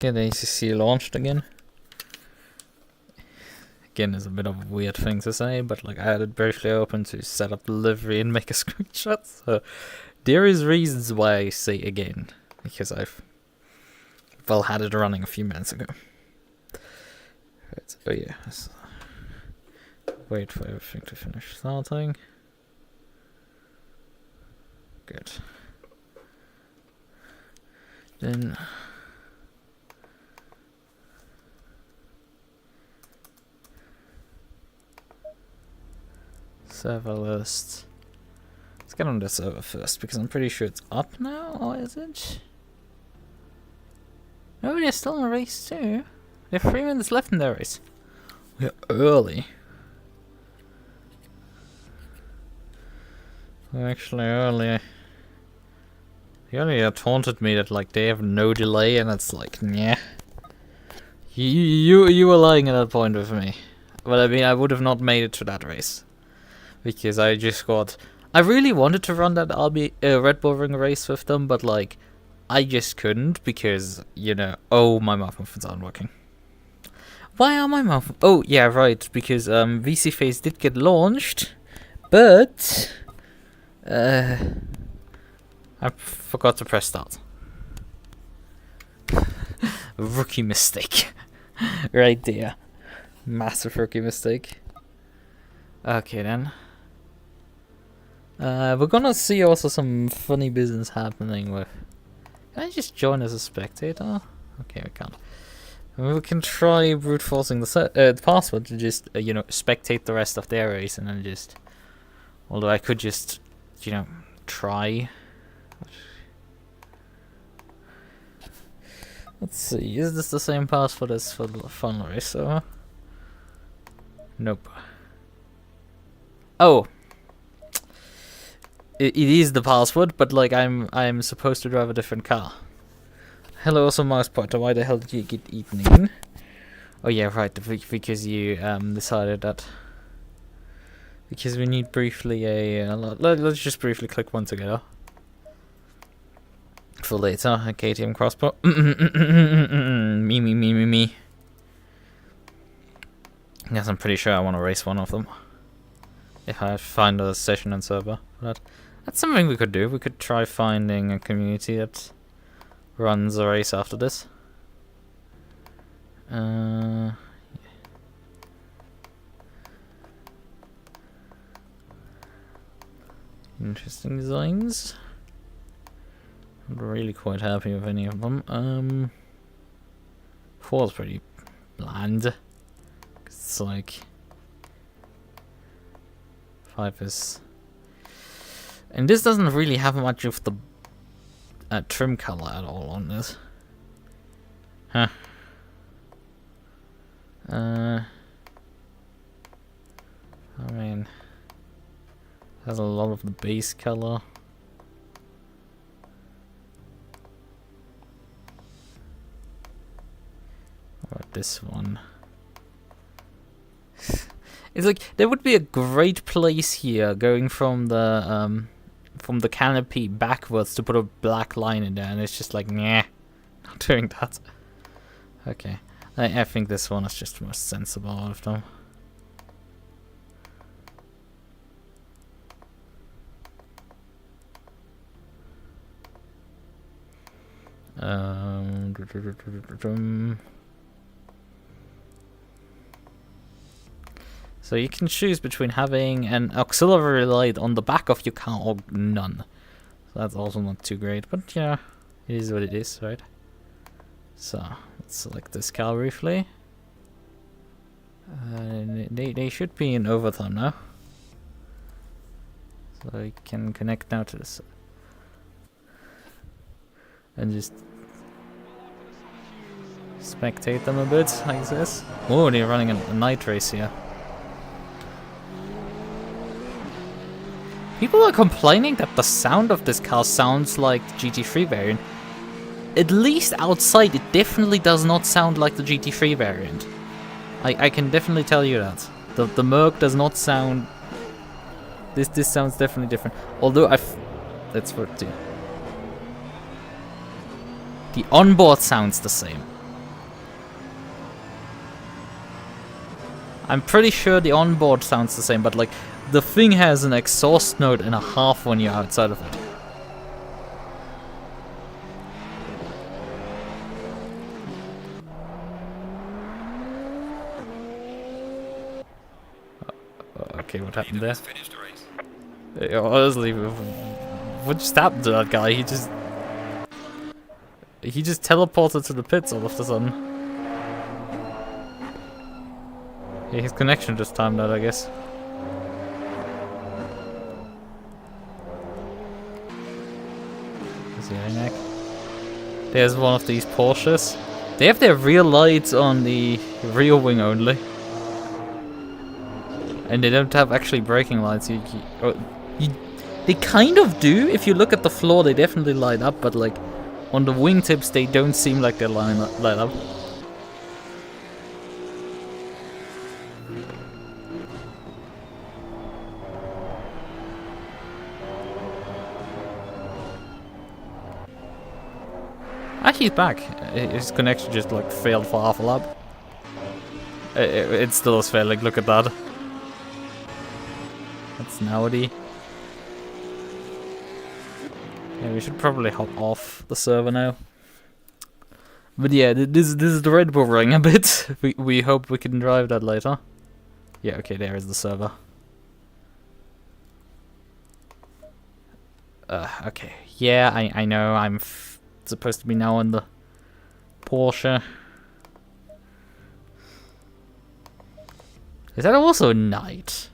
Get ACC launched again. Again, is a bit of a weird thing to say, but like I had it briefly open to set up delivery and make a screenshot. So there is reasons why I say again, because I've had it running a few minutes ago. Right, oh yeah, let's wait for everything to finish starting. Good. Then server list. Let's get on the server first because I'm pretty sure it's up now, or is it? No, they're still in a race too. They have 3 minutes left in their race. We're early. We're actually early. They only taunted me that like they have no delay, and it's like, yeah. You were lying at that point with me. But I mean, I would have not made it to that race. Because I just got... I really wanted to run that Red Bull Ring race with them, but like, I just couldn't because, you know... Oh, my mouth movements aren't working. Why are my mouth... Oh, yeah, right, because VC Phase did get launched, but... I forgot to press start. Rookie mistake. Right there. Massive rookie mistake. Okay then. We're gonna see also some funny business happening with... Can I just join as a spectator? Okay, we can't. We can try brute forcing the password to just, you know, spectate the rest of their race and then just... Although I could just, you know, try. Let's see, is this the same password as for the fun race server? Nope. Oh! It is the password, but like I'm supposed to drive a different car. Hello, also Mouse Pointer, why the hell did you get eaten again? Oh yeah, right, because you decided that... Because we need briefly a... let's just briefly click one together. For later, a KTM crossbow. Me. Yes, I'm pretty sure I want to race one of them. If I find a session and server for that. That's something we could do. We could try finding a community that runs a race after this. Interesting designs. I'm really quite happy with any of them. 4 is pretty bland. It's like 5 is, and this doesn't really have much of the trim color at all on this. Huh. I mean, has a lot of the base color. What about this one? It's like there would be a great place here, going from the canopy backwards to put a black line in there, and it's just like, nah, not doing that. Okay, I think this one is just the most sensible out of them. So you can choose between having an auxiliary light on the back of your car or none. So that's also not too great, but yeah, it is what it is, right? So let's select this car briefly. They should be in overtime now. So you can connect now to this. And just spectate them a bit, like this. Oh, they're running a night race here. People are complaining that the sound of this car sounds like the GT3 variant. At least outside, it definitely does not sound like the GT3 variant. I can definitely tell you that. The MUQU does not sound... This sounds definitely different. Although let's work too. The onboard sounds the same. I'm pretty sure the onboard sounds the same, but like the thing has an exhaust note and a half when you're outside of it. Okay, what happened there? Honestly, what just happened to that guy? He just teleported to the pits all of a sudden. Yeah, his connection just timed out, I guess. There's one of these Porsches. They have their rear lights on the rear wing only. And they don't have actually braking lights. They kind of do. If you look at the floor, they definitely light up. But like on the wingtips, they don't seem like they light up. Actually, he's back. His connection just like failed for half a lap. It still is failing. Look at that. That's naughty. Yeah, we should probably hop off the server now. But yeah, this is the Red Bull Ring a bit. We hope we can drive that later. Yeah, okay, there is the server. Okay. Yeah, I know. I'm supposed to be now in the Porsche. Is that also night?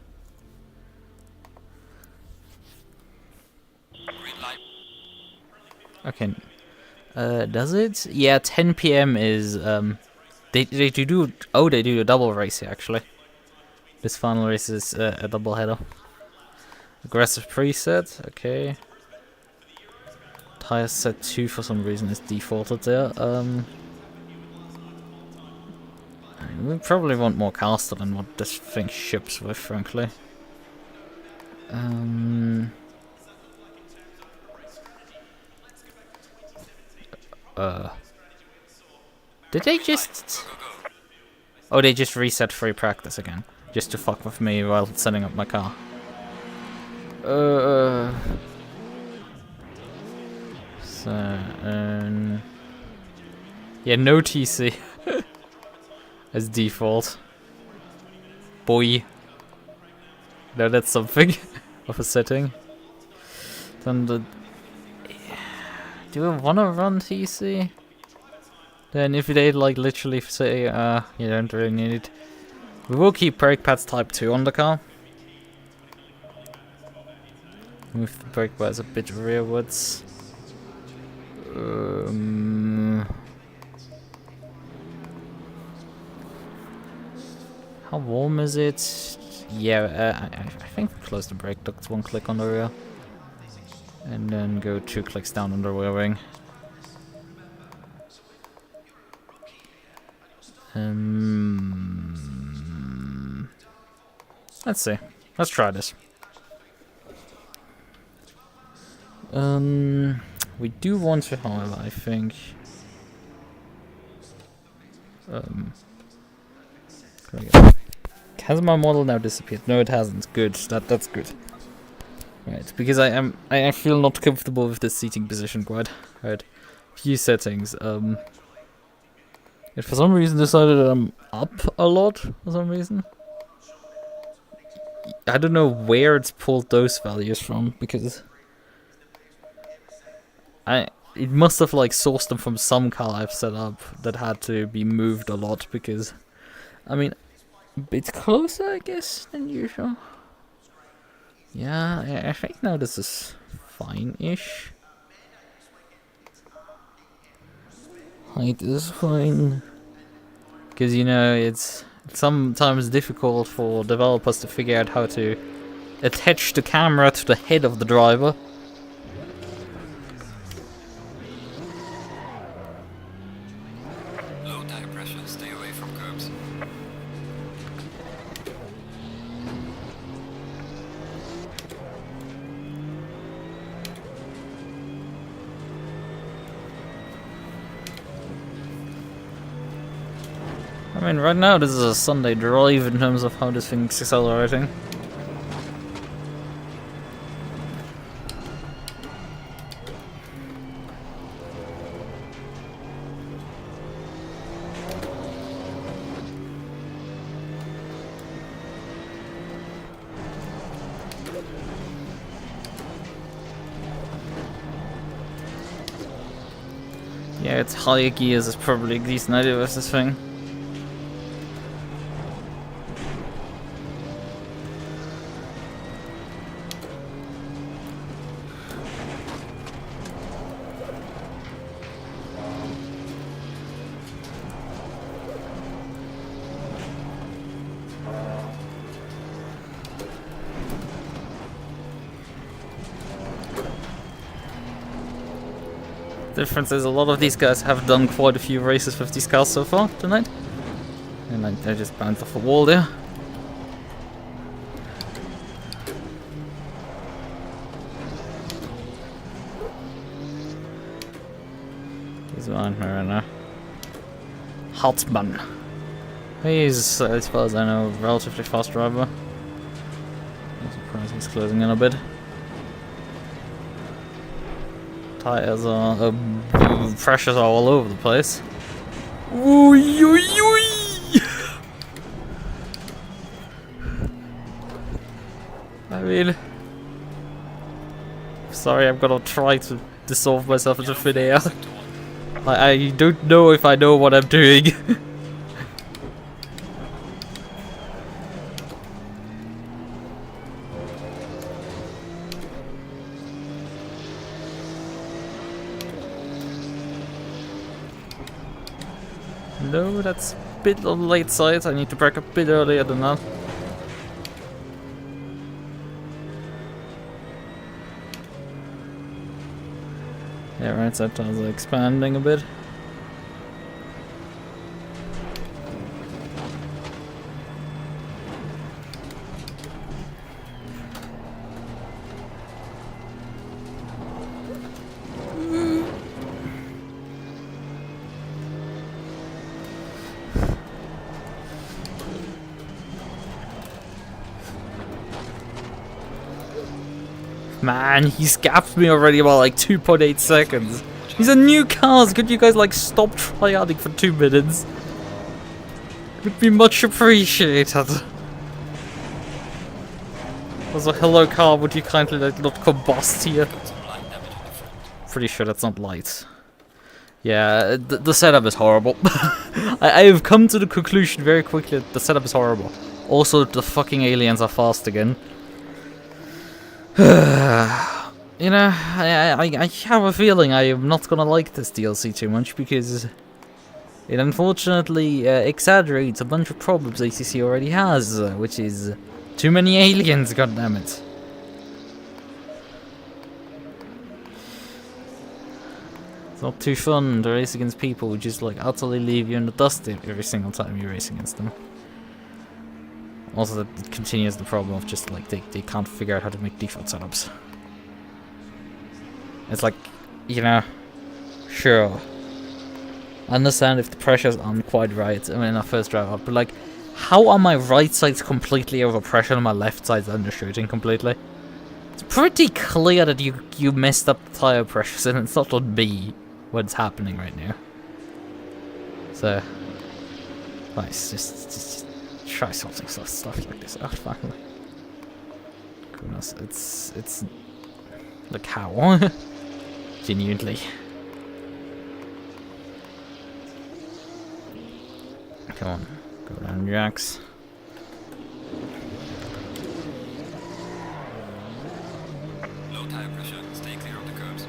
Okay. Does it? Yeah, 10 PM is they do a double race here actually. This final race is a double header. Aggressive preset, okay. Tire set 2 for some reason is defaulted there. We probably want more caster than what this thing ships with, frankly. Did they just... Oh, they just reset free practice again. Just to fuck with me while setting up my car. Yeah, no TC. As default. Boy. No, that's something of a setting. Then do I want to run TC? Then if they like literally say, you don't really need it. We will keep brake pads type 2 on the car. Move the brake pads a bit rearwards. How warm is it? Yeah, I think close the brake ducts, 1 click on the rear. And then go 2 clicks down on the rear wing. Let's see. Let's try this. We do want to, however, I think. Has my model now disappeared? No, it hasn't. Good. That's good. Right, because I feel not comfortable with this seating position quite. Right, few settings. It for some reason decided I'm up a lot for some reason. I don't know where it's pulled those values from because it must have like sourced them from some car I've set up that had to be moved a lot because I mean a bit closer I guess than usual. Yeah, I think now this is fine-ish. Height is fine. Because, you know, it's sometimes difficult for developers to figure out how to attach the camera to the head of the driver. Low tire pressure, stay away from curbs. I mean, right now this is a Sunday drive in terms of how this thing's accelerating. Yeah, its higher gears is probably a decent idea with this thing. Difference is a lot of these guys have done quite a few races with these cars so far tonight. And I just bounced off a wall there. He's behind me right now. Hartmann. He's, as far as I know, a relatively fast driver. I'm surprised he's closing in a bit. Tires are, pressures are all over the place. Ooh, yoo, yoo. I mean, sorry, I'm gonna try to dissolve myself into thin air. I don't know if I know what I'm doing. No, that's a bit on the late side. I need to brake a bit earlier than that. Yeah, right side tires are expanding a bit. Man, he's gapped me already about like 2.8 seconds. These are new cars. Could you guys like stop tryharding for 2 minutes? Would be much appreciated. Also, hello car, would you kindly like not combust here? Pretty sure that's not light. Yeah, the setup is horrible. I have come to the conclusion very quickly that the setup is horrible. Also, the fucking aliens are fast again. You know, I have a feeling I am not gonna like this DLC too much because it unfortunately exaggerates a bunch of problems ACC already has, which is too many aliens, goddammit. It's not too fun to race against people who just like utterly leave you in the dust every single time you race against them. Also, it continues the problem of just like they can't figure out how to make default setups. It's like, you know, sure, I understand if the pressures aren't quite right in our first drive up, but like, how are my right sides completely overpressured and my left side's undershooting completely? It's pretty clear that you messed up the tire pressures and it's not on me what's happening right now. So, nice, just try sorting stuff like this out finally. Goodness, it's like how? Genuinely. Come on, go down jacks. Low tire pressure, stay clear of the curbs.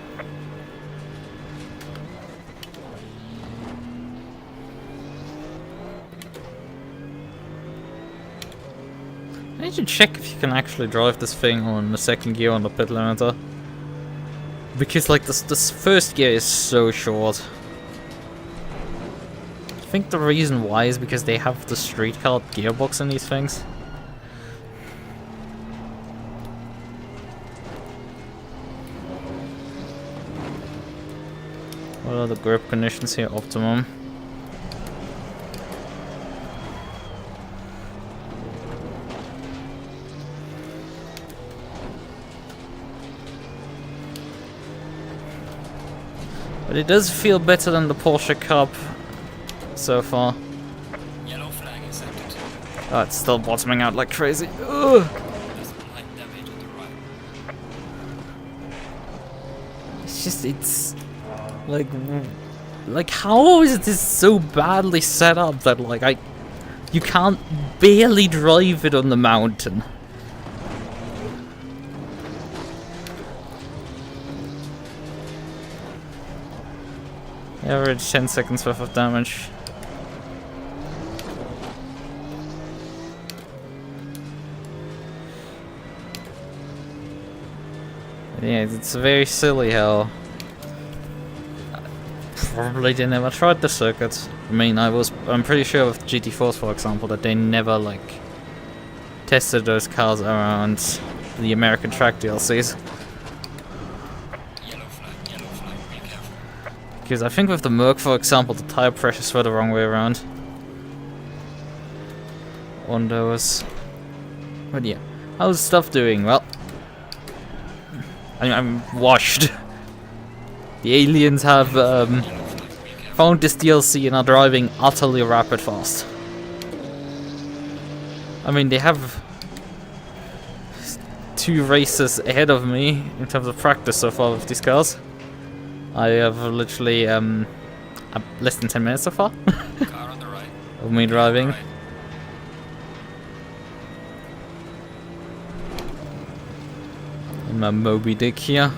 I need to check if you can actually drive this thing on the second gear on the pit limiter. Because like this first gear is so short. I think the reason why is because they have the street car gearbox in these things. What are the grip conditions here? Optimum. But it does feel better than the Porsche Cup so far. Yellow flag is active. Oh, it's still bottoming out like crazy. Ugh. There's light damage on the right. It's just, it's like how is this so badly set up that like you can't barely drive it on the mountain? Average 10 seconds worth of damage. Yeah, it's very silly how probably they never tried the circuit. I mean, I'm pretty sure with GT4s, for example, that they never like tested those cars around the American track DLCs. Yellow flag, be careful. Because I think with the MUQU, for example, the tire pressures were the wrong way around on those. But yeah, how's stuff doing? Well, I'm washed. The aliens have found this DLC and are driving utterly rapid fast. I mean, they have 2 races ahead of me in terms of practice so far with these cars. I have literally less than 10 minutes so far Car on the right. of me driving. Right. In my Moby Dick here.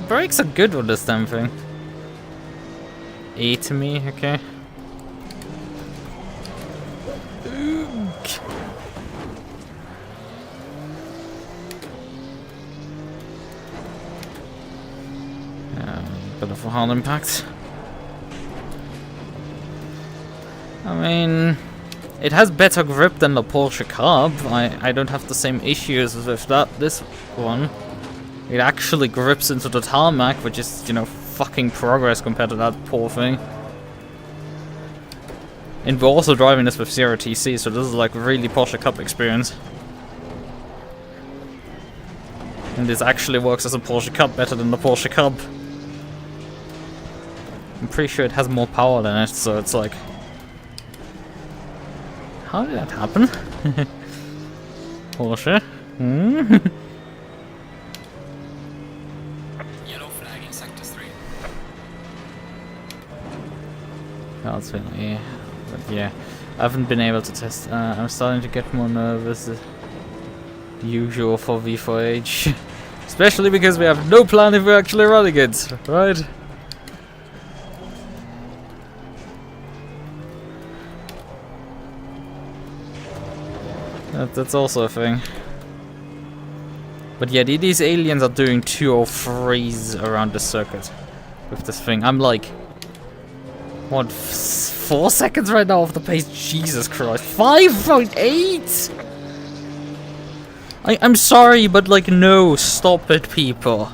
Brakes are good with this damn thing. E to me, okay. Bit of a hard impact. I mean, it has better grip than the Porsche Cup. I don't have the same issues with this one. It actually grips into the tarmac, which is, you know, fucking progress compared to that poor thing. And we're also driving this with 0 TC, so this is like really Porsche Cup experience. And this actually works as a Porsche Cup better than the Porsche Cup. I'm pretty sure it has more power than it, so it's like... How did that happen? Porsche? Hmm? Yellow flag in sector 3. That's been, yeah. But yeah, I haven't been able to test. I'm starting to get more nervous. The usual for V4H. Especially because we have no plan if we're actually running it, right? That's also a thing. But yeah, these aliens are doing 203s around the circuit with this thing. I'm like, what, 4 seconds right now off the pace? Jesus Christ. 5.8? I'm sorry, but like, no, stop it, people.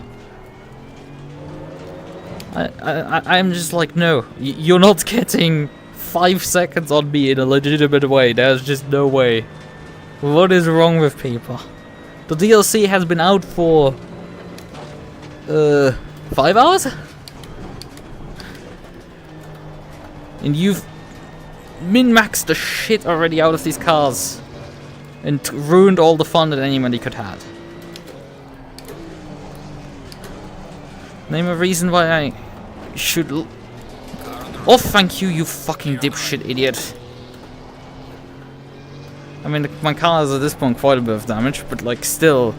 I'm just like, no, you're not getting 5 seconds on me in a legitimate way. There's just no way. What is wrong with people? The DLC has been out for 5 hours? And you've min-maxed the shit already out of these cars and ruined all the fun that anybody could have. Name a reason why I should oh, thank you, you fucking dipshit idiot. I mean, my car has at this point quite a bit of damage, but like still,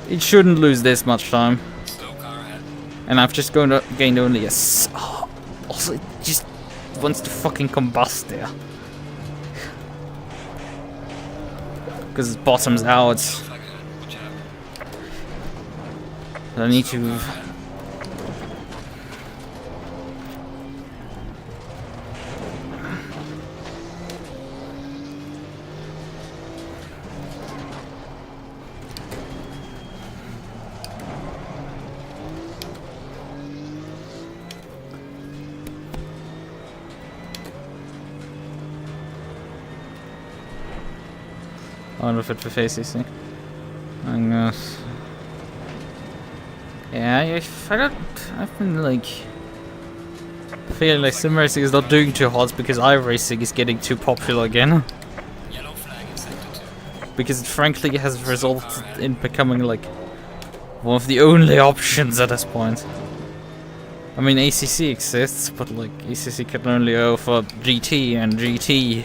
it shouldn't lose this much time. Slow car ahead. And I've just gained only a oh, also, it just wants to fucking combust there. Because it bottoms out. Flag ahead. Watch out. I need to... I wonder if it for ACC. Yeah, I've been like feeling like sim racing is not doing too hot because iRacing is getting too popular again. Yellow flag in sector 2. Because it frankly has resulted in becoming like one of the only options at this point. I mean, ACC exists, but like ACC can only offer GT and GT.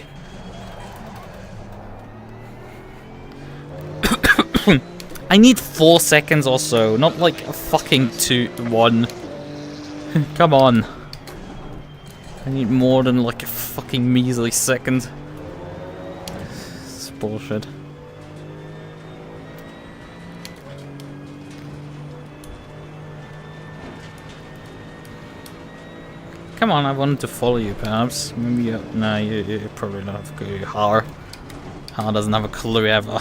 I need 4 seconds or so, not like a fucking 1. Come on. I need more than like a fucking measly second. It's bullshit. Come on, I wanted to follow you perhaps. Maybe you... No, you probably don't have a clue. Har doesn't have a clue ever.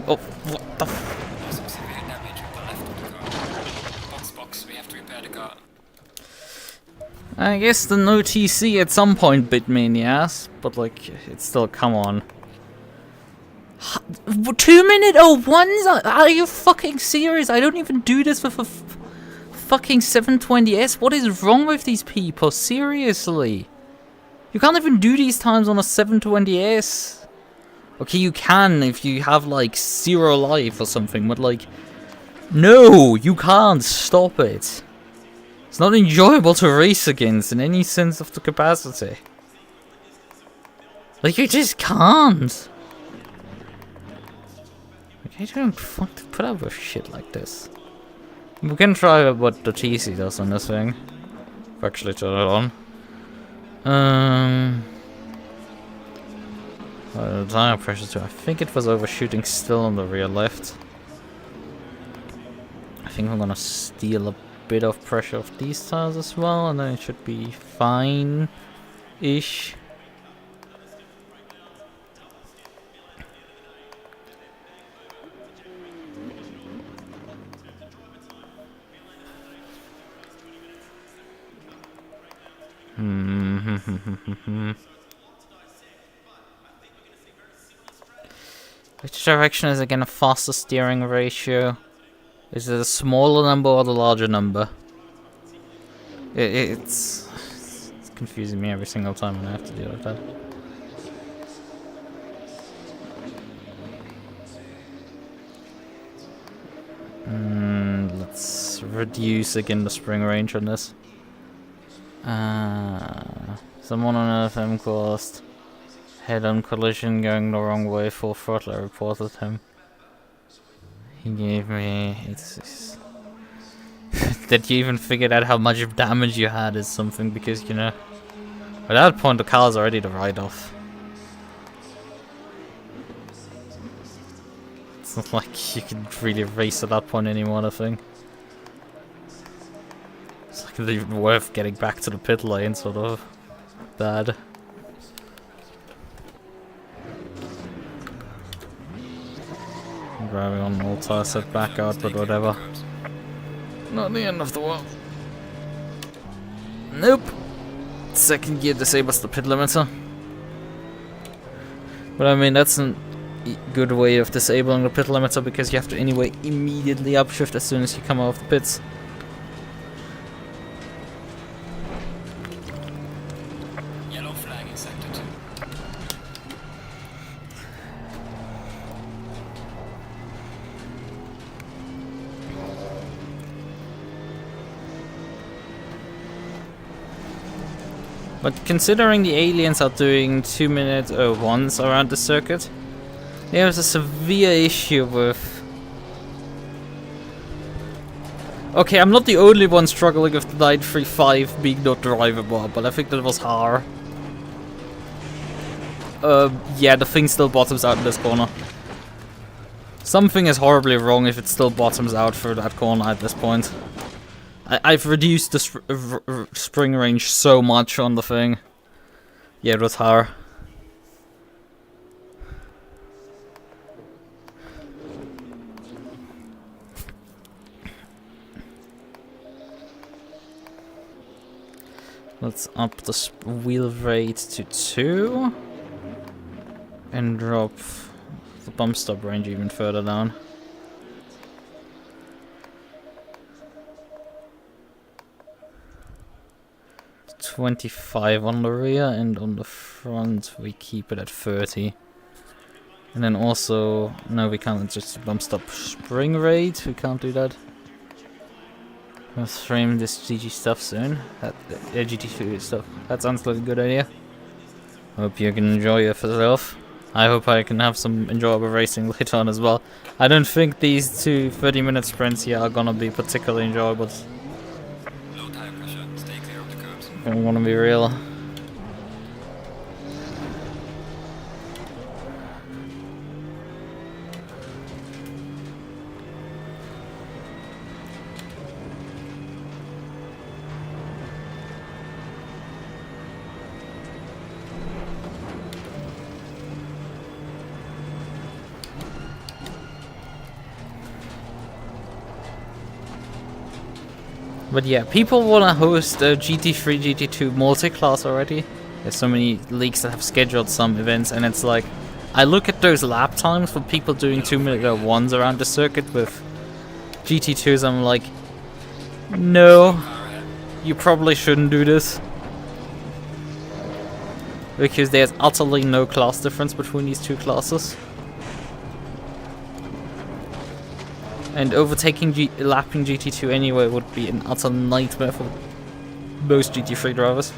Oh, what the f... There's some severe damage on the left of the car. Box, we have to repair the car. I guess the no TC at some point bit me in the ass, but like, it's still, come on. 2-minute 01s? Are you fucking serious? I don't even do this with a fucking 720S. What is wrong with these people? Seriously. You can't even do these times on a 720S. Okay, you can if you have like 0 life or something, but like, no, you can't. Stop it. It's not enjoyable to race against in any sense of the capacity. Like, you just can't. Like, I don't want to put up with shit like this. We can try what the TC does on this thing. If I actually turn it on. The tire pressure too. I think it was overshooting still on the rear left. I think I'm gonna steal a bit of pressure off these tires as well, and then it should be fine-ish. Which direction is again a faster steering ratio? Is it a smaller number or the larger number? It's confusing me every single time when I have to deal with that. Let's reduce again the spring range on this. Someone on FM caused head-on collision going the wrong way, full throttle. I reported him. He gave me... that you even figured out how much damage you had is something, because, you know, at that point the car's already to write off. It's not like you can really race at that point anymore, I think. It's like even worth getting back to the pit lane, sort of. Bad. Driving on an old tire set back out, but whatever. Not the end of the world. Nope. Second gear disables the pit limiter. But I mean, that's a good way of disabling the pit limiter, because you have to anyway immediately upshift as soon as you come out of the pits. Yellow flag in sector 2. But considering the aliens are doing 2-minute 01s around the circuit, there's a severe issue with... Okay, I'm not the only one struggling with the 935 being not drivable, but I think that was Har. Yeah, the thing still bottoms out in this corner. Something is horribly wrong if it still bottoms out through that corner at this point. I've reduced the spring range so much on the thing. Yeah, it was Har. Let's up the wheel rate to 2 and drop the bump stop range even further down. .25 on the rear, and on the front we keep it at 30. And then also, no, we can't adjust the bump stop spring rate, we can't do that. We'll frame this GT stuff soon. GT2 stuff. That sounds like a good idea. Hope you can enjoy it yourself. I hope I can have some enjoyable racing later on as well. I don't think these two 30-minute sprints here are gonna be particularly enjoyable. Low tire pressure, stay clear of the curbs. I don't wanna be real. But yeah, people want to host a GT3, GT2 multi-class already. There's so many leagues that have scheduled some events, and it's like, I look at those lap times for people doing 2-minute 1s around the circuit with GT2s, I'm like, no, you probably shouldn't do this. Because there's utterly no class difference between these two classes. And overtaking lapping GT2 anyway would be an utter nightmare for most GT3 drivers.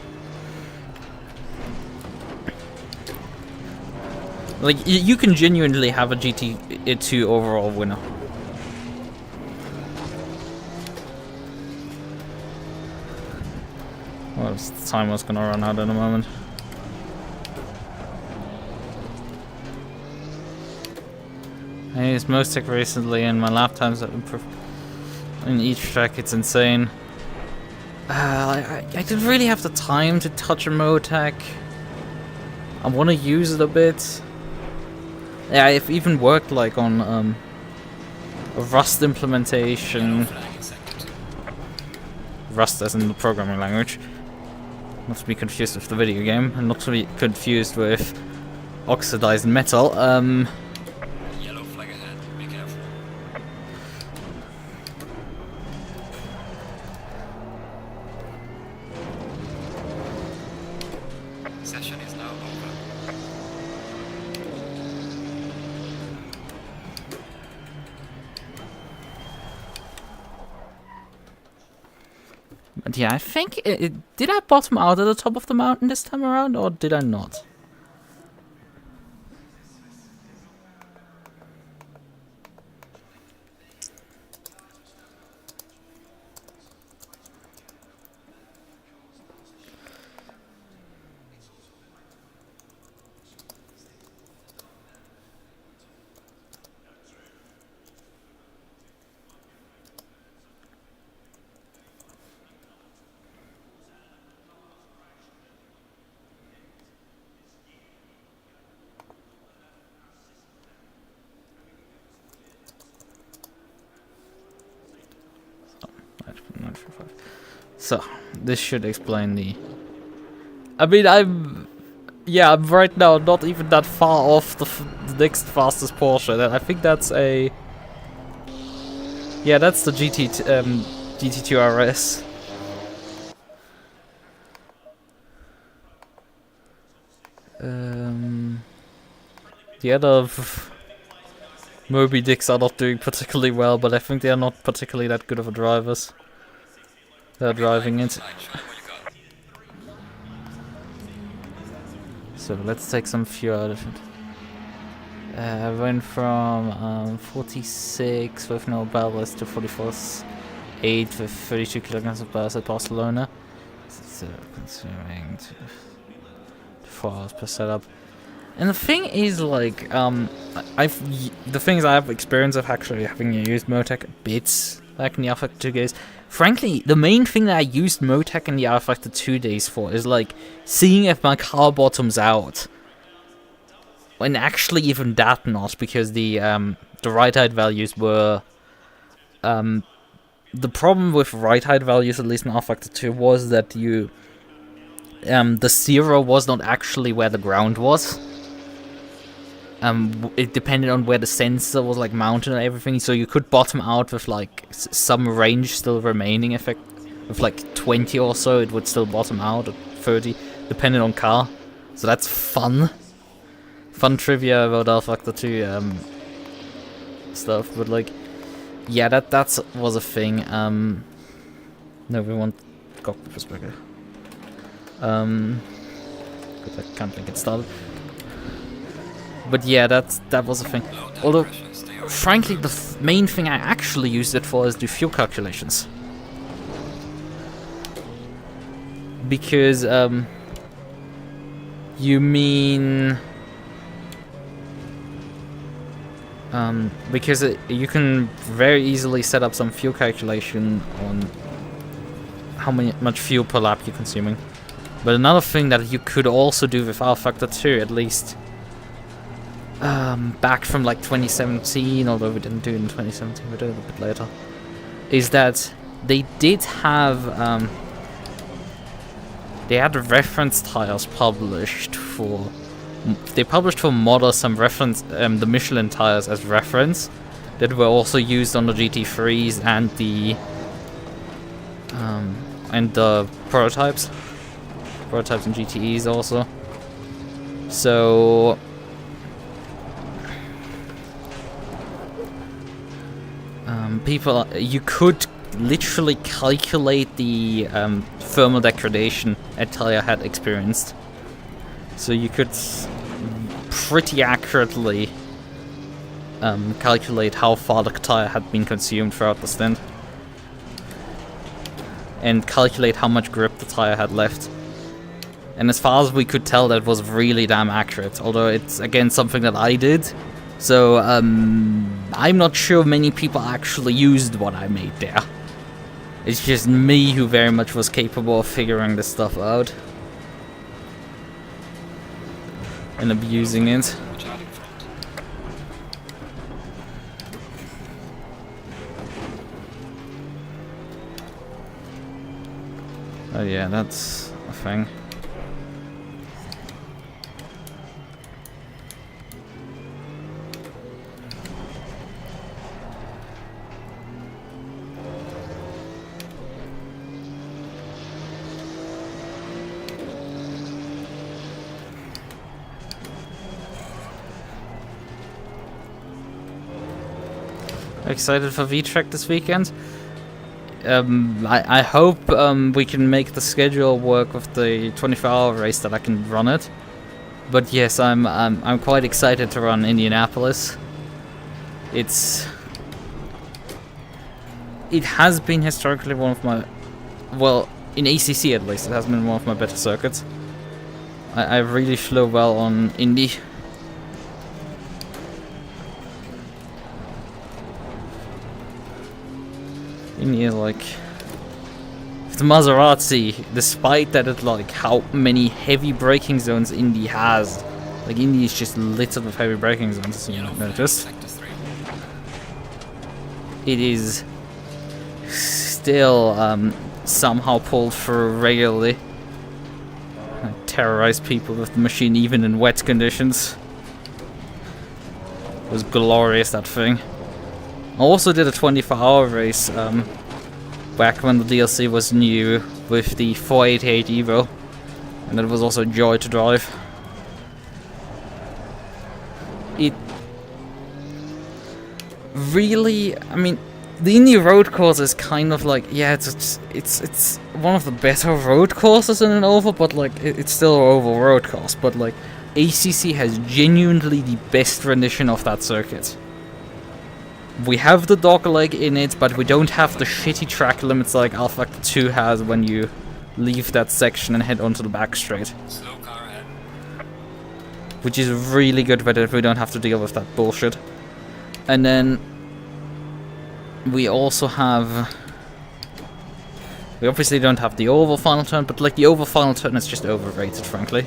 Like, you can genuinely have a GT2 overall winner. Well, the timer's gonna run out in a moment. I used MUQU recently, and my lap times have improved in each track. It's insane. I didn't really have the time to touch a MUQU. I want to use it a bit. Yeah, I've even worked like on a Rust implementation. Rust as in the programming language. Not to be confused with the video game, and not to be confused with oxidized metal. Session is now over. But yeah, I think did I bottom out at the top of the mountain this time around, or did I not? So, this should explain the... I mean, I'm right now not even that far off the next fastest Porsche. I think that's a... Yeah, that's the GT2 RS. The other Moby Dicks are not doing particularly well, but I think they are not particularly that good of a drivers. They're driving it. So let's take some fuel out of it. I went from 46 with no ballast to 44.8 with 32 kilograms of ballast at Barcelona. So consuming 4 hours per setup. And the thing is, like, the thing is, I have experience of actually having used MUQU bits back in the R-Factor 2 days. Frankly, the main thing that I used MUQU in the R-Factor 2 days for is, like, seeing if my car bottoms out. And actually even that not, because the ride height values were... the problem with ride height values, at least in R-Factor 2, was that you the 0 was not actually where the ground was. It depended on where the sensor was like mounted and everything, so you could bottom out with like some range still remaining. Effect with like 20 or so, it would still bottom out at 30, depending on car. So that's fun. Fun trivia about Alpha 2 stuff, but like, yeah, that was a thing. No, we want cockpit perspective. Good, I can't make it started. But yeah, that was a thing. Although, frankly, the main thing I actually used it for is do fuel calculations. Because, you mean... because you can very easily set up some fuel calculation on how much fuel per lap you're consuming. But another thing that you could also do with Alpha 2, at least back from like 2017, although we didn't do it in 2017, we did it a bit later, is that they did have they had reference tires published for. They published for Modder some reference, the Michelin tires as reference, that were also used on the GT3s and the prototypes and GTEs also. So you could literally calculate the thermal degradation a tire had experienced. So you could pretty accurately calculate how far the tire had been consumed throughout the stint. And calculate how much grip the tire had left. And as far as we could tell, that was really damn accurate. Although it's, again, something that I did. So, I'm not sure many people actually used what I made there. It's just me who very much was capable of figuring this stuff out. And abusing it. Oh yeah, that's a thing. Excited for V-Track this weekend. I hope we can make the schedule work with the 24-hour race that I can run it. But yes, I'm quite excited to run Indianapolis. It has been historically one of my, well, in ACC at least, it has been one of my better circuits. I really flew well on Indy. Indy is like, the Maserati, despite that it like how many heavy braking zones Indy has, like Indy is just littered with heavy braking zones, as you noticed. It is still somehow pulled through regularly. Terrorize people with the machine even in wet conditions. It was glorious, that thing. I also did a 24-hour race back when the DLC was new with the 488 Evo, and it was also a joy to drive. It really, I mean, the Indy road course is kind of like, yeah, it's one of the better road courses in an oval, but like it's still an oval road course. But like ACC has genuinely the best rendition of that circuit. We have the dogleg in it, but we don't have the shitty track limits like Alpha 2 has when you leave that section and head onto the back straight. Slow car ahead. Which is really good, but we don't have to deal with that bullshit. And then we also have, we obviously don't have the oval final turn, but like the oval final turn is just overrated, frankly.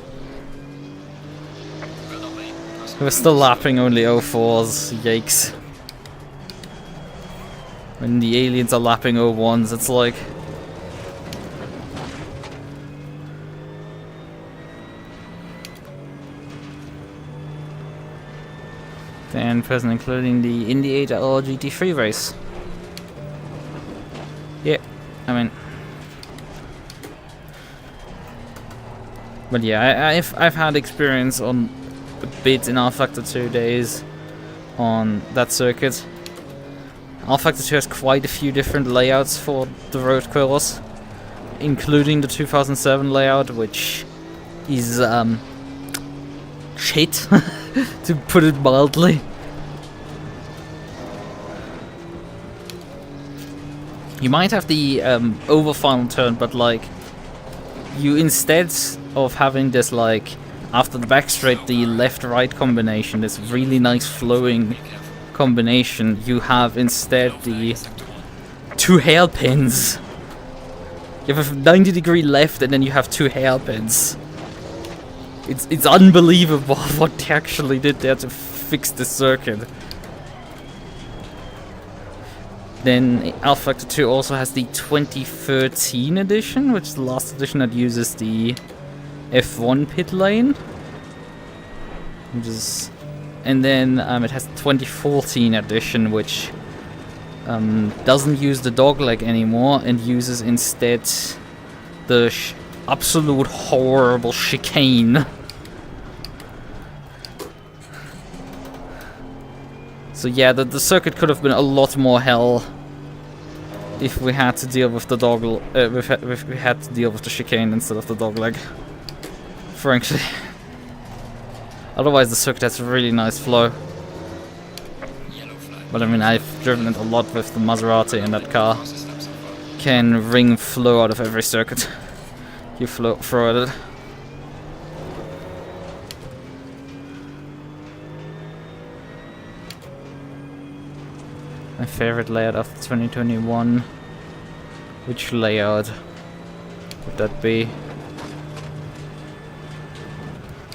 We're still lapping only 04s, yikes. When the aliens are lapping 01s, it's like, Fan present including the Indy 8 or GT3 race. Yeah, I mean... But yeah, I've had experience on a bit in rFactor 2 days on that circuit. rFactor 2 has quite a few different layouts for the road course, including the 2007 layout, which is shit, to put it mildly. You might have the over final turn, but like, you instead of having this like, after the back straight, the left-right combination, this really nice flowing combination, you have instead the two hairpins. You have a 90-degree left and then you have two hairpins. It's unbelievable what they actually did there to fix the circuit. Then rFactor 2 also has the 2013 edition, which is the last edition that uses the F1 pit lane. And then it has the 2014 edition, which doesn't use the dogleg anymore and uses instead the absolute horrible chicane. So yeah, the circuit could have been a lot more hell if we had to deal with the if we had to deal with the chicane instead of the dogleg. Frankly. Otherwise the circuit has a really nice flow. But I mean, I've driven it a lot with the Maserati, and that car can wring flow out of every circuit you throw at it. My favorite layout of 2021. Which layout would that be?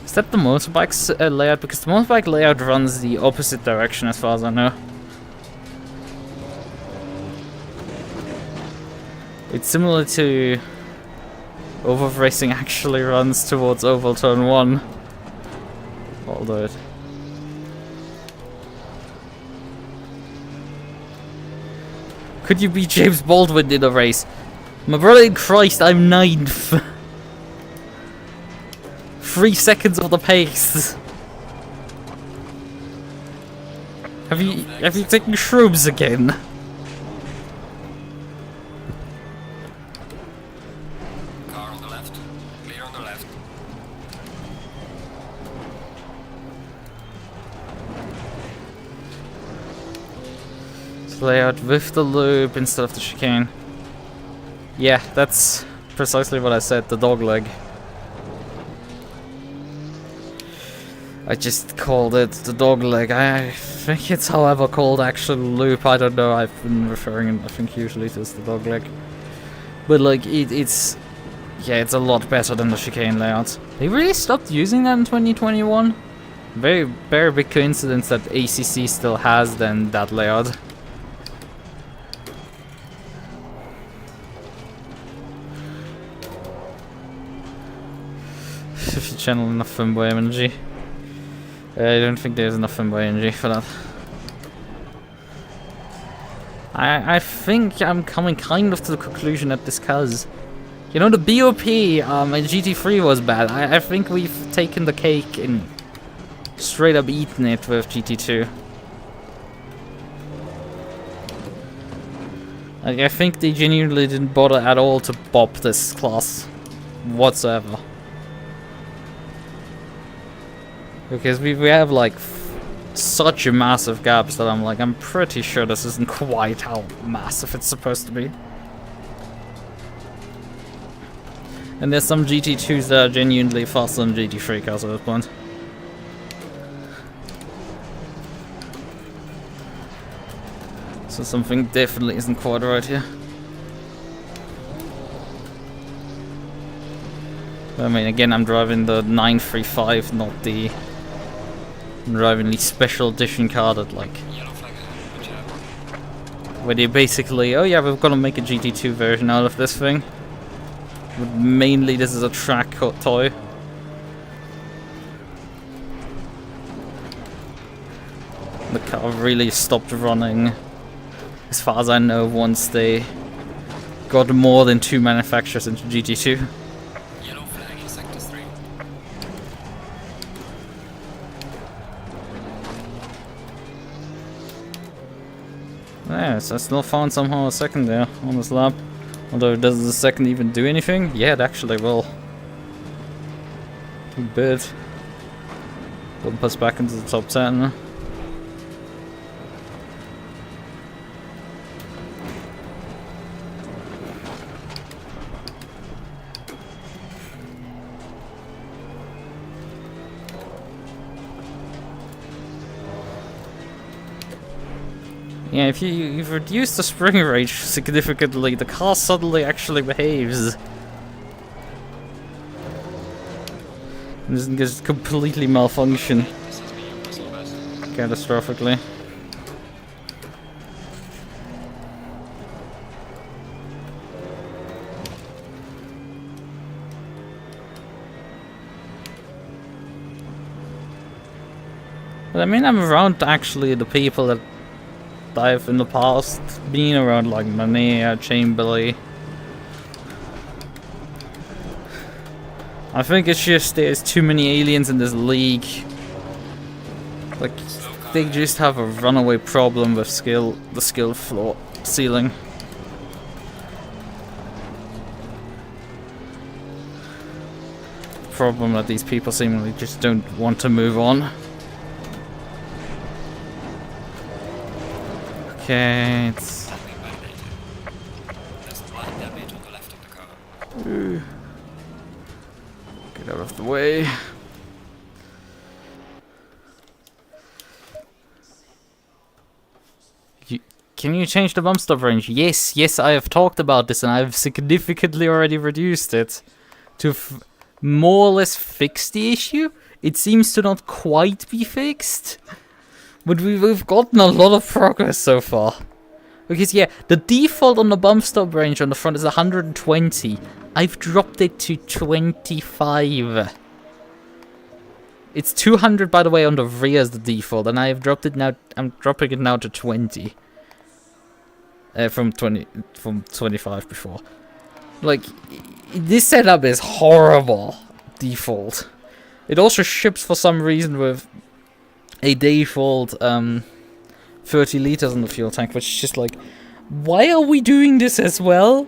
Is that the motorbike's layout? Because the motorbike layout runs the opposite direction as far as I know. It's similar to Oval Racing actually runs towards Oval Turn 1. Although it... Could you beat James Baldwin in a race? My brother in Christ, I'm 9th. 3 seconds of the pace. Have you taken shrooms again? Car on the left. Clear on the left. Layout with the loop instead of the chicane. Yeah, that's precisely what I said, the dogleg. I just called it the dogleg. I think it's however called actual loop, I don't know, I've been referring I think usually to as the dogleg. But like, it's... yeah, it's a lot better than the chicane layout. They really stopped using that in 2021? Very big coincidence that ACC still has then that layout. 50 channel enough fanboy energy. I don't think there's enough fanboy energy for that. I think I'm coming kind of to the conclusion that this cuz, you know, the BOP in GT3 was bad. I think we've taken the cake and straight up eaten it with GT2. Like, I think they genuinely didn't bother at all to bop this class whatsoever. Because we have like such a massive gaps that I'm like, I'm pretty sure this isn't quite how massive it's supposed to be. And there's some GT2s that are genuinely faster than GT3 cars at this point. So something definitely isn't quite right here. I mean, again, I'm driving the 935, not the... I'm driving the special edition car that, like... where they basically, oh yeah, we're gonna make a GT2 version out of this thing. But mainly this is a track toy. The car really stopped running, as far as I know, once they got more than 2 manufacturers into GT2. Yellow flag in sector 3. Yes, I still found somehow a second there on this lap. Although, does the second even do anything? Yeah, it actually will. A bit. Bump us back into the top 10. Yeah, if you've reduced the spring rate significantly, the car suddenly actually behaves. It doesn't just completely malfunction catastrophically. But I mean, I'm around actually the people that I've in the past been around, like Manea, Chamberlain. I think it's just there's too many aliens in this league. Like, they just have a runaway problem with the skill floor ceiling. Problem that these people seemingly just don't want to move on. Okay, it's There's a light damage on the left of the car. get out of the way. Can you change the bump stop range? Yes, yes, I have talked about this and I've significantly already reduced it to more or less fix the issue. It seems to not quite be fixed. But we've gotten a lot of progress so far. Because yeah, the default on the bump stop range on the front is 120. I've dropped it to 25. It's 200 by the way on the rear as the default, and I've dropped it now. I'm dropping it now to 20. From 25 before. Like, this setup is horrible. Default. It also ships for some reason with a default 30 liters in the fuel tank, which is just like, why are we doing this as well?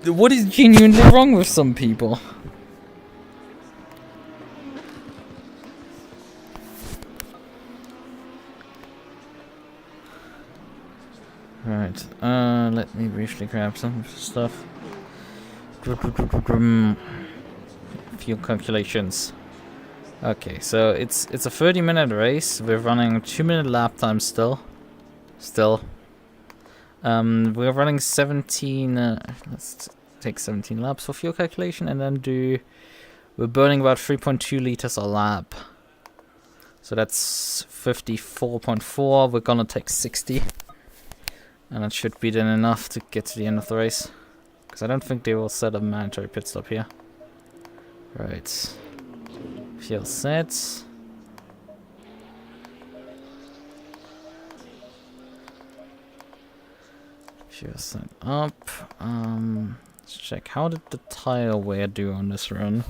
What is genuinely wrong with some people? Right, let me briefly grab some stuff. Fuel calculations. Okay, so it's a 30-minute race. We're running 2-minute lap time still. We're running 17. Let's take 17 laps for fuel calculation, and then we're burning about 3.2 liters a lap. So that's 54.4. We're gonna take 60, and that should be then enough to get to the end of the race. Because I don't think they will set a mandatory pit stop here. Right. Fuel set. Fuel set up. Let's check. How did the tire wear do on this run?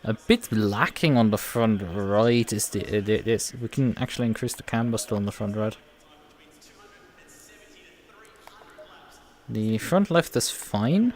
A bit lacking on the front right is this. We can actually increase the camber still on the front right. The front left is fine.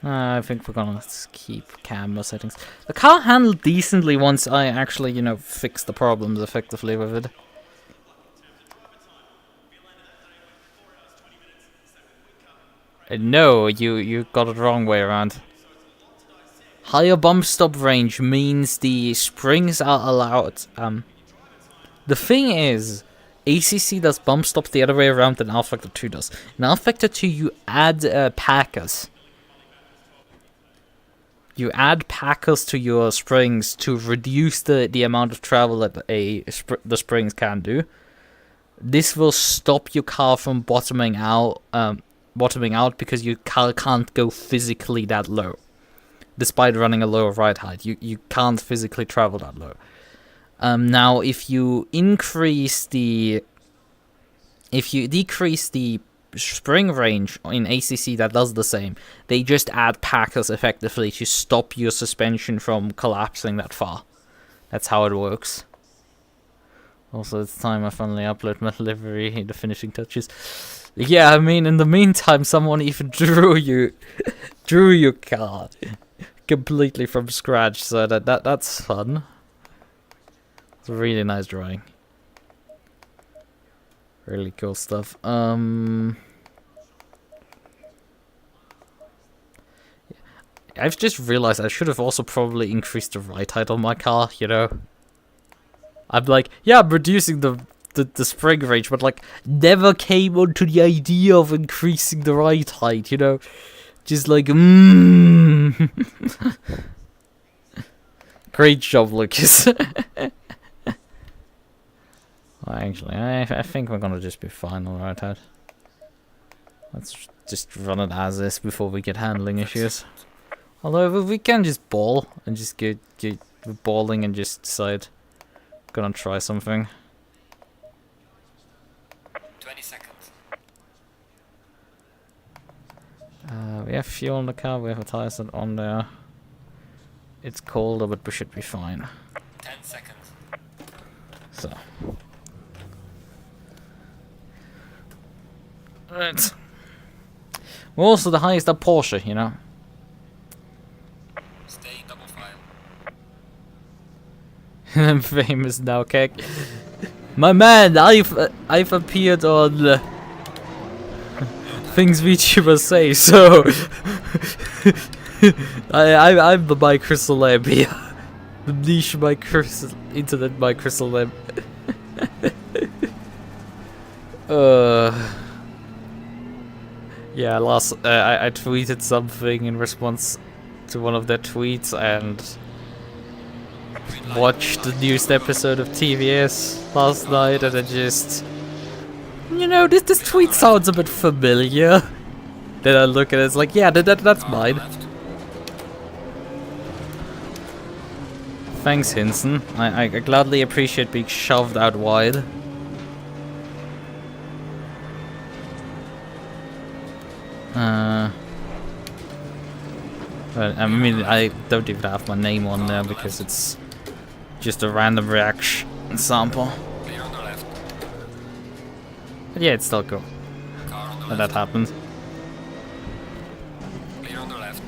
I think we're gonna keep camera settings. The car handled decently once I actually, you know, fixed the problems effectively with it. No, you got it wrong way around. Higher bump stop range means the springs are allowed. The thing is, ACC does bump stops the other way around than Alpha Factor 2 does. In Alpha Factor 2, you add packers. You add packers to your springs to reduce the amount of travel that the springs can do. This will stop your car from bottoming out because your car can't go physically that low. Despite running a lower ride height, you can't physically travel that low. Now, if you decrease the spring range in ACC, that does the same. They just add packers effectively to stop your suspension from collapsing that far. That's how it works. Also, it's time I finally upload my livery, the finishing touches. Yeah, I mean, in the meantime, someone even drew your car completely from scratch, so that's fun. It's a really nice drawing. Really cool stuff. I've just realized I should have also probably increased the ride height on my car, you know? I'm like, yeah, I'm reducing the spring range, but like, never came onto the idea of increasing the ride height, you know? Just like, Great job, Lucas. Well, actually, I think we're gonna just be fine on the ride height. Let's just run it as is before we get handling issues. Although we can just ball and just get balling and just decide gonna try something. 20 seconds. We have fuel in the car, we have a tire set on there. It's colder, but we should be fine. 10 seconds. So. Right. We're also the highest at Porsche, you know. Stay double file. I'm famous now, Keck. My man, I've appeared on things VTubers say, so I'm the my crystal lamp here. The niche my internet my crystal lamp. Yeah, I tweeted something in response to one of their tweets and watched the newest episode of TVS last night, and I just, you know, this tweet sounds a bit familiar. Then I look at it, it's like, yeah, that's mine. Thanks, Hinson. I gladly appreciate being shoved out wide. But, I mean, I don't even have my name on there because it's just a random reaction sample. Clear on the left. But yeah, it's still cool Car on the that left. that happened. Clear on the left.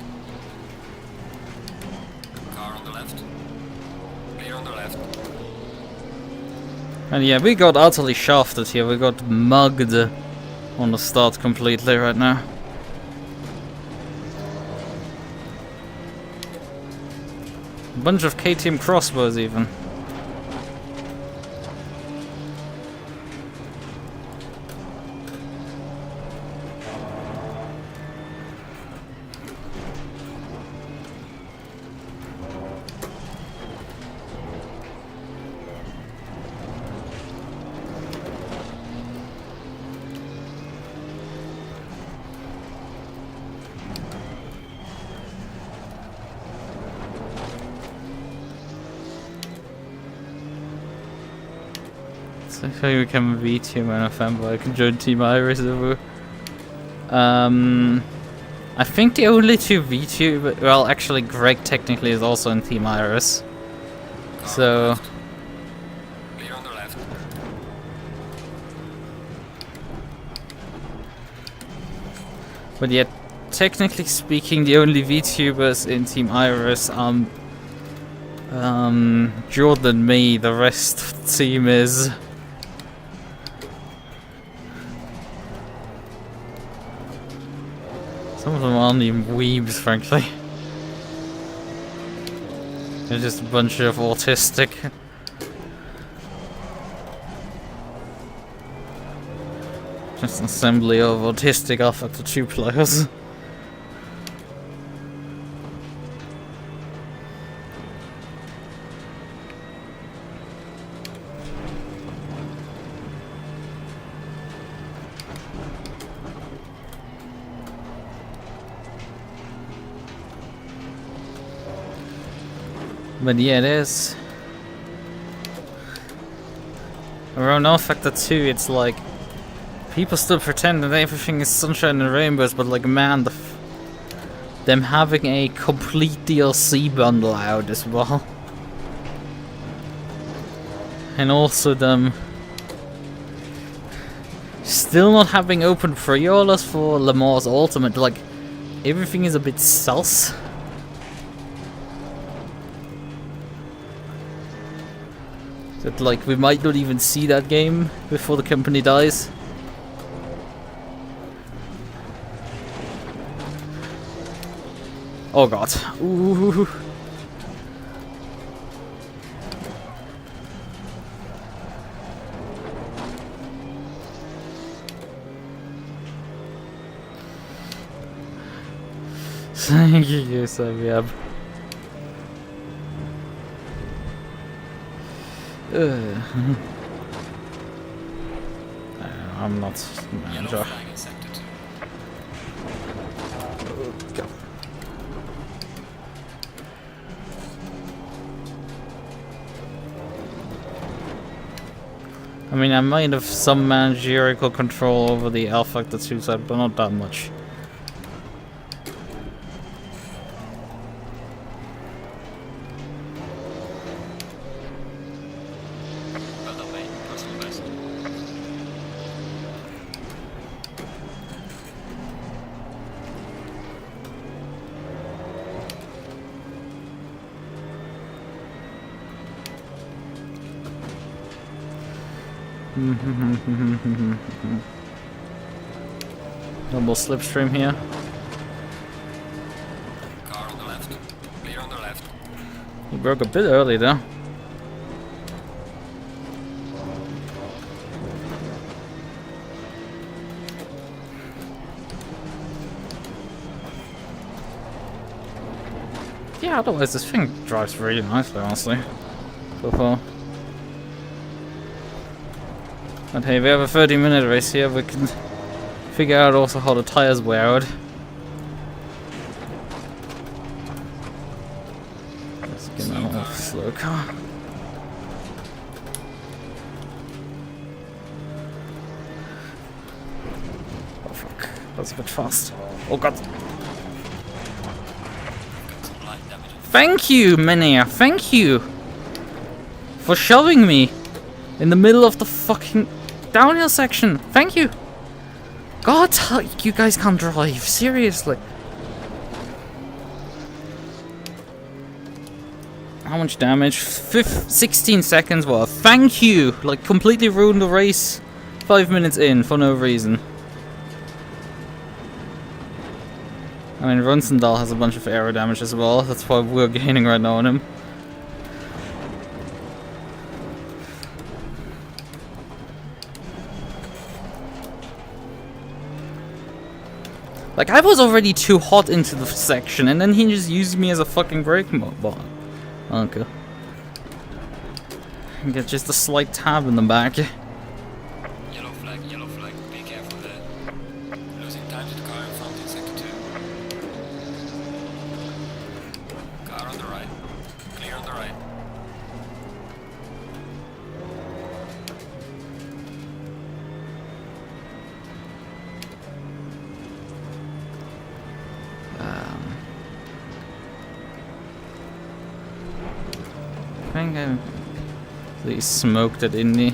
Car on the left. Clear on the left. And yeah, we got utterly shafted here. We got mugged on the start completely right now. A bunch of KTM crossbows even. So if I become a VTuber and a fanboy, I can join Team Iris over. I think the only two VTuber, well, actually Greg technically is also in Team Iris. So Clear on the left. but yet, technically speaking, the only VTubers in Team Iris are Jordan and me. The rest of the team is some of them aren't even weebs, frankly. They're just a bunch of autistic Just an assembly of autistic Alpha 2 players. But yeah, it is. Around Alpha 2, it's like people still pretend that everything is sunshine and rainbows, but like, man, them having a complete DLC bundle out as well. And also them still not having open pre-orders for Le Mans Ultimate. Like, everything is a bit sus. That, like, we might not even see that game before the company dies. Oh god. Ooh. Thank you, Saphire. I'm not manager. Go. I mean, I might have some managerial control over the Alpha 2 side, but not that much. Double slipstream here. Car on the left. Clear on the left. He broke a bit early though. Yeah, otherwise this thing drives really nicely, honestly. So far. But hey, we have a 30-minute race here, we can figure out also how the tires wear out. Let's get that off slow car. Oh fuck, that's a bit fast. Oh god. Thank you, Mania, thank you! For shoving me in the middle of the fucking downhill section. Thank you. God, you guys can't drive. Seriously. How much damage? 16 seconds worth. Thank you. Like, completely ruined the race 5 minutes in for no reason. I mean, Runsendal has a bunch of aero damage as well. That's why we're gaining right now on him. Like, I was already too hot into the section, and then he just used me as a fucking brake mobile. Okay. Get just a slight tab in the back. Yellow flag, be careful there. Losing time to the car in front in sector 2. Car on the right. Clear on the right. I think I really smoked it in the.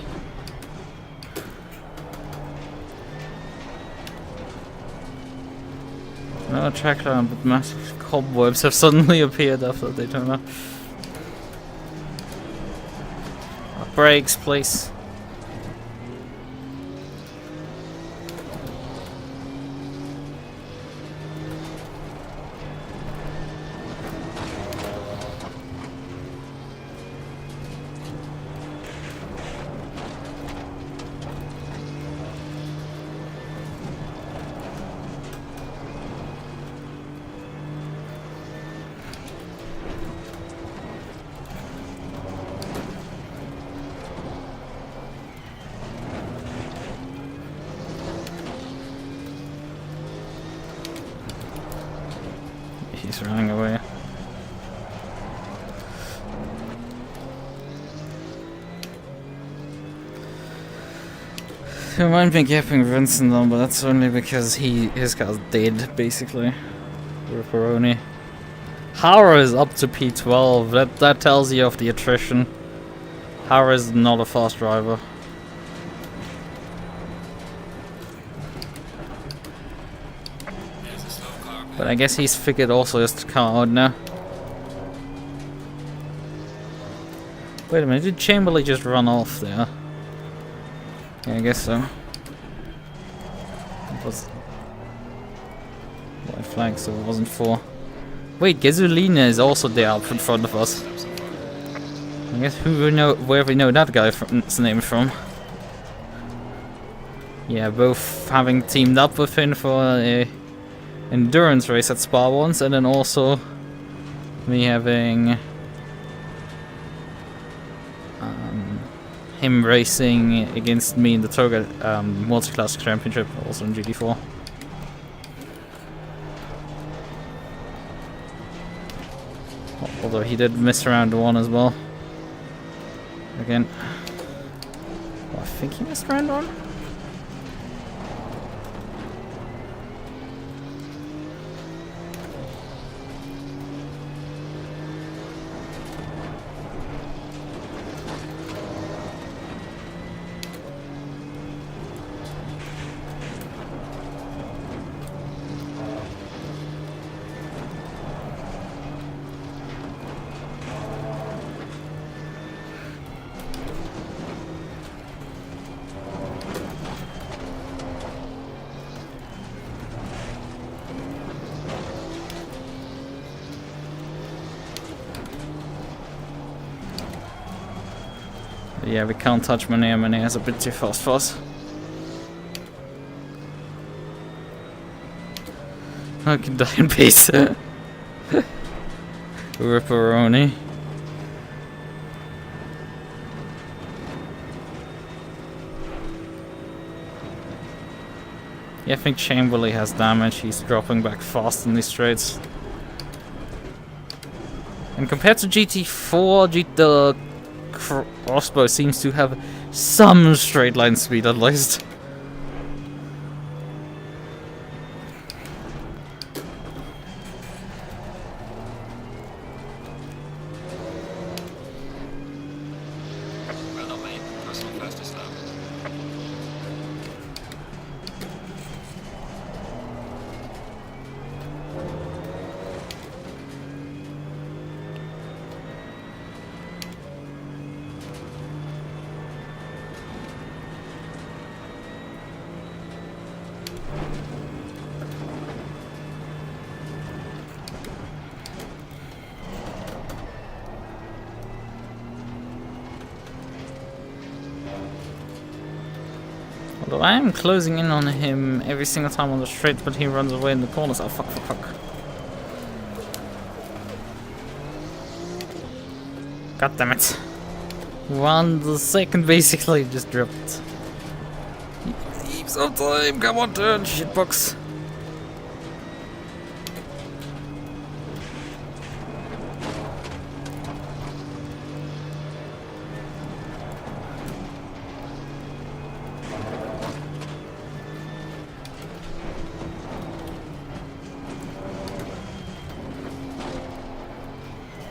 No track down, but massive cobwebs have suddenly appeared after they turn off. Brakes, please. running away. He might be gapping Vincent though, but that's only because his car's dead, basically. Ripperoni. Hara is up to P12, that tells you of the attrition. Hara is not a fast driver. But I guess he's figured also his car out now. Wait a minute, did Chamberlain just run off there? Yeah, I guess so. It was white flag, so it wasn't 4. Wait, Gasolina is also there up in front of us. I guess where we know that guy's name from. Yeah, both having teamed up with him for a endurance race at Spa once, and then also me having him racing against me in the Toga multi-class championship, also in GT4. Although he did miss round 1 as well. Again. Well, I think he missed round 1. Yeah, we can't touch Mane. Mane is a bit too fast for us. I can die in peace. Ripperoni. Yeah, I think Chamberlain has damage. He's dropping back fast in these straights. And compared to GT4, the Crossbow seems to have some straight line speed at least. Well done, mate. Personal fastest lap. Although I am closing in on him every single time on the straight, but he runs away in the corners. Oh, fuck, fuck, fuck. God damn it. 1 second basically just dropped. Heaps of time, come on, turn, shitbox.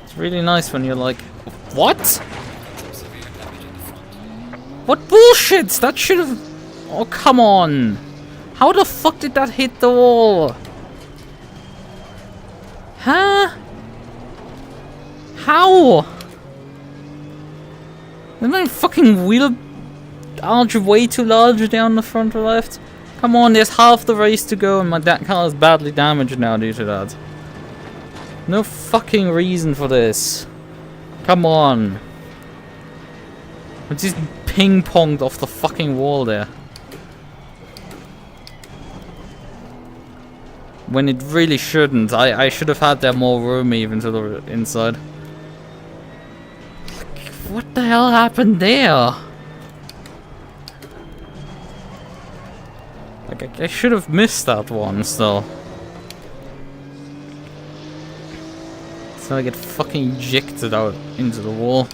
It's really nice when you're like, what? What bullshit? That should have... Oh, come on. How the fuck did that hit the wall? Huh? How? Is my fucking wheel arch way too large down the front left? Come on, there's half the race to go and my car is badly damaged now due to that. No fucking reason for this. Come on. I just ping-ponged off the fucking wall there. When it really shouldn't. I should have had there more room even to the inside. What the hell happened there? Like, I should have missed that one still. So I get fucking ejected out into the wall.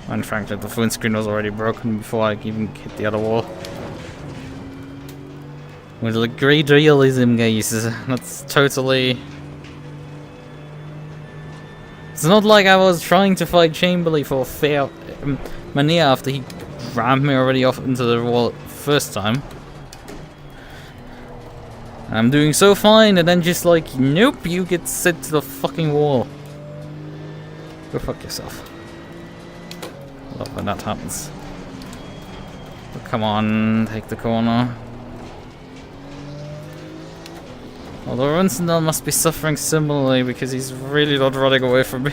And frankly, the phone screen was already broken before I even hit the other wall. With the great realism, guys. That's totally... It's not like I was trying to fight Chamberlain for fair maneuver after he rammed me already off into the wall first time. And I'm doing so fine, and then just like, nope, you get sent to the fucking wall. Go fuck yourself. Love when that happens. But come on, take the corner. Although Runsendal must be suffering similarly because he's really not running away from me.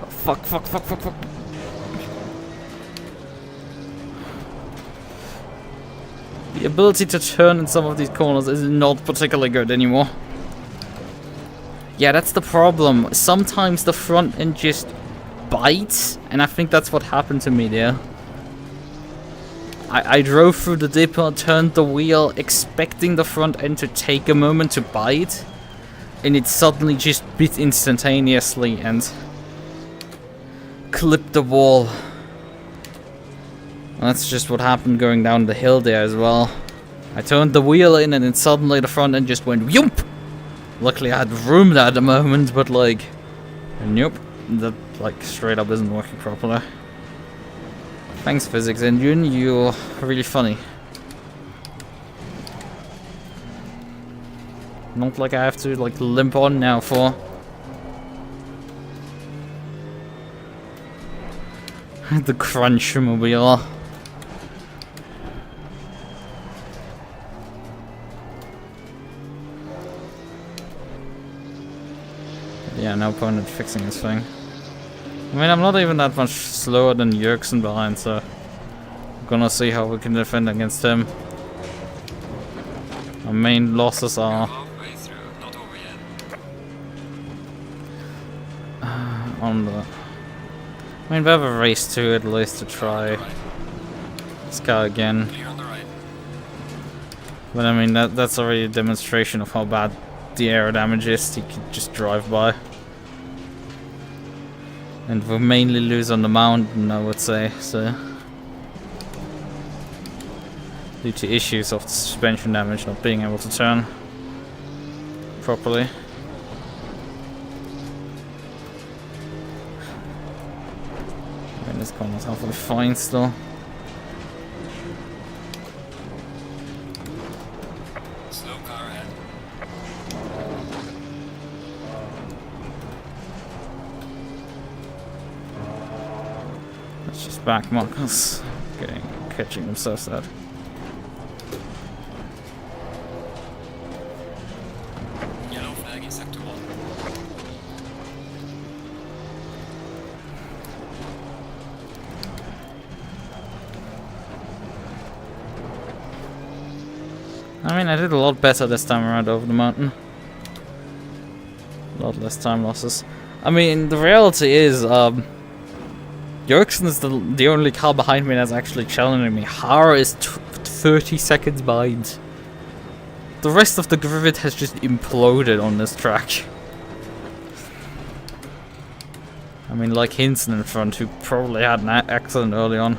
Oh, fuck, fuck, fuck, fuck, fuck. The ability to turn in some of these corners is not particularly good anymore. Yeah, that's the problem. Sometimes the front end just bites, and I think that's what happened to me there. I drove through the dipper, turned the wheel, expecting the front end to take a moment to bite, and it suddenly just bit instantaneously and clipped the wall. That's just what happened going down the hill there as well. I turned the wheel in and then suddenly the front end just went yump! Luckily I had room at the moment, but like, nope, that like straight up isn't working properly. Thanks physics engine, you're really funny. Not like I have to like limp on now for... the crunch mobile. Yeah, no point in fixing this thing. I mean, I'm not even that much slower than Jurgensen behind, so I'm gonna see how we can defend against him. Our main losses are Halfway through, not over yet. on the... I mean, we have a race too, at least, to try this car again. Clear on the right. But I mean, that's already a demonstration of how bad the aero damage is. You could just drive by. And we'll mainly lose on the mountain, I would say, so... Due to issues of the suspension damage, not being able to turn properly. I mean, this corner's halfway fine still. Slow car ahead. Let's just back Marcus. Catching him so sad. Yellow flag in sector 1. I mean, I did a lot better this time around over the mountain. A lot less time losses. I mean, the reality is, Jurgensen is the only car behind me that's actually challenging me. Hara is 30 seconds behind. The rest of the grid has just imploded on this track. I mean, like Hinson in front, who probably had an accident early on.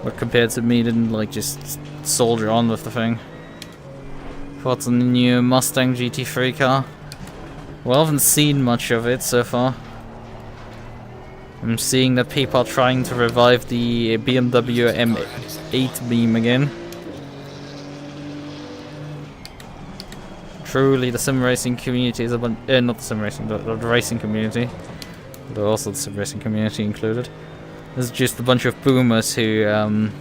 But compared to me, didn't like just soldier on with the thing. What's on the new Mustang GT3 car? Well, I haven't seen much of it so far. I'm seeing that people are trying to revive the BMW M8 meme again. Truly, the sim racing community is a bunch. Not the sim racing, the racing community. Though also the sim racing community included. There's just a bunch of boomers who,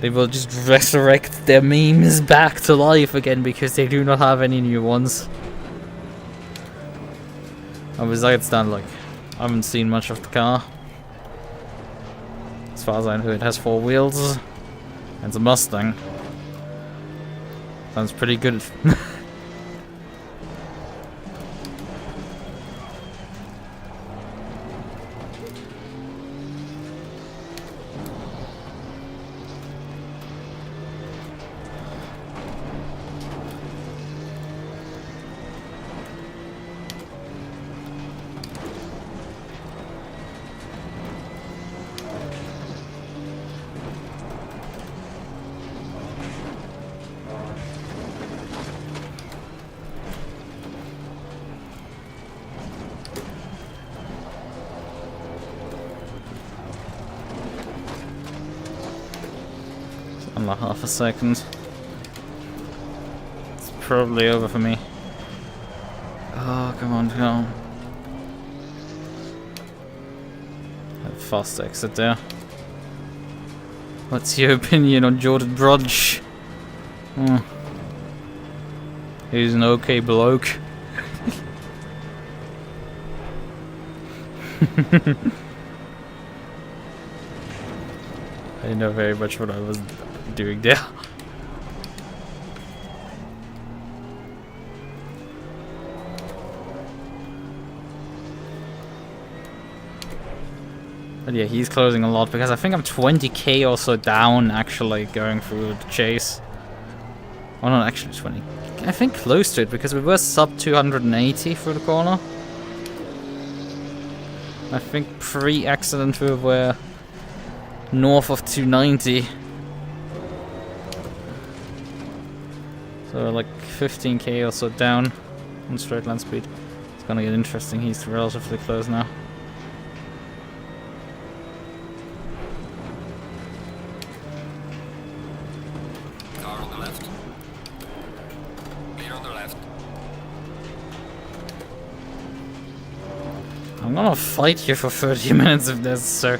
they will just resurrect their memes back to life again because they do not have any new ones. And besides that, like, I haven't seen much of the car. As far as I know, it has 4 wheels. And it's a Mustang. Sounds pretty good. Under half a second. It's probably over for me. Oh, come on, come on. A fast exit there. What's your opinion on Jordan Brudge? He's an okay bloke. I didn't know very much what I was doing there. But yeah, he's closing a lot because I think I'm 20k or so down actually going through the chase. Oh, not actually 20. I think close to it because we were sub 280 through the corner. I think pre-accident we were north of 290. So like 15k or so down on straight line speed. It's gonna get interesting. He's relatively close now. Car on the left. Clear on the left. I'm gonna fight you for 30 minutes if necessary.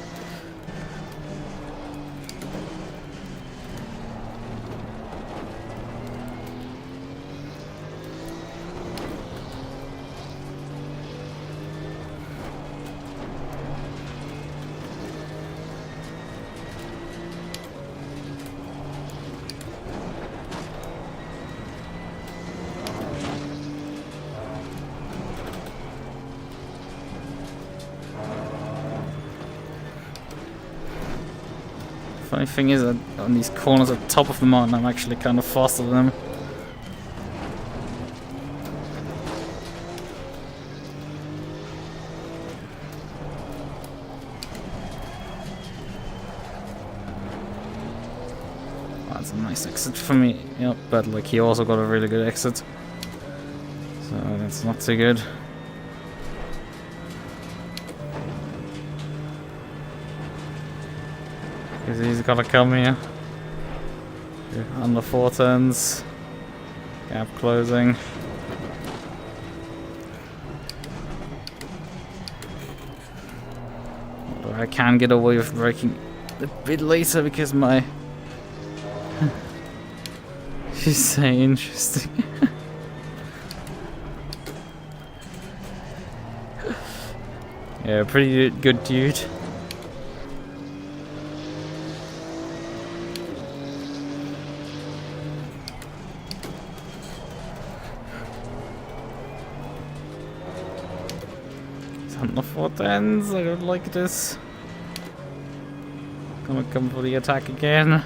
Funny thing is that on these corners at the top of the mountain I'm actually kind of faster than them. That's a nice exit for me, yep, but like he also got a really good exit. So that's not too good. Because he's gonna come here. Under 410s. Gap closing. Although I can get away with braking a bit later because my... She's saying interesting. Yeah, pretty good dude. On the 410s, I don't like this. Gonna come for the attack again.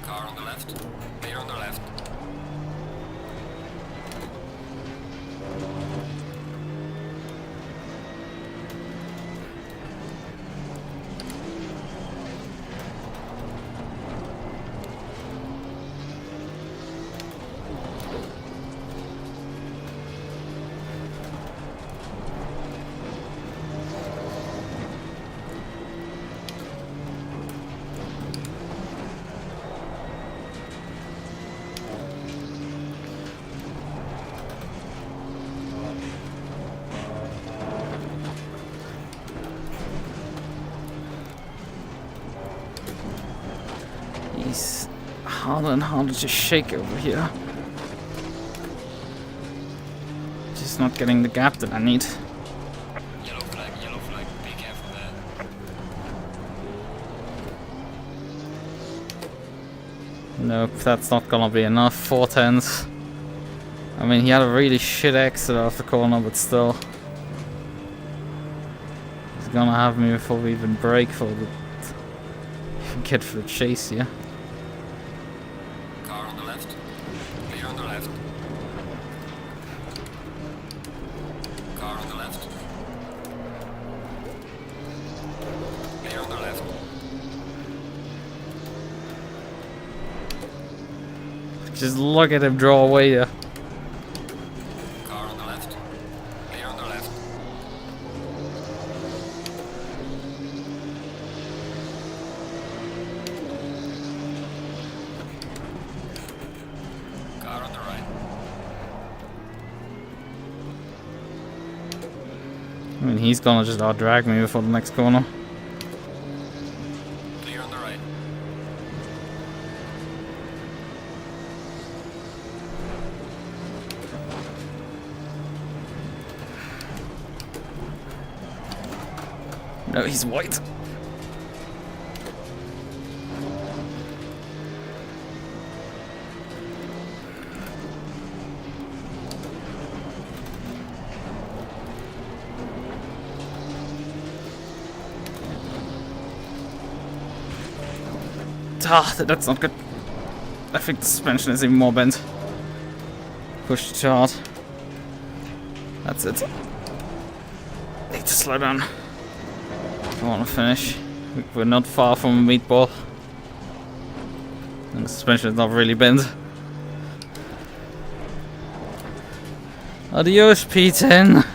Car on the left. Clear on the left. He's harder and harder to shake over here. Just not getting the gap that I need. Yellow flag, be careful there. Nope, that's not gonna be enough. 410s. I mean, he had a really shit exit off the corner, but still. He's gonna have me before we even break for the... get for the chase here. Car on the left. Clear on the left. Car on the left. Clear on the left. Just look at him draw away there. Car on the left. I mean, he's gonna just out-drag me before the next corner. Clear on the right. No, he's white. Ah, that's not good. I think the suspension is even more bent. Pushed too hard. That's it. Need to slow down. I want to finish. We're not far from a meatball. And the suspension is not really bent. Adios, P10.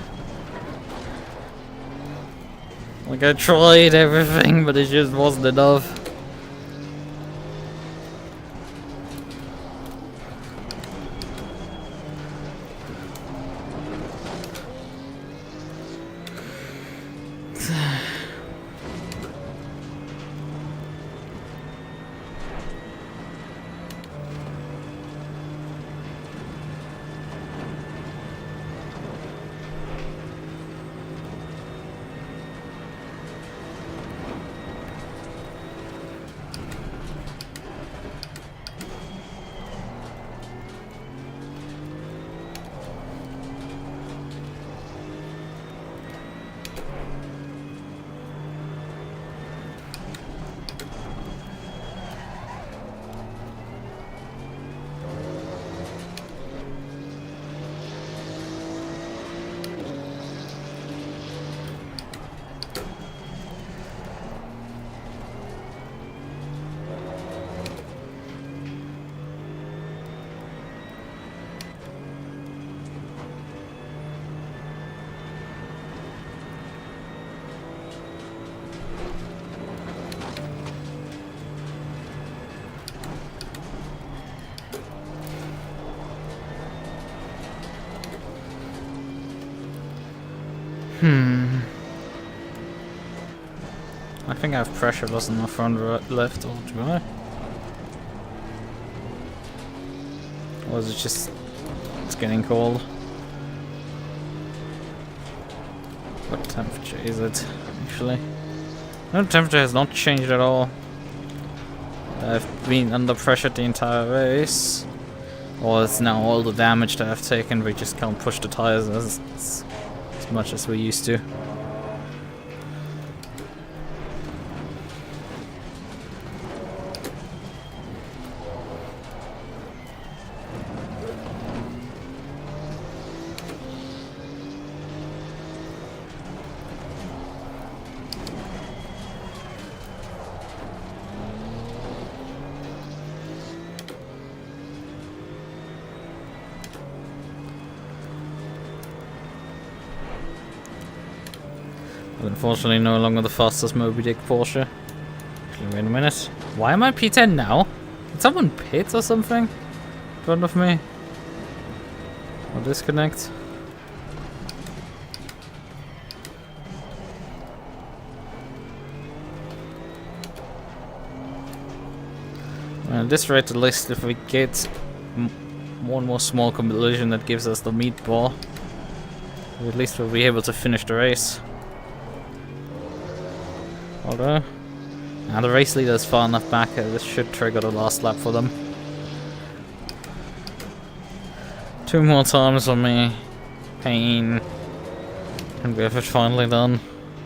Like, I tried everything, but it just wasn't enough. I think I have pressure loss in the front right, left, or do I? Or is it just... it's getting cold? What temperature is it, actually? No, the temperature has not changed at all. I've been under pressure the entire race. Or it's now all the damage that I've taken, we just can't push the tires as much as we used to. Unfortunately, no longer the fastest Moby Dick Porsche. Actually, wait a minute. Why am I P10 now? Did someone pit or something in front of me? Or disconnect? Well, at this rate, at least if we get one more small collision that gives us the meatball, at least we'll be able to finish the race. Although, now the race leader is far enough back, this should trigger the last lap for them. 2 more times on me. Pain. And we have it finally done.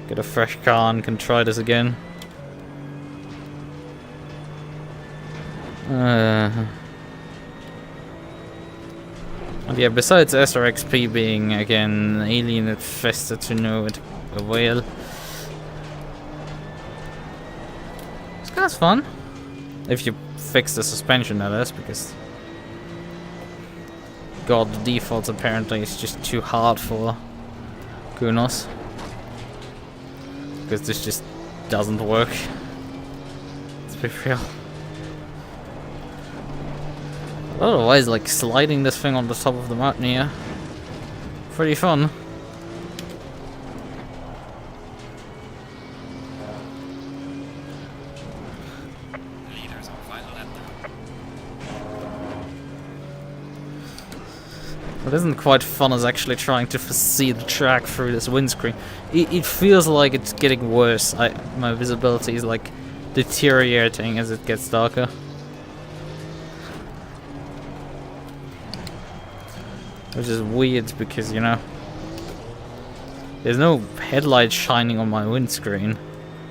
Get a fresh car and can try this again. And yeah, besides SRXP being again alien infested to no avail. That's fun. If you fix the suspension, that is, because God, the defaults apparently is just too hard for Kunos. Because this just doesn't work. Let's be real. Otherwise, like sliding this thing on the top of the mountain here, pretty fun. What isn't quite fun is actually trying to foresee the track through this windscreen. It feels like it's getting worse. My visibility is like deteriorating as it gets darker. Which is weird because, you know, there's no headlights shining on my windscreen.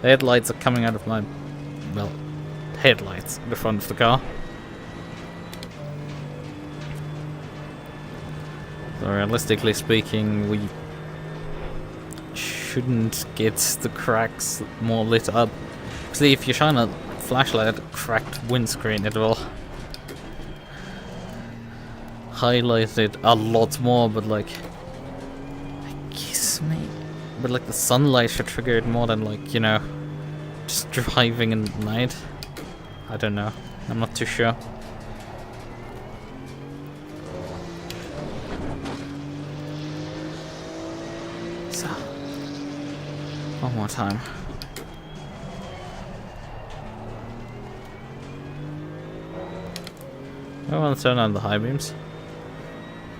The headlights are coming out of my, well, headlights in the front of the car. So realistically speaking, we shouldn't get the cracks more lit up. See, if you shine a flashlight at a cracked windscreen, it will highlight it a lot more, but like, I guess maybe, but like the sunlight should trigger it more than like, you know, just driving in the night. I don't know. I'm not too sure. So, one more time. I want to turn on the high beams.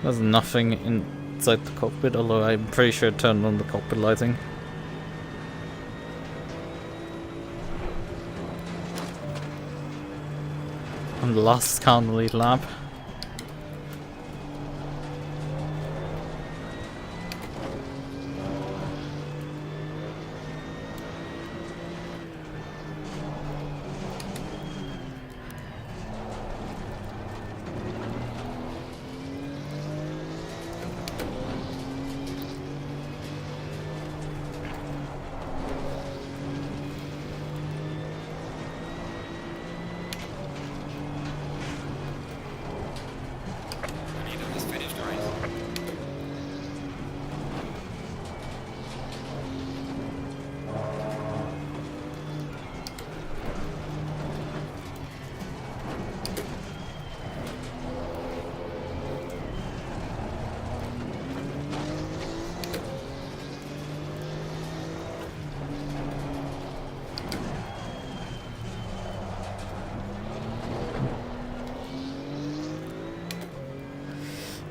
There's nothing inside the cockpit, although I'm pretty sure it turned on the cockpit lighting. On the last car on the lead lap.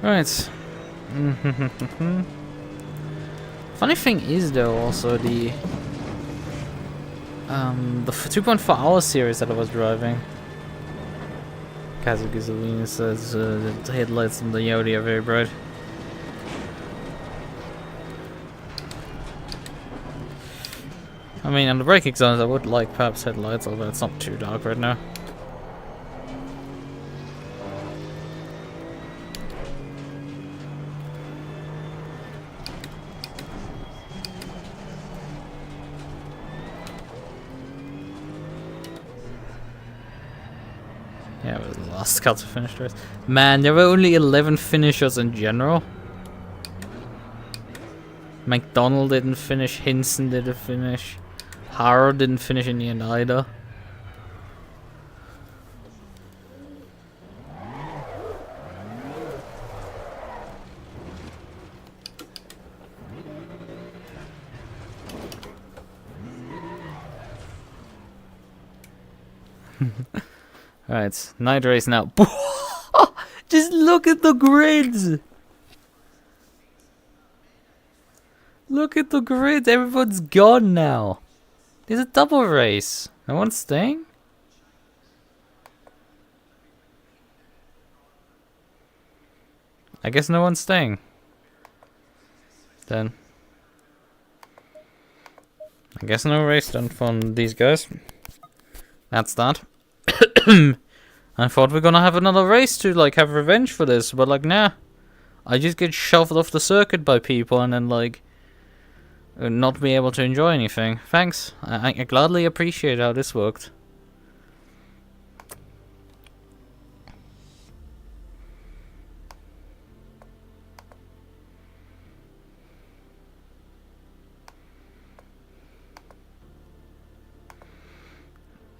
Right. Funny thing is though, also the 2.4 hour series that I was driving. Kazuki says the headlights on the Yodi are very bright. I mean, on the braking zones I would like perhaps headlights, although it's not too dark right now. Yeah, it was the last car to finish the race. Man, there were only 11 finishers in general. McDonald didn't finish, Hinson didn't finish, Harrow didn't finish in the end either. Alright, night race now. Just look at the grids! Look at the grids, everyone's gone now. There's a double race. No one's staying? I guess no one's staying. Then. I guess no race done from these guys. That's that. I thought we're gonna have another race to like have revenge for this, but like nah. I just get shoved off the circuit by people and then like not be able to enjoy anything. Thanks. I gladly appreciate how this worked.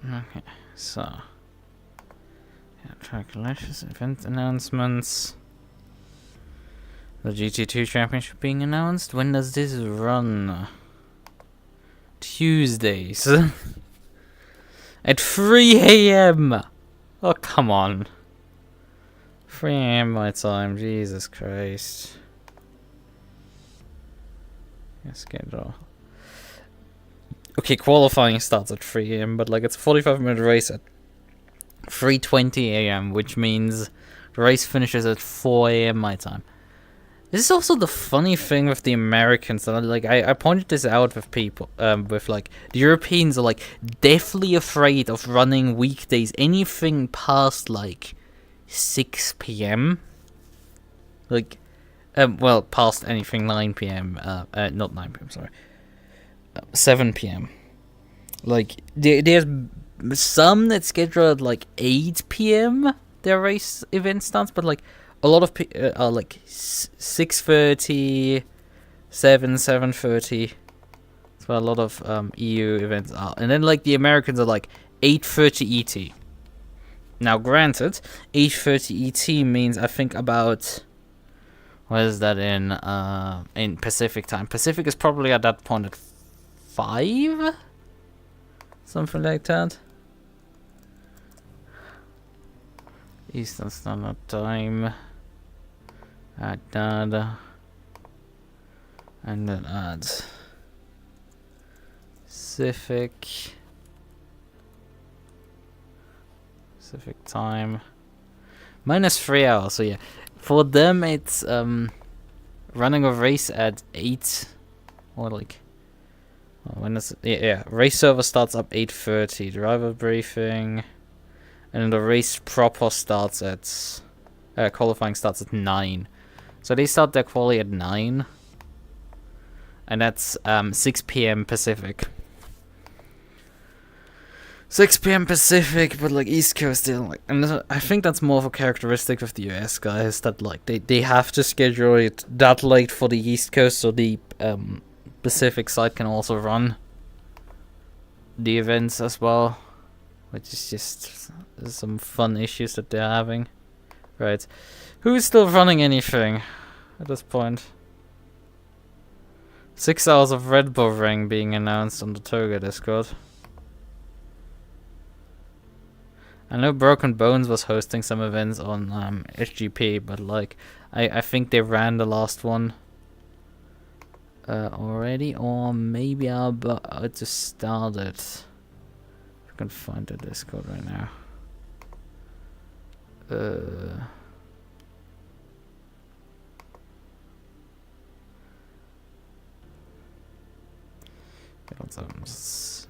Okay, so track lashes, event announcements. The GT2 Championship being announced. When does this run? Tuesdays. At 3 AM. Oh, come on. 3 AM my time, Jesus Christ. Schedule. Okay, qualifying starts at 3 AM, but like it's a 45-minute race at 3:20 AM, which means the race finishes at 4 AM my time. This is also the funny thing with the Americans. Like I pointed this out with people, with like the Europeans are like deathly afraid of running weekdays anything past like 6 PM. Like, well, past anything 9 PM. Not 9 PM. Sorry, 7 PM. Like there's some that schedule at like 8 PM. Their race event starts, but like a lot of are like 6:30, 7:30. That's where a lot of EU events are, and then like the Americans are like 8:30 ET. Now, granted, 8:30 ET means I think about what is that in Pacific time? Pacific is probably at that point at 5, something like that. Eastern Standard Time. Add data. And then add Pacific time. -3 hours, so yeah. For them it's running a race at 8 or like when is it? Yeah, race server starts up 8:30, driver briefing, and then the race proper starts at qualifying starts at 9. So they start their quali at 9. And that's 6 PM Pacific. 6 PM Pacific, but like East Coast, they don't like. And I think that's more of a characteristic of the US guys, that like they have to schedule it that late for the East Coast, so the Pacific side can also run the events as well, which is just some fun issues that they're having. Right, who's still running anything at this point? 6 hours of Red Bull Ring being announced on the Toga Discord. I know Broken Bones was hosting some events on SGP, but like I think they ran the last one already, or maybe I'm about to start it. I can find the Discord right now.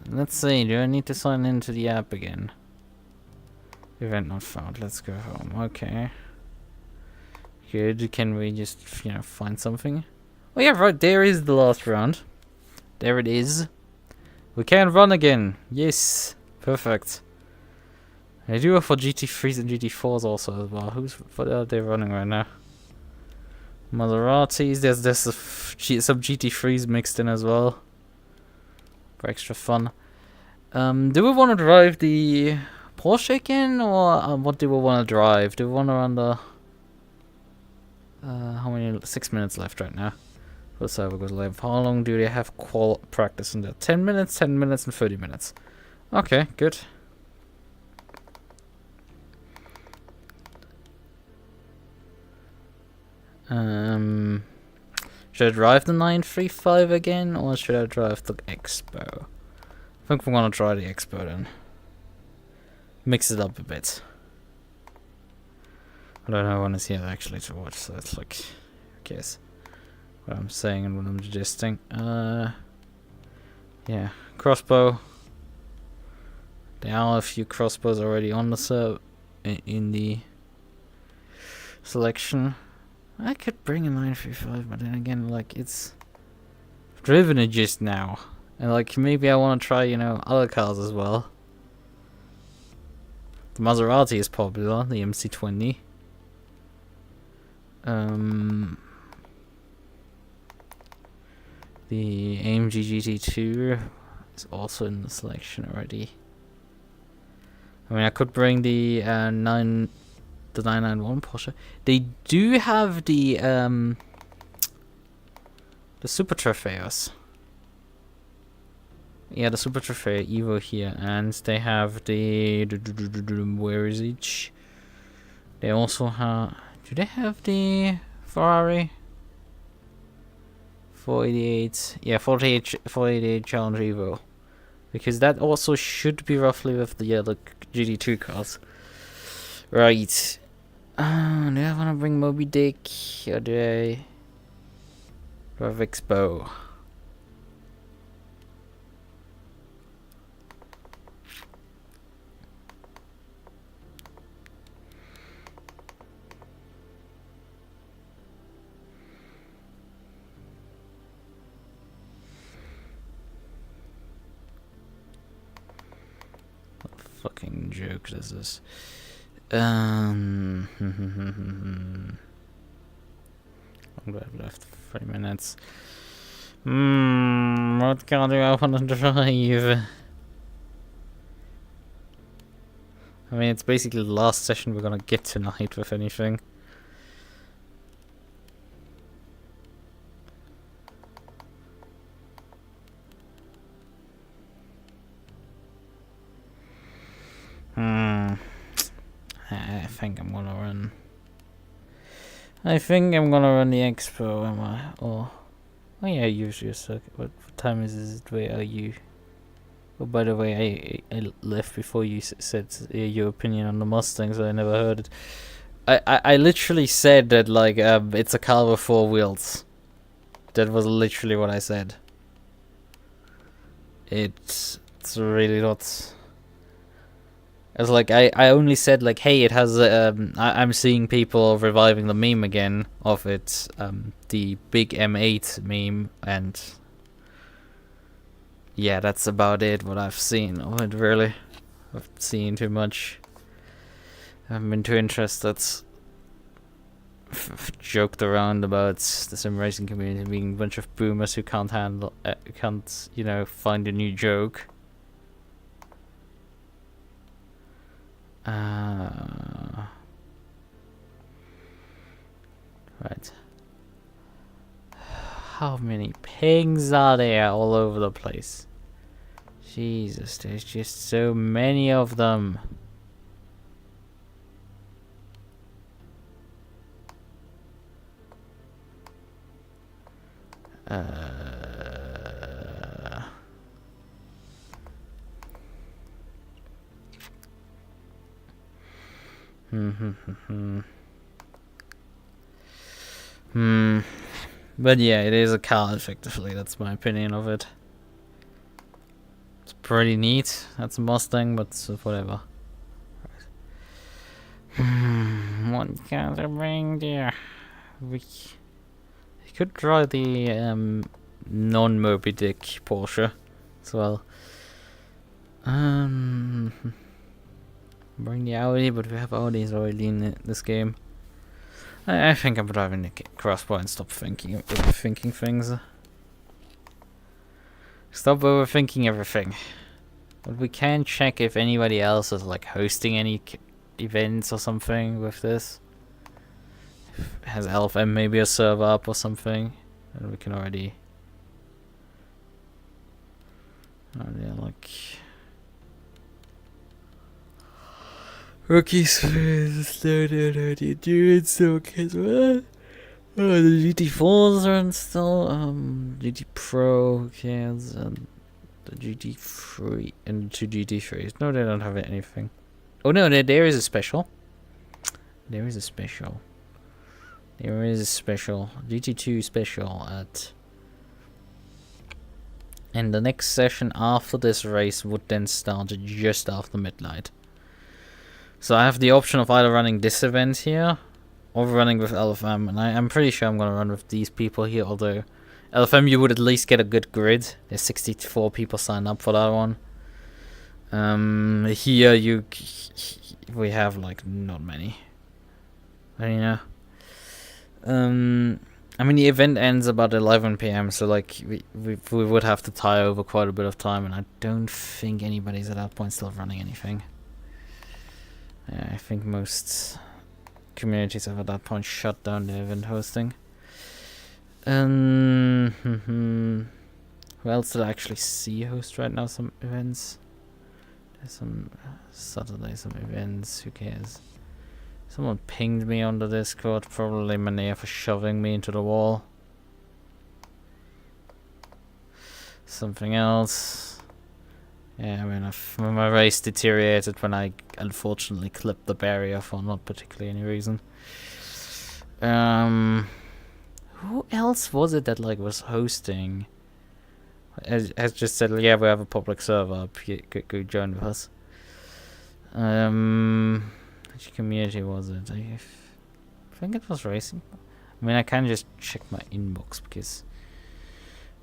Let's see, do I need to sign into the app again? Event not found, let's go home. Okay. Good, can we just, find something? Oh yeah, right, there is the last round. There it is. We can run again. Yes, perfect. I do it for GT3s and GT4s also as well. What are they running right now? Maseratis, there's some GT3s mixed in as well. For extra fun. Do we want to drive the Porsche again, or what do we want to drive? Do we want to run the... how many... 6 minutes left right now. Let's have a good live. How long do they have practice in there? 10 minutes, 10 minutes, and 30 minutes. Okay, good. Should I drive the 935 again, or should I drive the Expo? I think we're gonna try the Expo then. Mix it up a bit. I don't know when it's here actually to watch, so it's like, who cares what I'm saying and what I'm suggesting. Yeah, crossbow. There are a few crossbows already on the in the selection. I could bring a 935, but then again, like, it's driven it just now, and like maybe I want to try, other cars as well. The Maserati is popular, the MC20. The AMG GT2 is also in the selection already. I mean, I could bring the 991 Porsche. They do have the Super Trofeos. Yeah, the Super Trofeo Evo here, and they have the where is each? They also have... Do they have the Ferrari? 488... Yeah, 488 Challenge Evo. Because that also should be roughly with the other GT2 cars. Right. Do I want to bring Moby Dick? Or do I... Do I have Expo? Fucking joke this is. I'm glad I've left 3 minutes. What car do I want to drive? I mean, it's basically the last session we're gonna get tonight with anything. I think I'm gonna run. I think I'm gonna run the Expo, am I? Or oh yeah, use your circuit. What time is it? Where are you? Oh, by the way, I left before you said your opinion on the Mustang, so I never heard it. I literally said that like it's a car with 4 wheels. That was literally what I said. It's really not. It's like I only said like, hey, it has. I'm seeing people reviving the meme again of it, the big M8 meme, and yeah, that's about it. What I've seen of it, really. I've seen too much. I haven't been too interested. Joked around about the sim racing community being a bunch of boomers who can't handle, you know, find a new joke. Right. How many pings are there all over the place? Jesus, there's just so many of them. But yeah, it is a car, effectively. That's my opinion of it. It's pretty neat. That's a Mustang, but whatever. What can I bring there? We could try the non-Moby Dick Porsche as well. Bring the Audi, but we have Audis already in this game. I think I'm driving the crossbar and stop overthinking things. Stop overthinking everything. But we can check if anybody else is like hosting any events or something with this. Has LFM maybe a server up or something? And we can already... Oh yeah, like... Rookies dudes, okay as well. The GT4s are installed, GT Pro, okay, and the GT3 and the 2 GT3s. No, they don't have anything. Oh no, there is a special. There is a special. There is a special. GT2 special at... And the next session after this race would then start just after midnight. So I have the option of either running this event here or running with LFM, and I'm pretty sure I'm gonna run with these people here, although LFM you would at least get a good grid. There's 64 people signed up for that one. Here we have like not many. But, you know. I mean the event ends about 11 PM, so like we would have to tie over quite a bit of time, and I don't think anybody's at that point still running anything. I think most communities have at that point shut down the event hosting. Who else did I actually see host right now? Some events. There's some Saturday, some events. Who cares? Someone pinged me on the Discord, probably Manea for shoving me into the wall. Something else. Yeah, I mean, my race deteriorated when I unfortunately clipped the barrier for not particularly any reason. Who else was it that like was hosting? Has just said, yeah, we have a public server. Go join with us. Which community was it? I think it was racing. I mean, I can just check my inbox because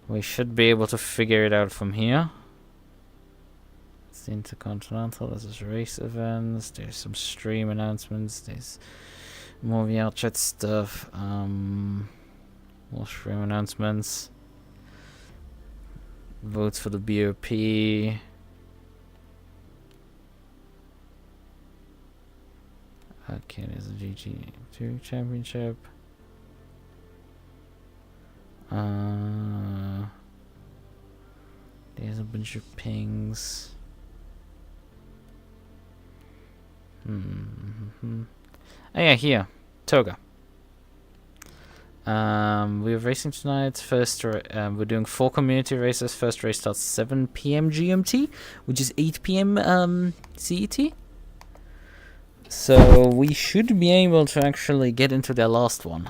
we should be able to figure it out from here. It's the Intercontinental. This is race events. There's some stream announcements. There's more VR chat stuff. More stream announcements. Votes for the BOP. Okay, there's a GT2 championship. There's a bunch of pings. Oh yeah, here. Toga. We're racing tonight. First, we're doing 4 community races. First race starts 7 PM GMT, which is 8 PM CET. So we should be able to actually get into their last one,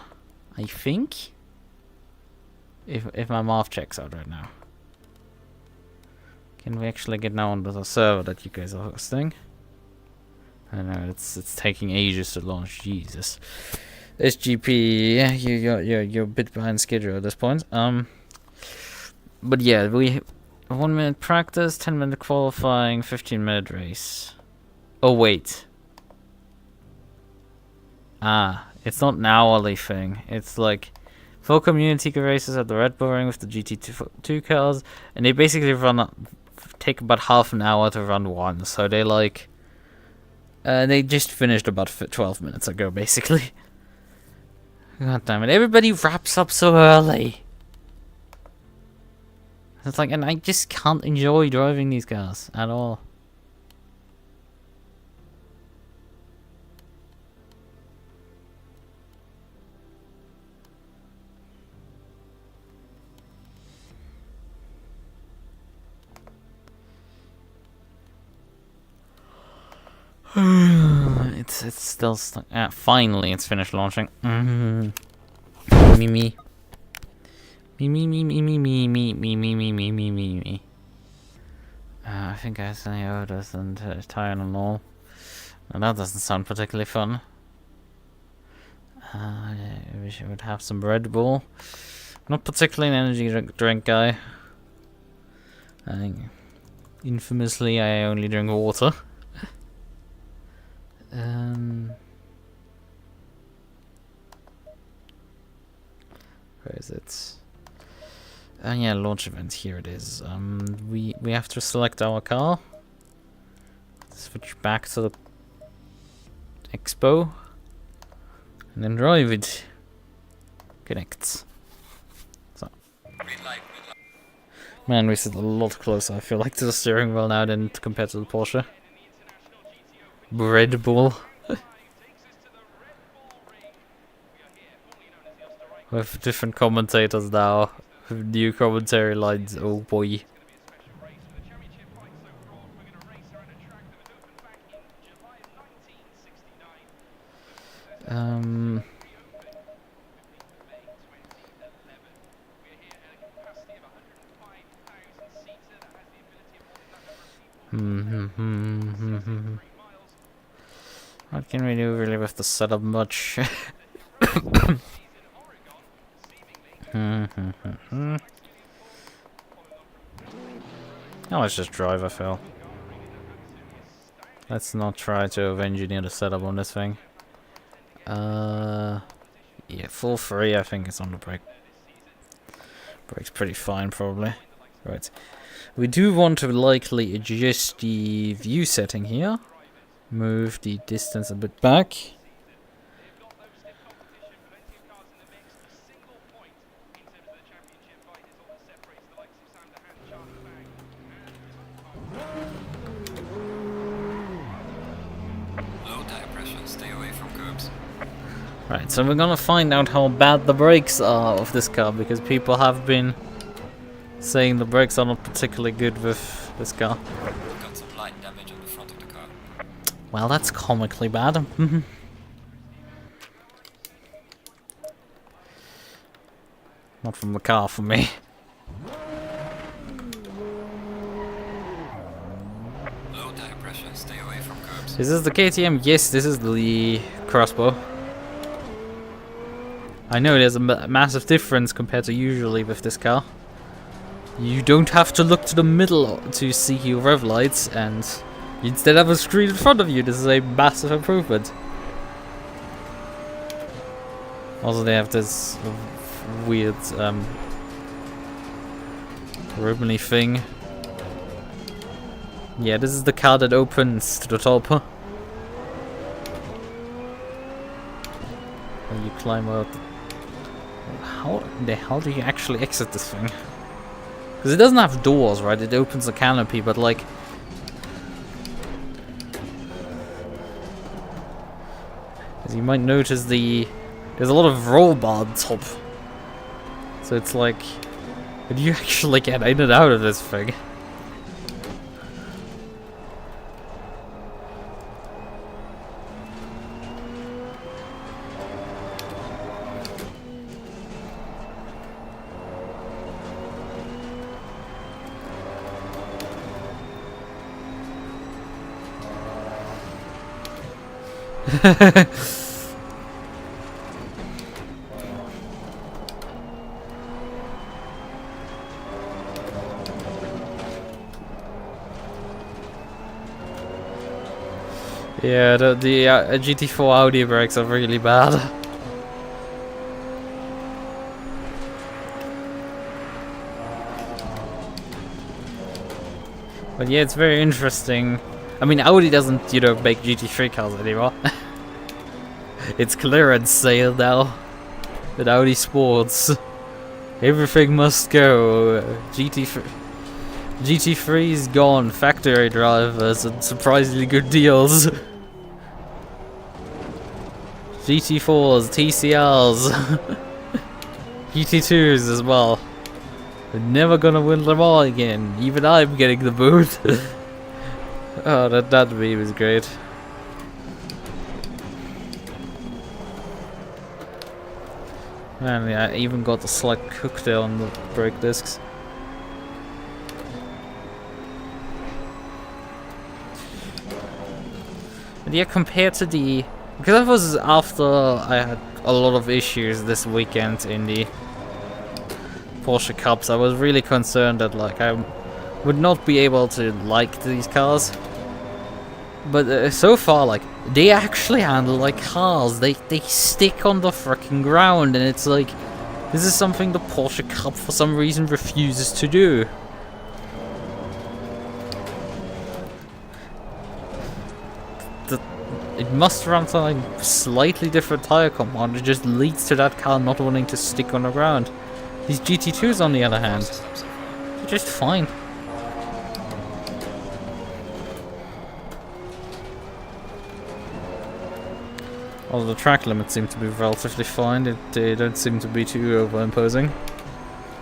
I think. If my math checks out right now. Can we actually get now onto the server that you guys are hosting? I know it's taking ages to launch. Jesus. SGP, yeah, you're a bit behind schedule at this point. But yeah, we 1 minute practice, 10-minute qualifying, 15-minute race. Oh wait. It's not an hourly thing. It's like 4 community races at the Red Bull Ring with the GT2 cars, and they basically take about half an hour to run one. So they like, they just finished about 12 minutes ago, basically. God damn it! Everybody wraps up so early. It's like, and I just can't enjoy driving these cars at all. It's still stuck. Finally, it's finished launching. Me. I think I have any orders and tire and all. Now that doesn't sound particularly fun. I wish I would have some Red Bull. Not particularly an energy drink guy. I think infamously I only drink water. Where is it? Yeah, launch event. Here it is. We have to select our car. Switch back to the expo, and then drive it. Connect. So. Man, we sit a lot closer. I feel like to the steering wheel now than compared to the Porsche. Red Bull. With different commentators now. With new commentary lines. Oh boy. What can we do really with the setup much? Oh, let's just drive, I feel. Let's not try to engineer the setup on this thing. Yeah, full free, I think it's on the brake. Brake's pretty fine, probably. Right. We do want to likely adjust the view setting here. Move the distance a bit back. Low tire pressure, stay away from curb. Right, so we're gonna find out how bad the brakes are of this car, because people have been saying the brakes are not particularly good with this car. Got some light damage on the front of the car. Well, that's comically bad. Not from the car, for me. Low tire pressure, stay away from curbs. Is this the KTM? Yes, this is the crossbow. I know there's a massive difference compared to usually with this car. You don't have to look to the middle to see your rev lights, and you instead have a screen in front of you. This is a massive improvement. Also, they have this weird ribbony thing. Yeah, this is the car that opens to the top. When you climb out. How the hell do you actually exit this thing? Because it doesn't have doors, right? It opens the canopy, but like... As you might notice, there's a lot of roll bar on top. So it's like... How do you actually get in and out of this thing? Yeah, the GT4 Audi brakes are really bad. But yeah, it's very interesting. I mean, Audi doesn't, you know, make GT3 cars anymore. It's clearance sale now. At Audi Sports. Everything must go. GT3's gone. Factory drivers and surprisingly good deals. GT4s, TCRs, GT2s as well. We're never gonna win them all again. Even I'm getting the boot. Oh, that meme is great. Man, yeah, I even got the slight hook there on the brake discs. But yeah, compared to the... Because that was after I had a lot of issues this weekend in the Porsche Cups. I was really concerned that like I would not be able to like these cars. But so far, like, they actually handle like cars. They stick on the freaking ground, and it's like, this is something the Porsche Cup for some reason refuses to do. It must run something slightly different tire command. It just leads to that car not wanting to stick on the ground. These GT2s, on the other hand, they're just fine. Well, the track limits seem to be relatively fine. They don't seem to be too over-imposing.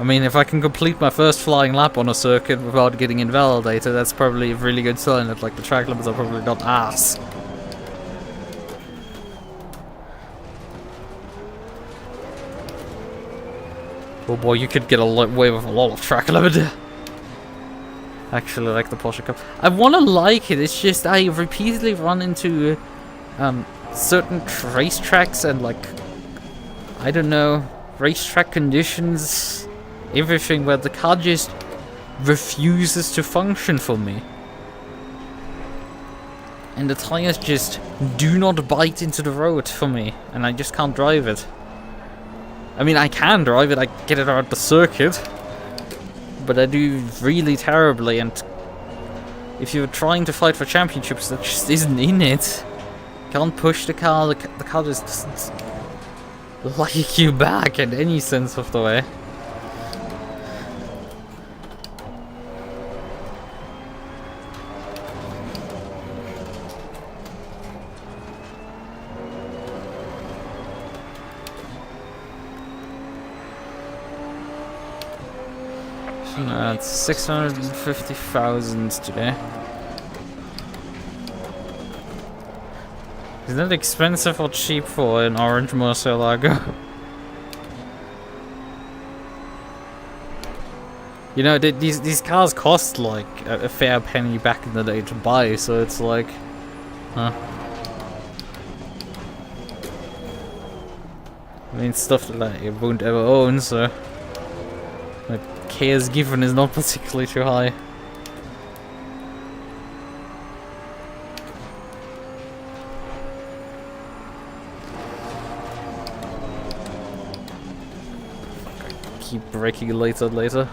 I mean, if I can complete my first flying lap on a circuit without getting invalidated, that's probably a really good sign that like the track limits are probably not ass. Oh boy, you could get away with a lot of track limit. Actually, like the Porsche Cup. I want to like it, it's just I repeatedly run into certain racetracks and like, I don't know, racetrack conditions, everything where the car just refuses to function for me. And the tires just do not bite into the road for me, and I just can't drive it. I mean, I can drive it, I get it around the circuit, but I do really terribly, and if you're trying to fight for championships, that just isn't in it. Can't push the car, the car just doesn't like you back in any sense of the way. It's 650,000 today. Is that expensive or cheap for an orange Murcielago? You know, these cars cost like a fair penny back in the day to buy, so it's like, huh. I mean, stuff that like, you won't ever own, so the cares given is not particularly too high. Fuck, I keep braking later.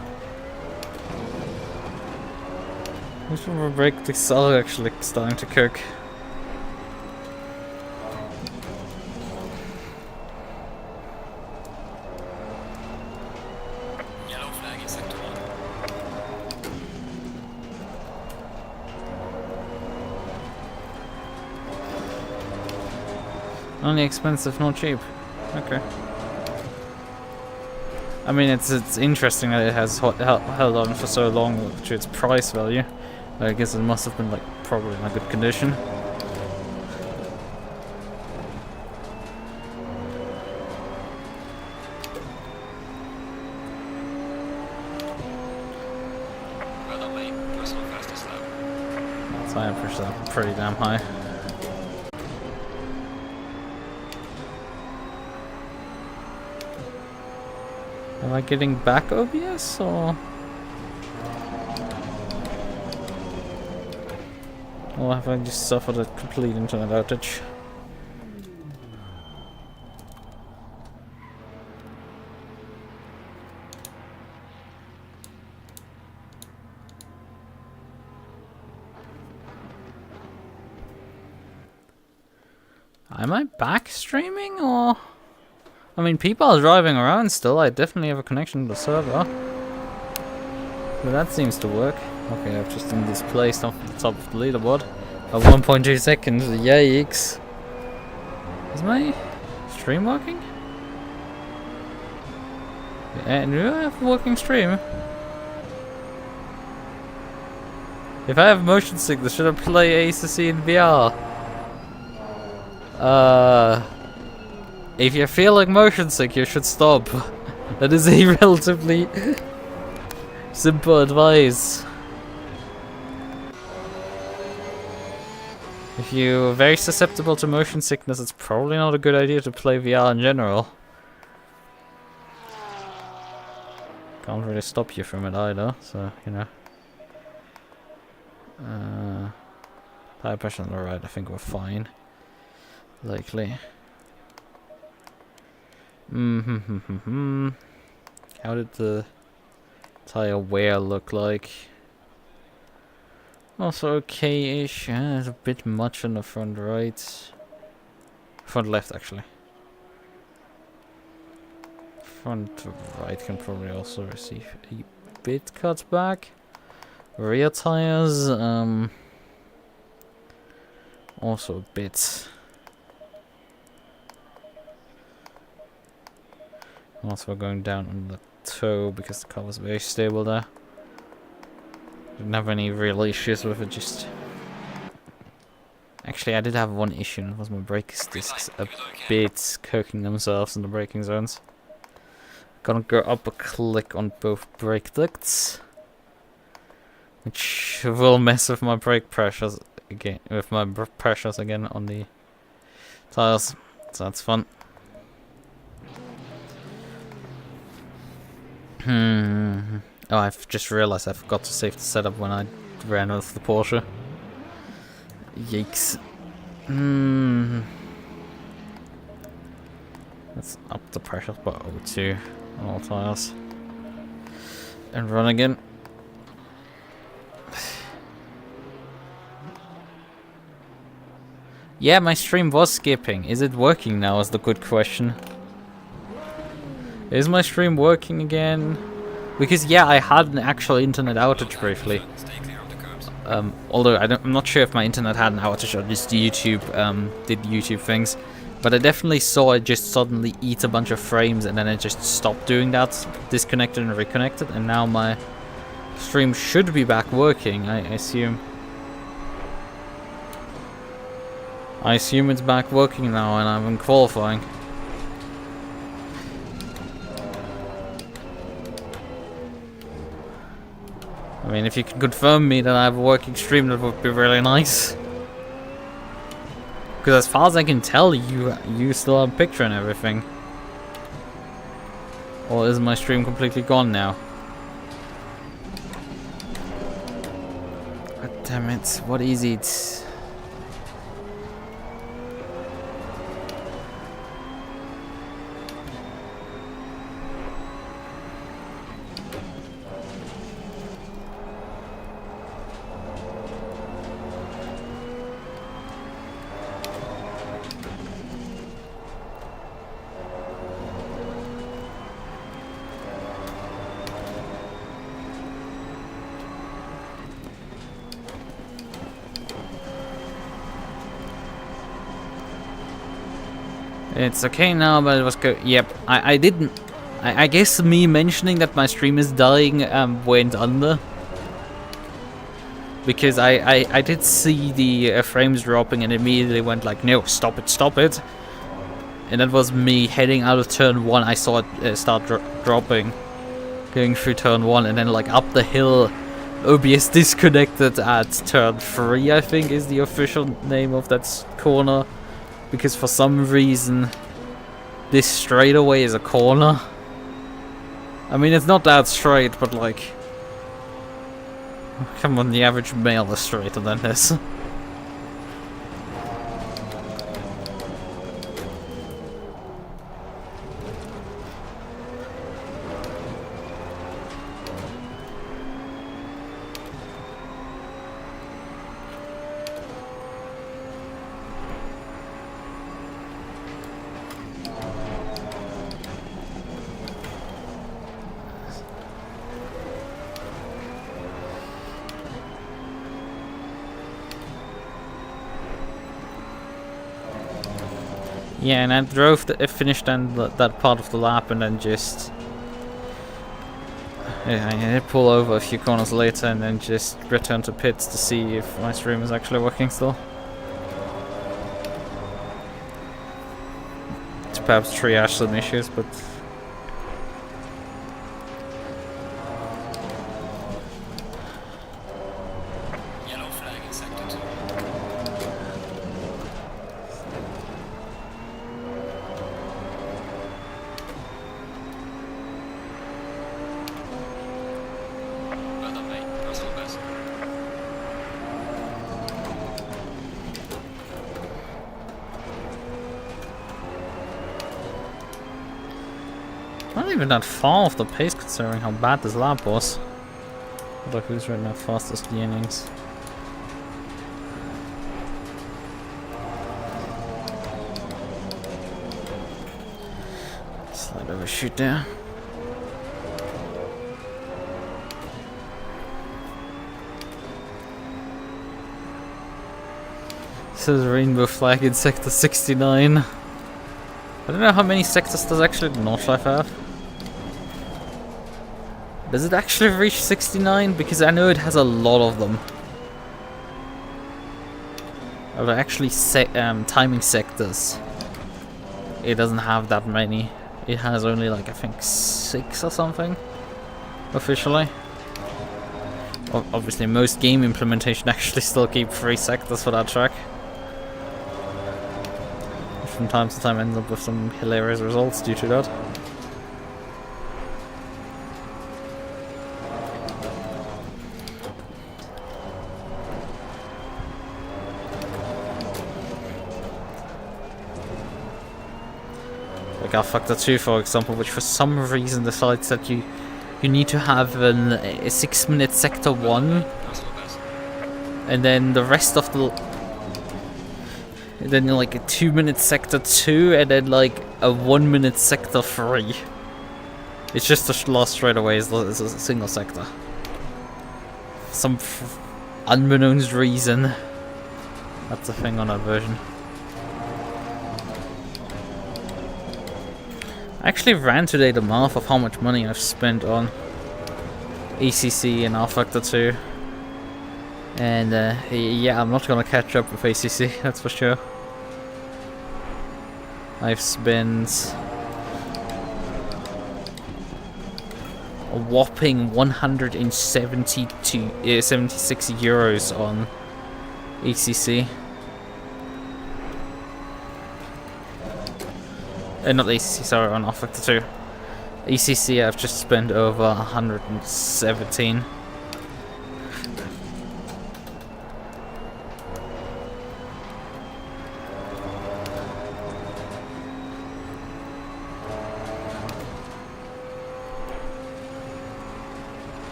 Which one will break the cell actually starting to cook? Yellow flag in sector 1. Only expensive, not cheap. Okay. I mean, it's interesting that it has held on for so long to its price value. I guess it must have been like probably in a good condition. Well done, mate. Personal fastest lap. Tire pressure pretty damn high. Am I getting back OBS or? Or have I just suffered a complete internet outage? Am I back streaming or? I mean, people are driving around still. I definitely have a connection to the server. But that seems to work. Okay, I've just been displaced off the top of the leaderboard at 1.2 seconds. Yikes. Is my stream working? Yeah, do I have a working stream? If I have motion sickness, should I play ACC in VR? If you're feeling motion sick, you should stop. That is a relatively simple advice. If you're very susceptible to motion sickness, it's probably not a good idea to play VR in general. Can't really stop you from it either, so, you know. Tire pressure on the right, I think we're fine. Likely. How did the tire wear look like? Also okay-ish. There's a bit much on the front right. Front left, actually. Front right can probably also receive a bit cut back. Rear tires, also a bit. Also going down on the toe because the car was very stable there. Didn't have any real issues with it, just... Actually, I did have one issue, and it was my brake discs a bit cooking themselves in the braking zones. Gonna go up a click on both brake ducts, which will mess with my brake pressures again, on the tires, so that's fun. Oh, I've just realized I forgot to save the setup when I ran with the Porsche. Yikes. Let's up the pressure by 0.2 on all tires. And run again. Yeah, my stream was skipping. Is it working now is the good question. Is my stream working again? Because yeah, I had an actual internet outage briefly. Although I'm not sure if my internet had an outage or just YouTube did YouTube things. But I definitely saw it just suddenly eat a bunch of frames and then it just stopped doing that, disconnected and reconnected, and now my Stream should be back working, I assume. I assume it's back working now and I'm in qualifying. I mean, if you can confirm me that I have a working stream, that would be really nice. Because as far as I can tell, you still have a picture and everything. Or is my stream completely gone now? God damn it, what is it? It's okay now, but it was good. Yep, I didn't. I guess me mentioning that my stream is dying went under. Because I did see the frames dropping and immediately went like, no, stop it, stop it. And that was me heading out of turn 1. I saw it start dropping. Going through turn 1 and then like up the hill. OBS disconnected at turn 3, I think is the official name of that corner. Because for some reason, this straightaway is a corner. I mean, it's not that straight, but like... Come on, the average male is straighter than this. Yeah, and I drove, finished that part of the lap and then just... Yeah, I did pull over a few corners later and then just return to pits to see if my stream is actually working still. To perhaps triage some issues, but... Yellow flag in sector 2. Well done, mate. Personal best. Not even that far off the pace considering how bad this lap was. Look who's right now fastest the innings. Slight overshoot there. This is rainbow flag in sector 69. I don't know how many sectors does actually Nordschleife have. Does it actually reach 69? Because I know it has a lot of them. Of actually timing sectors. It doesn't have that many. It has only like, I think 6 or something. Officially. Obviously most game implementation actually still keep 3 sectors for that track. From time to time ends up with some hilarious results due to that. Like our Factor 2 for example, which for some reason decides that you need to have a 6-minute sector 1 and then the rest of the... And then like a 2-minute sector 2 and then like a 1-minute sector 3. It's just the last straightaway is a single sector. For some unbeknownst reason. That's the thing on that version. I actually ran today the math of how much money I've spent on ACC and R-Factor 2. And yeah, I'm not gonna catch up with ACC, that's for sure. I've spent a whopping 76 euros on ACC. Not ACC, sorry, on R-Factor 2. ACC I've just spent over 117.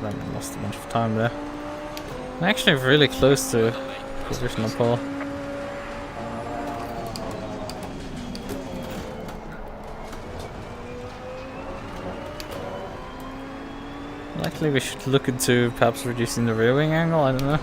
I lost a bunch of time there. I'm actually really close to positional pole. Likely we should look into perhaps reducing the rear wing angle, I don't know.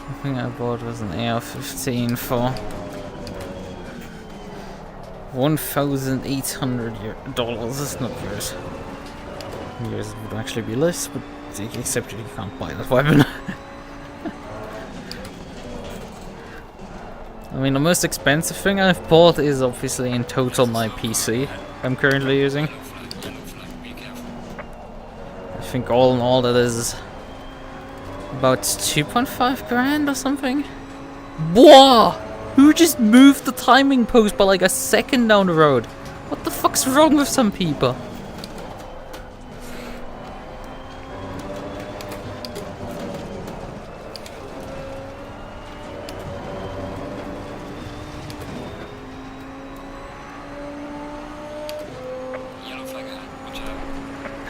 I think I bought was an AR-15 for $1,800. That's not yours. Yours would actually be less, but except you can't buy that weapon. I mean, the most expensive thing I've bought is obviously in total my PC I'm currently using. I think all in all that is about 2.5 grand or something. Whoa! Who just moved the timing post by like a second down the road? What the fuck's wrong with some people?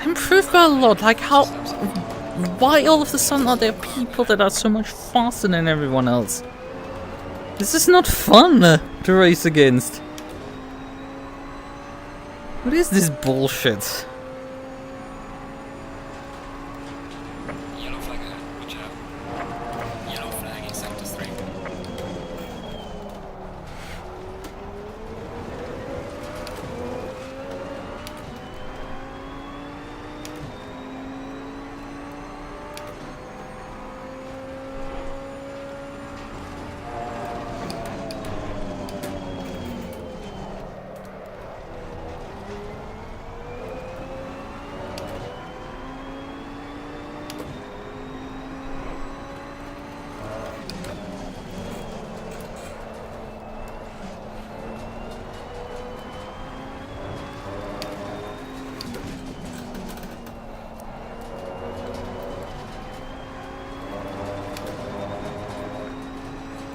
Improved by a lot. Like how? Why all of a sudden are there people that are so much faster than everyone else? This is not fun to race against. What is this bullshit? Yellow flag ahead, watch out. Yellow flag in sector 3.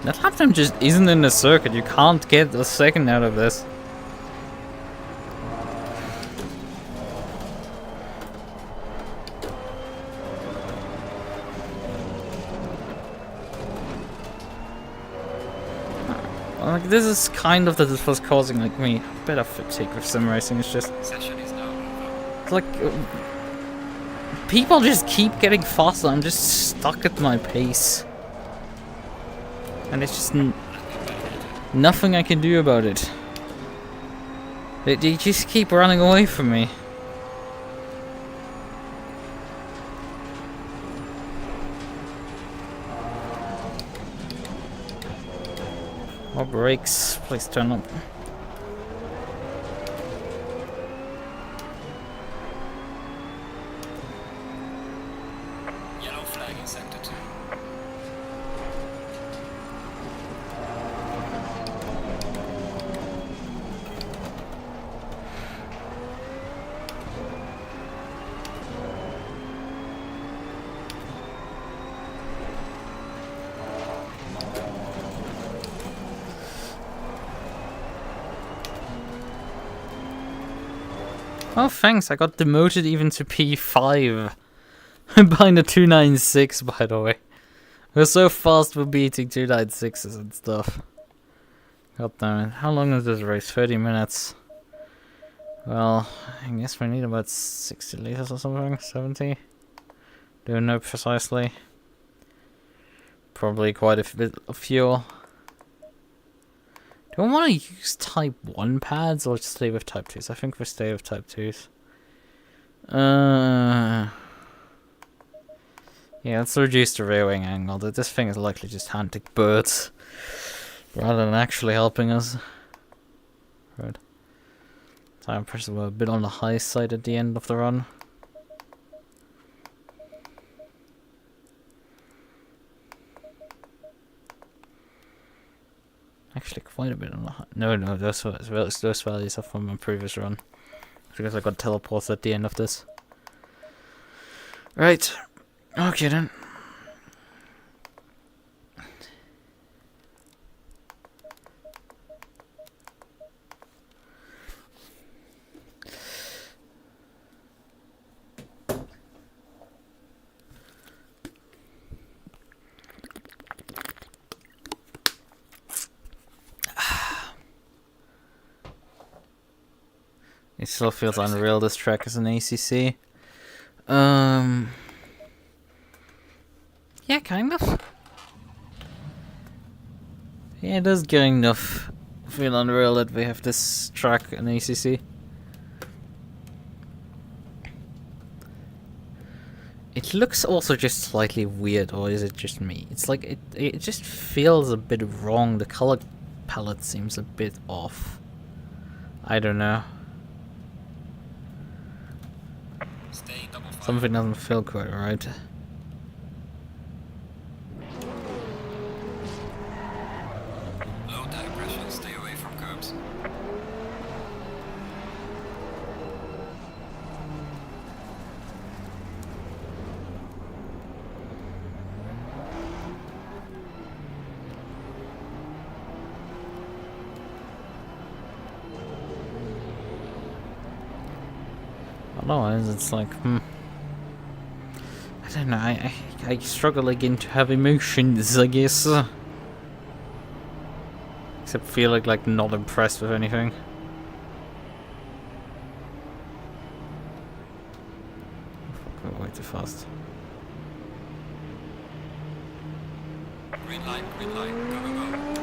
That lap time just isn't in the circuit. You can't get a second out of this. Like this is kind of that it was causing like me a bit of fatigue with sim racing. It's just Session is now over. like people just keep getting faster. I'm just stuck at my pace. And it's just nothing I can do about it. They just keep running away from me. More brakes, please turn up. Yellow flag in sector 2. Oh, thanks. I got demoted even to P5. I'm buying the 296, by the way. We're so fast for beating 296s and stuff. God damn it. How long is this race? 30 minutes. Well, I guess we need about 60 liters or something. 70? Don't know precisely. Probably quite a bit of fuel. Do I want to use Type 1 pads or stay with Type 2s? I think we stay with Type 2s. Yeah, let's reduce the rear wing angle. This thing is likely just hunting birds rather than actually helping us. Right. Tire pressure were a bit on the high side at the end of the run. Actually, quite a bit on the high. No, those values are from my previous run. Because I got teleported at the end of this. Right. Okay then. It still feels unreal, this track is an ACC. Yeah, kind of. Yeah, it does kind of feel unreal that we have this track in ACC. It looks also just slightly weird, or is it just me? It's like, it just feels a bit wrong. The color palette seems a bit off. I don't know. Something doesn't feel quite right. Low tire pressure, stay away from curbs. Otherwise, it's like, I don't know, I struggle again to have emotions, I guess. Except feeling like not impressed with anything. Oh, fuck, way too fast. Green light, go, go, go.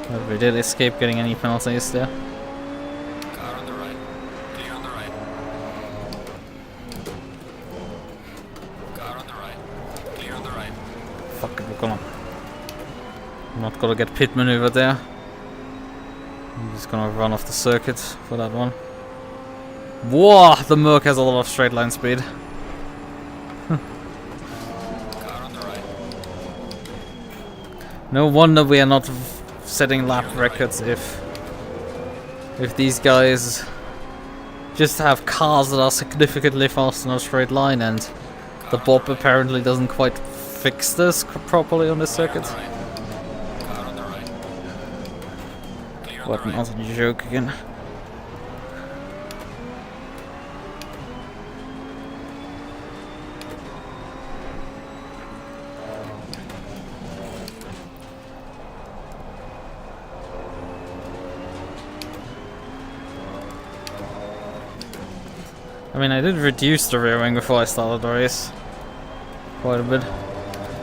But we did escape getting any penalties there. Car on the right, clear on the right. Car on the right, clear on the right. Fuck it, we're I'm not gonna get pit maneuver there. I'm just gonna run off the circuit for that one. Whoa! The MUQU has a lot of straight line speed. Car on the right. No wonder we are not setting lap records if these guys just have cars that are significantly faster on a straight line, and the Bob apparently doesn't quite fix this properly on this circuit. What not a joke again. I mean, I did reduce the rear wing before I started the race. Quite a bit.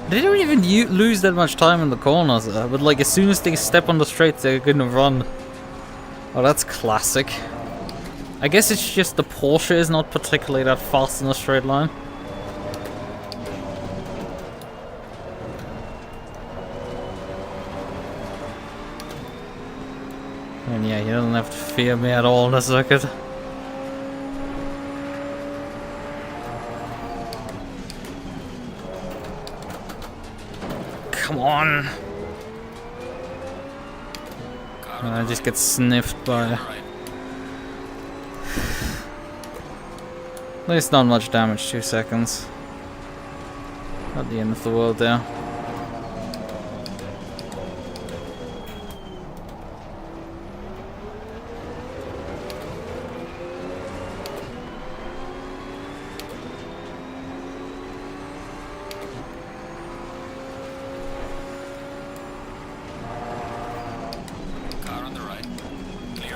They don't even lose that much time in the corners, but like as soon as they step on the straight, they're gonna run. Oh, that's classic. I guess it's just the Porsche is not particularly that fast in a straight line. And yeah, you don't have to fear me at all in the circuit. Come on! I just get sniffed by... At least not much damage, 2 seconds. Not the end of the world there.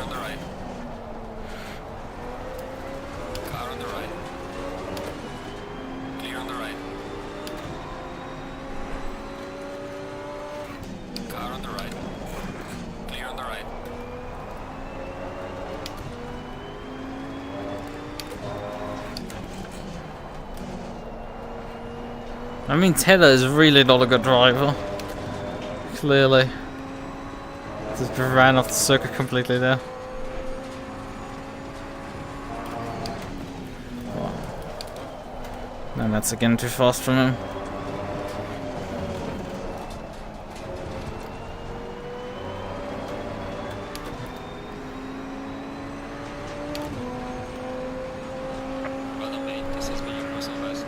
on the right. Car on the right. Clear on the right. Car on the right. Clear on the right. I mean, Taylor is really not a good driver. Clearly. Just ran off the circuit completely there. And that's again too fast from him. Well done, mate. This has been your personal best.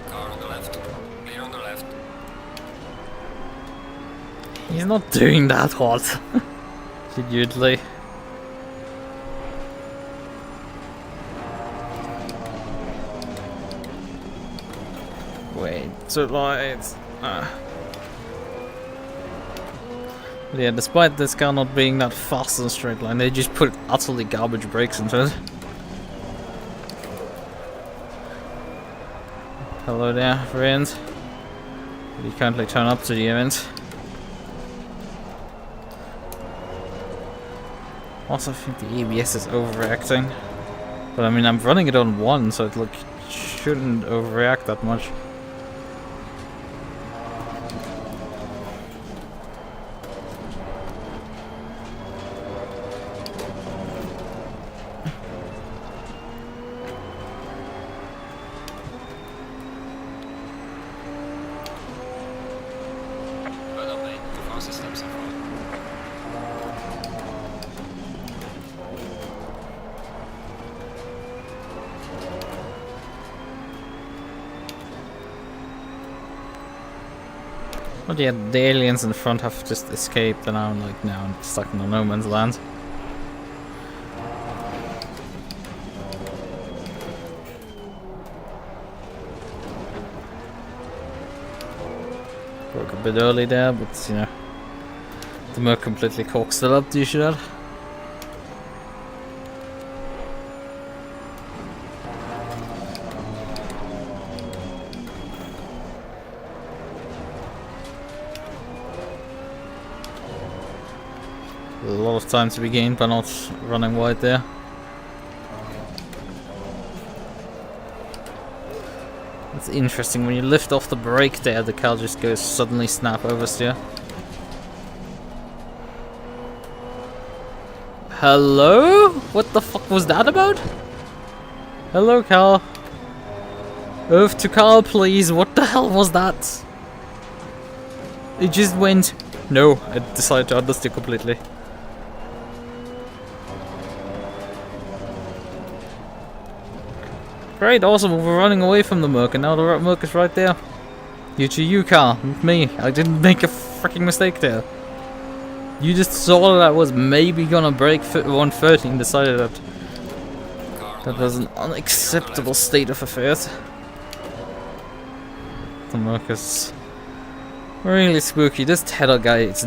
Car on the left. Clear on the left. He's not doing that hot. Usually. Wait, so light. Yeah, despite this car not being that fast in a straight line, they just put utterly garbage brakes into it. Hello there, friends. Will you kindly turn up to the event? Also, I think the ABS is overreacting. But I mean, I'm running it on 1, so it shouldn't overreact that much. Well done, mate. The fastest step so far. But yeah, the aliens in front have just escaped, and I'm like now stuck in the no man's land. Broke a bit early there, but you know, the MUQU completely coaxed it up. Do you see that? A lot of time to be gained by not running wide there. It's interesting, when you lift off the brake there, the car just goes suddenly snap oversteer. Hello? What the fuck was that about? Hello, car. Earth to car, please. What the hell was that? It just went... No, I decided to understeer completely. Great, awesome, we're running away from the MUQU, and now the MUQU is right there. You to you, car, not me. I didn't make a freaking mistake there. You just saw that I was maybe gonna break 130 and decided that that was an unacceptable state of affairs. The MUQU is really spooky. This Tether guy does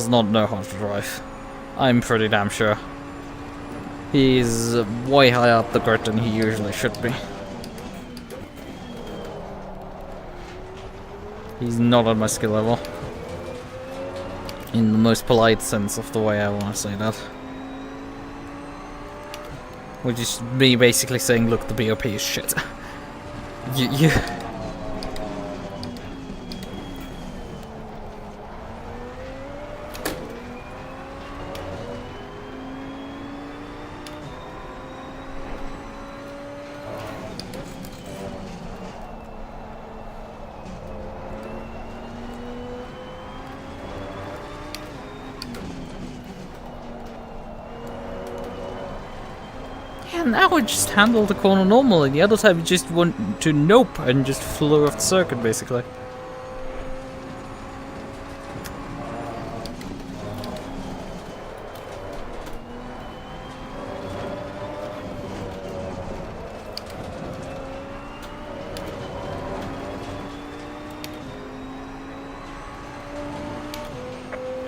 not know how to drive. I'm pretty damn sure. He's way higher up the grid than he usually should be. He's not at my skill level. In the most polite sense of the way I want to say that. Which is me basically saying, look, the BOP is shit. you now I just handle the corner normally. The other time you just want to nope and just flew off the circuit basically.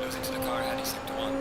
Losing to the car heading sector 1.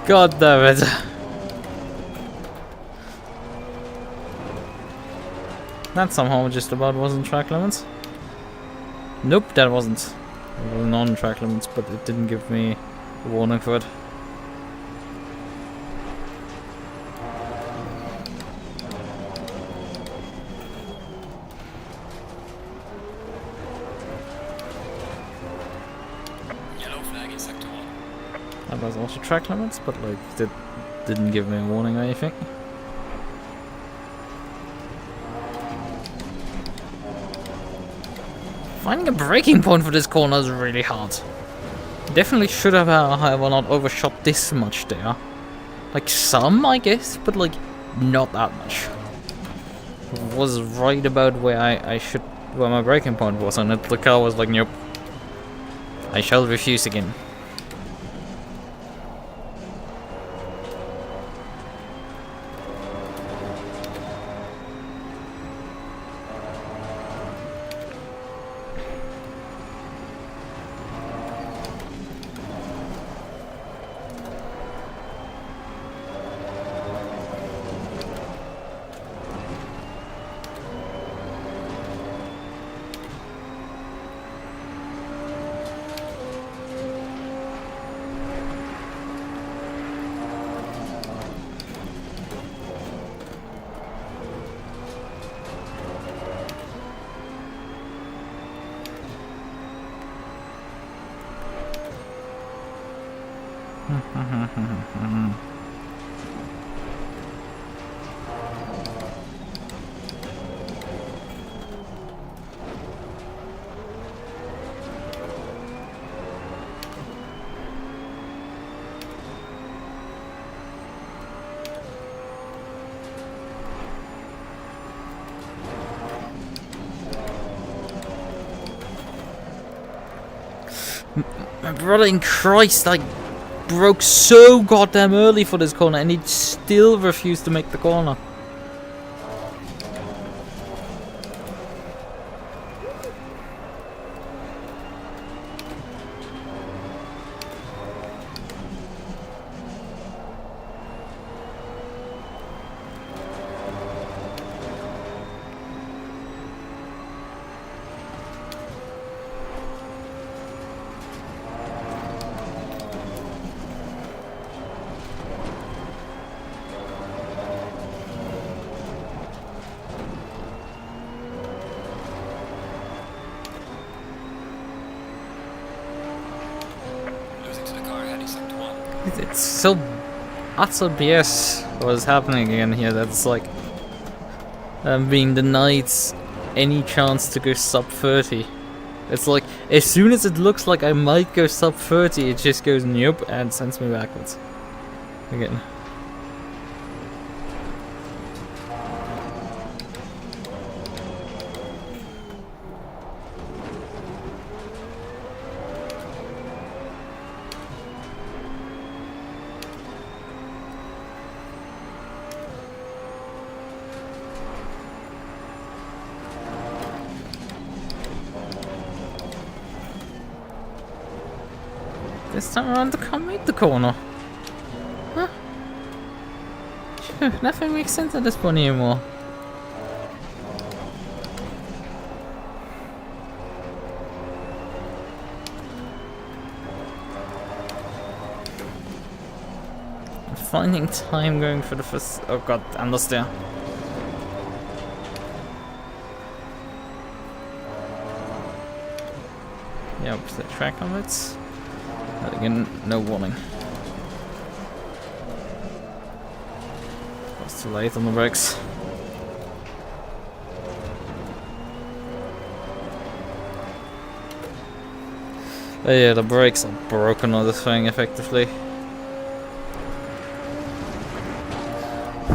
God damn it. That somehow just about wasn't track limits. Nope, that wasn't. It was non-track limits, but it didn't give me a warning for it. Yellow flag in sector 1. That was also track limits, but like it didn't give me a warning or anything. Finding a braking point for this corner is really hard. Definitely should have, however, not overshot this much there. Like some, I guess, but like not that much. Was right about where where my braking point was, and the car was like, nope. I shall refuse again. My brother in Christ, I broke so goddamn early for this corner and he still refused to make the corner. It's so utter BS what is happening again here. That's like I'm being denied any chance to go sub 30. It's like as soon as it looks like I might go sub 30, it just goes nope and sends me backwards again. This time around, I can't make the corner. Huh? Phew, nothing makes sense at this point anymore. I'm finding time going for the first. Oh god, understeer. Yep, the track of it. But again, no warning. Was too late on the brakes. But yeah, the brakes are broken on this thing effectively.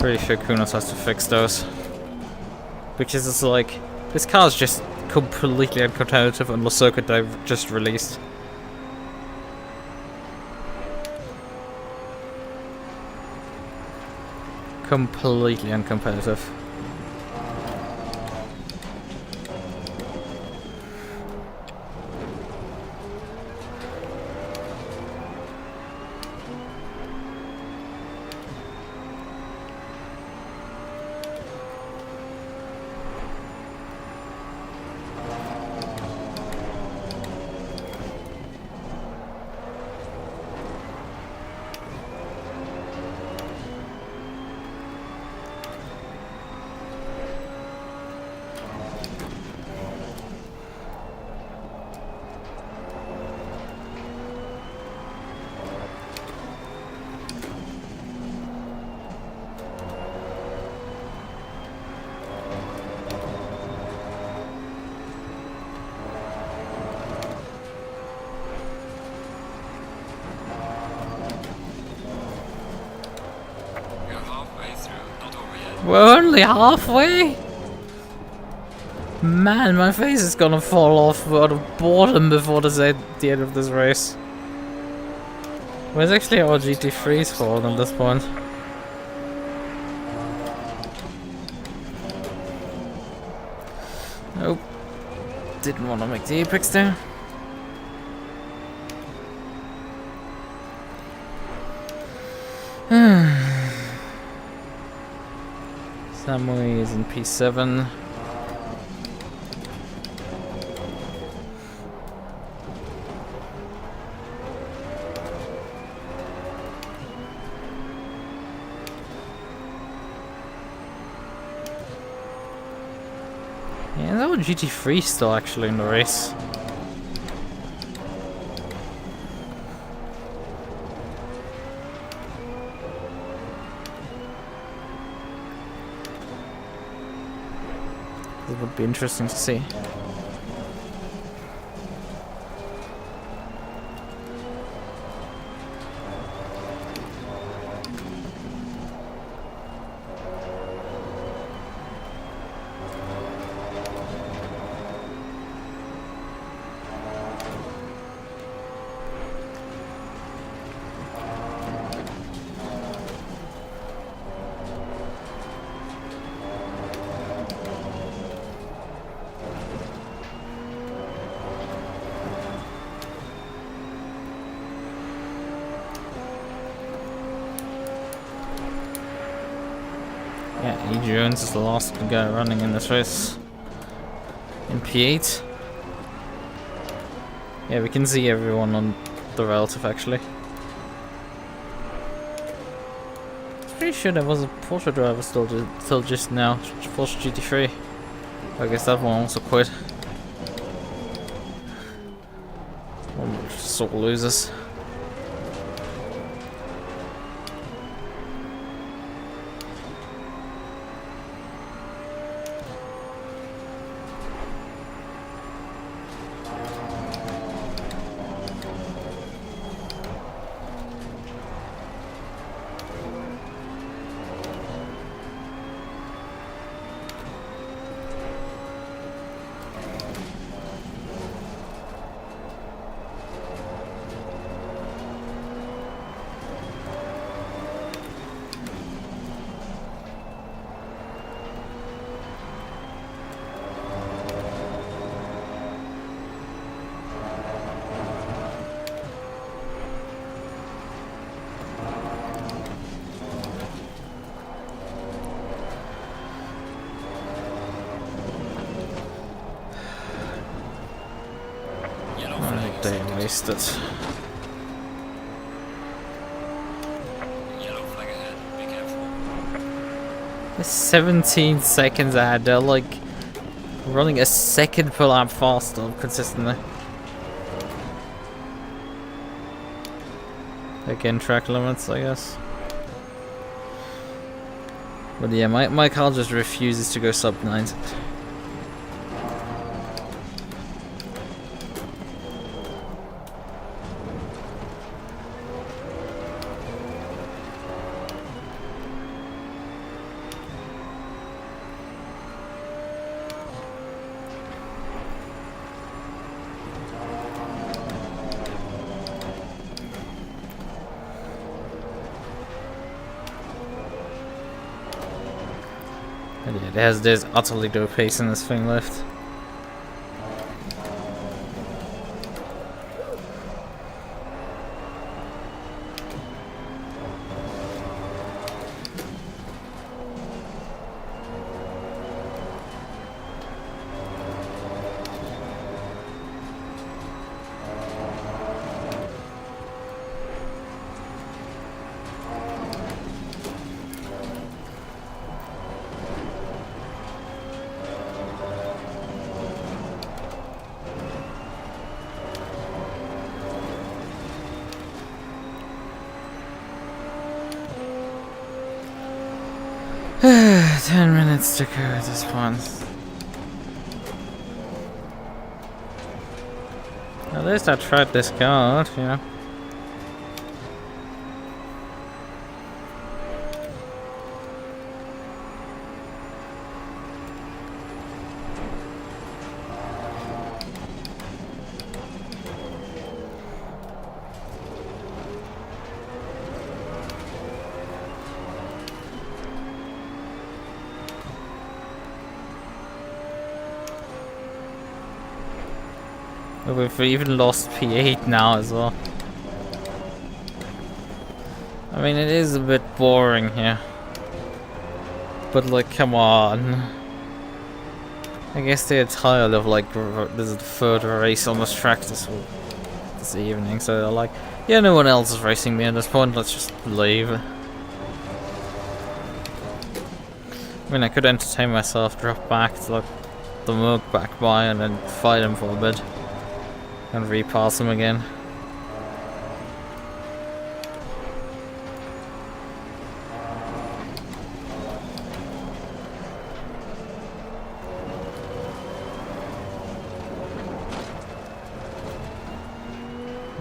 Pretty sure Kunos has to fix those. Because it's like, this car is just completely uncompetitive on the circuit they've just released. Completely uncompetitive. We're only halfway? Man, my face is gonna fall off at the bottom before the end of this race. Where's actually our GT3's fault at this point? Nope. Didn't want to make the apex there. Samui is in P7. Yeah, that was GT3 still actually in the race. It would be interesting to see. Yeah, E. Jones is the last guy running in this race. In P8. Yeah, we can see everyone on the relative actually. I'm pretty sure there was a Porsche driver still just now. Porsche GT3. I guess that one also quit. One sort of losers. day wasted. Yellow flag ahead, be careful. They're 17 seconds ahead. They're like running a second per lap faster consistently. Again, track limits, I guess. But yeah, my car just refuses to go sub 90. And yeah, there's utterly no pace in this thing left. Ten minutes to go at this point. At least I tried this card, you know. We've even lost P8 now as well. I mean, it is a bit boring here. But like, come on. I guess they're tired of like, this is the third race on this track this evening, so they're like, yeah, no one else is racing me at this point, let's just leave. I mean, I could entertain myself, drop back to like the MUQU back by and then fight him for a bit. And repass him again.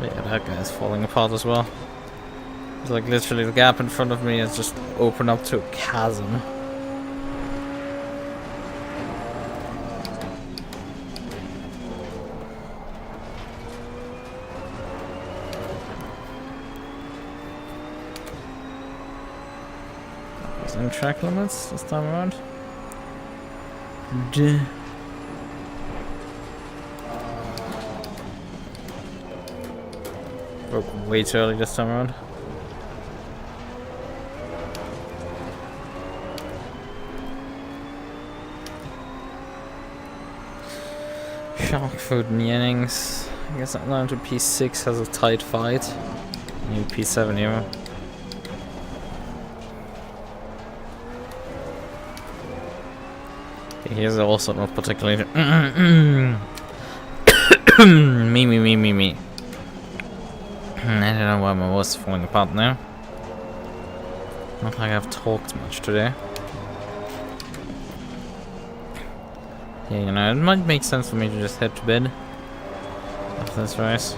Yeah, that guy's falling apart as well. It's like literally the gap in front of me has just opened up to a chasm. And track limits this time around. Broke way too early this time around. Shark food and Jennings. I guess that down to P6 has a tight fight. New P7 here. He's also not particularly me. I don't know why my voice is falling apart now. Not like I've talked much today. Yeah, you know, it might make sense for me to just head to bed after this race.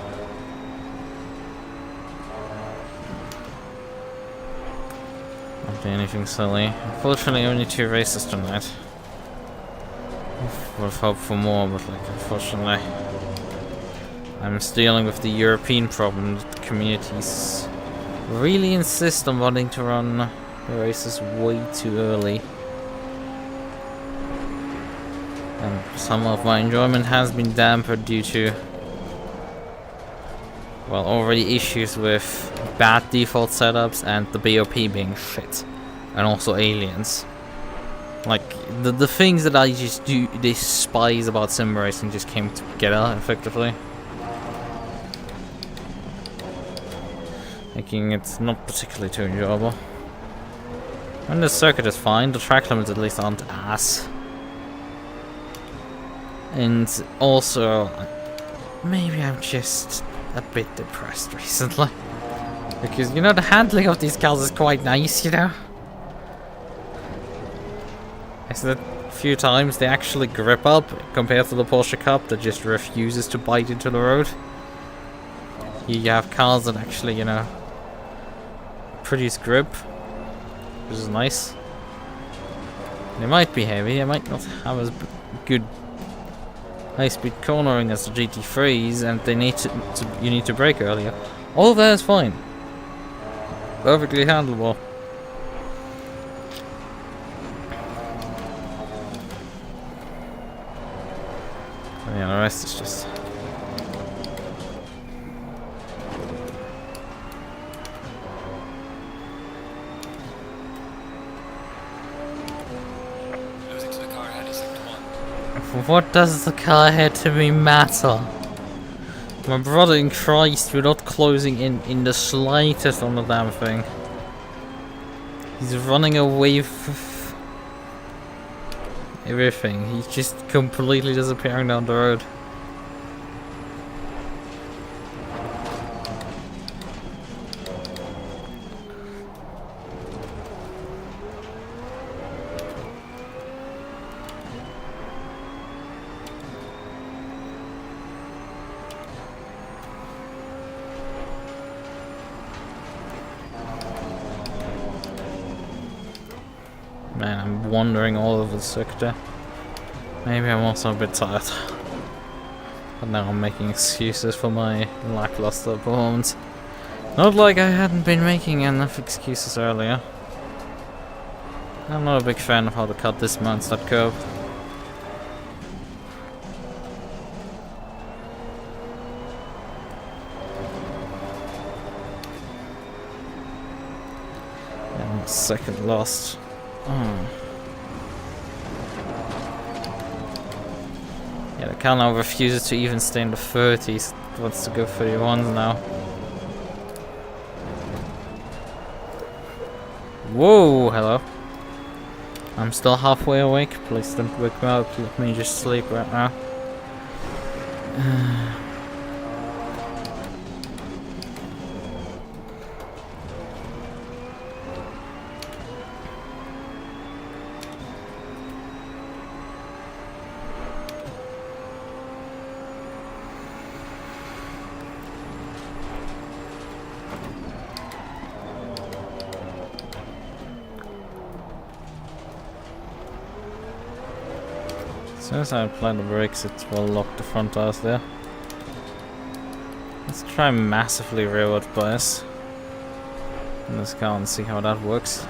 Not do anything silly. Unfortunately, only 2 races tonight. Would have hoped for more, but like, unfortunately, I'm still dealing with the European problem that the communities really insist on wanting to run the races way too early. And some of my enjoyment has been dampened due to, well, already issues with bad default setups and the BOP being shit. And also aliens. Like, the things that I just despise about sim racing just came together, effectively. making it not particularly too enjoyable. And the circuit is fine, the track limits at least aren't ass. And also, maybe I'm just a bit depressed recently. Because, you know, the handling of these cars is quite nice, you know? I said a few times they actually grip up compared to the Porsche Cup that just refuses to bite into the road. You have cars that actually, you know, produce grip, which is nice. They might be heavy, they might not have as good high-speed cornering as the GT3s, and they need you need to brake earlier. All of that is fine. Perfectly handleable. Yeah, the rest is just... Losing to the car ahead is sector 1. What does the car ahead to me matter? My brother in Christ, we're not closing in the slightest on the damn thing. He's running away with everything. He's just completely disappearing down the road. Man, I'm wandering all over the sector. Maybe I'm also a bit tired. But now I'm making excuses for my lackluster performance. Not like I hadn't been making enough excuses earlier. I'm not a big fan of how the car dismounts that curve. And second last. Yeah, the car now refuses to even stay in the 30s. It wants to go 31s now. Whoa, hello. I'm still halfway awake. Please don't wake me up. Let me just sleep right now. As soon as I apply the brakes, it will lock the front tires there. Let's try massively rearward bias in this car and see how that works.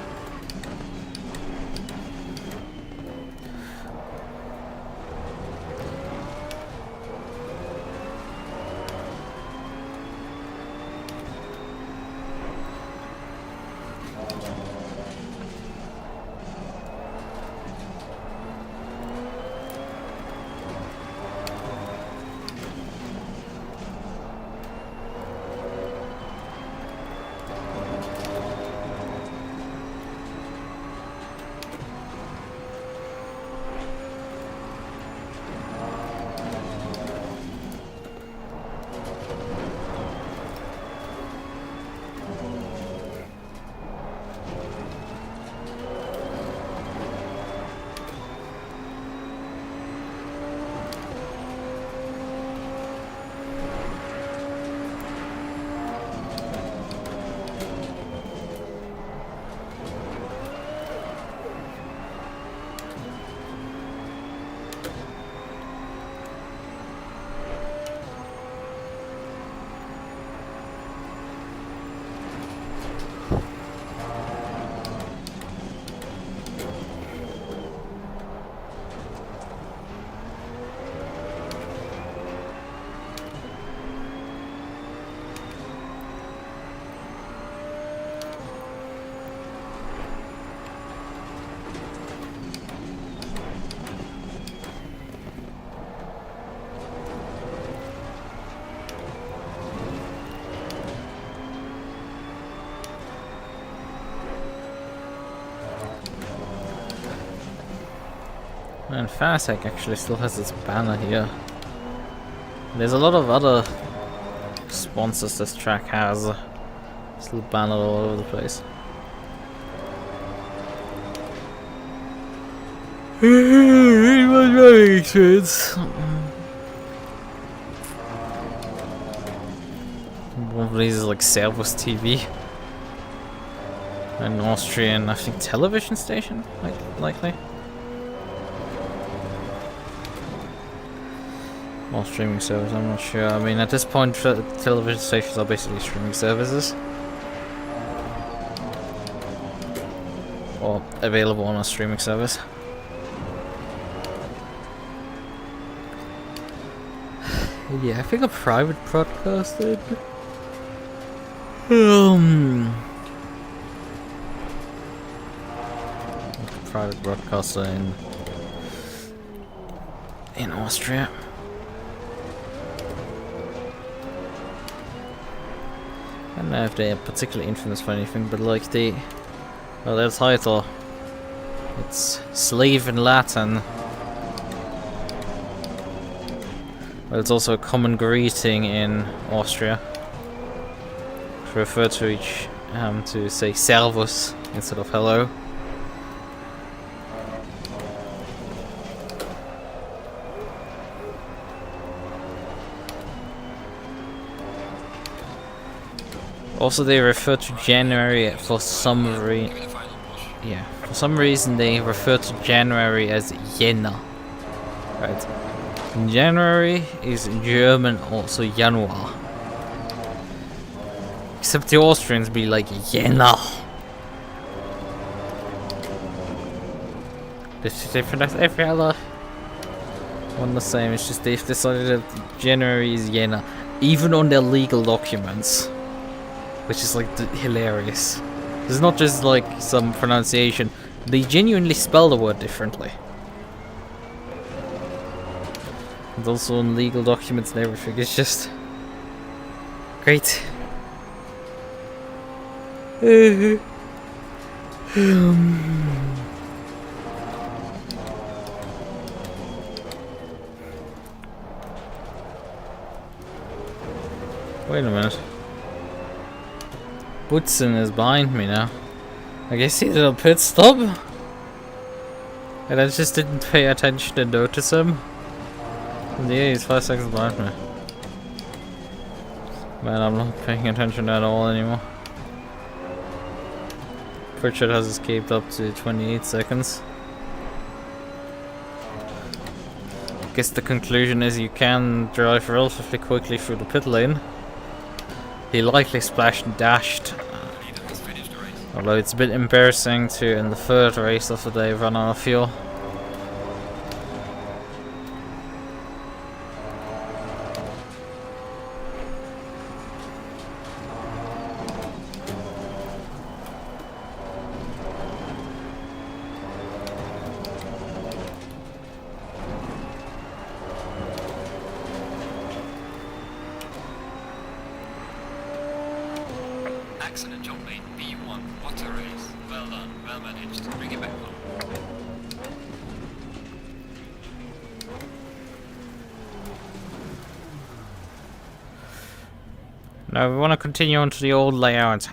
And Fanatec actually still has its banner here. There's a lot of other sponsors this track has. Still bannered all over the place. It was very expensive. One of these is like Servus TV. An Austrian, I think, television station, likely. Or streaming service, I'm not sure. I mean, at this point, television stations are basically streaming services. Or available on a streaming service. Yeah, I think a private broadcaster. Private broadcaster in Austria. I don't know if they are particularly infamous for anything, but like their title, it's slave in Latin. But it's also a common greeting in Austria to refer to to say servus instead of hello. Also, they refer to January for some reason. Yeah, for some reason they refer to January as Jänner. Right. January is in German also Januar. Except the Austrians be like Jänner. They pronounce every other one the same. It's just they've decided that January is Jänner, even on their legal documents. Which is like hilarious. It's not just like some pronunciation, they genuinely spell the word differently. And also on legal documents and everything, it's just great. Wait a minute. Woodson is behind me now. I guess he did a pit stop. And I just didn't pay attention to notice him. And yeah, he's 5 seconds behind me. Man, I'm not paying attention at all anymore. Pritchard has escaped up to 28 seconds. I guess the conclusion is you can drive relatively quickly through the pit lane. He likely splashed and dashed. Although it's a bit embarrassing to, in the third race of the day, run out of fuel. Excellent job, mate. B1. What a race. Well done. Well managed. Bring it back home. Now we want to continue on to the old layout.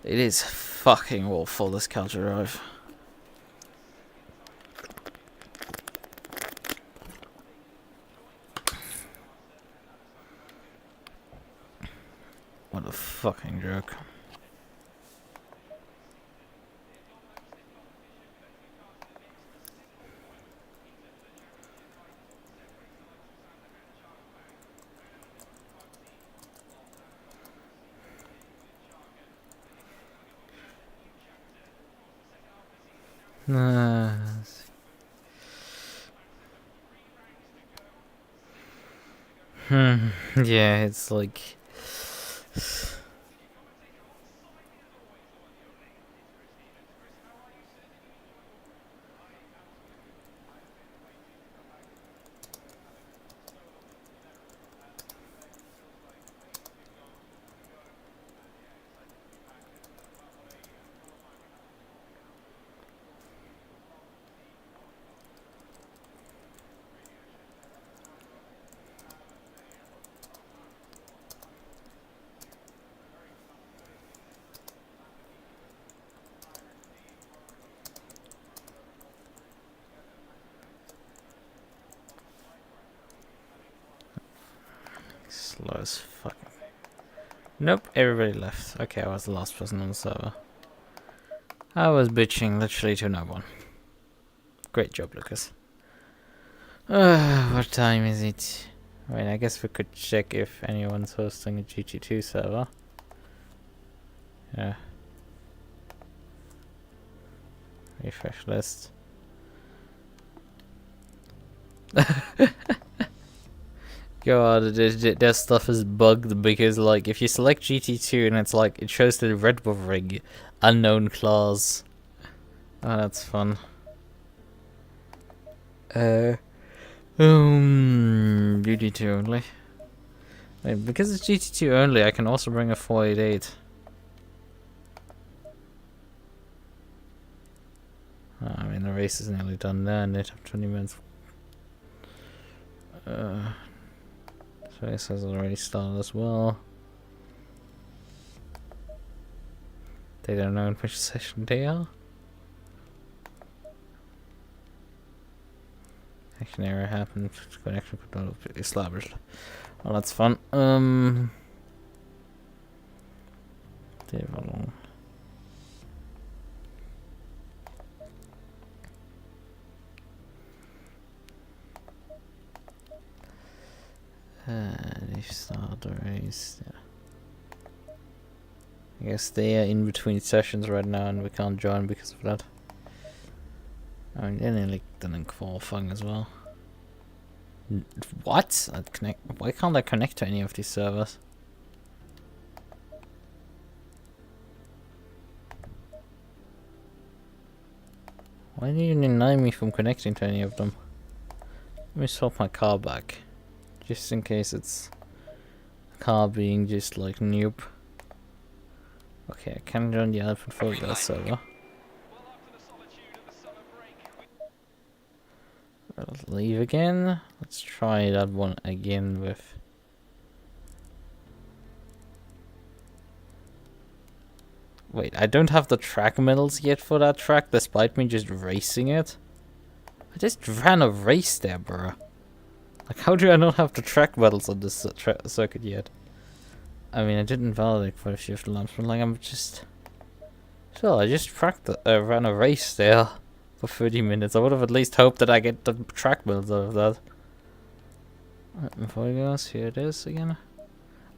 It is fucking awful, this culture drive. What a fucking joke. Yeah, it's like... slow as fuck. Nope, everybody left. Okay, I was the last person on the server. I was bitching literally to no one. Great job, Lucas. What time is it? Wait, I guess we could check if anyone's hosting a GT2 server. Yeah. Refresh list. God, their stuff is bugged because, like, if you select GT2 and it's like, it shows the Red Bull rig, unknown class. Oh, that's fun. GT2 only. Wait, because it's GT2 only, I can also bring a 488. Oh, I mean, the race is nearly done there, and it have 20 minutes. So this has already started as well. They don't know in which session they are. Connection error happened. Connection could not be established. Well, that's fun. They start the race. Yeah. I guess they are in between sessions right now, and we can't join because of that. I mean, they're nearly done in qualifying as well. What? I'd connect. Why can't I connect to any of these servers? Why do you deny me from connecting to any of them? Let me swap my car back, just in case it's a car being just like noob. Okay, I can join the Alpha Folio server. I'll leave again. Let's try that one again with... Wait, I don't have the track medals yet for that track, despite me just racing it. I just ran a race there, bro. Like, how do I not have the track medals on this circuit yet? I mean, I didn't validate for a few of the laps, but like, I'm just... Still, I just ran a race there for 30 minutes. I would have at least hoped that I get the track builds out of that. Right, before we go, here it is again.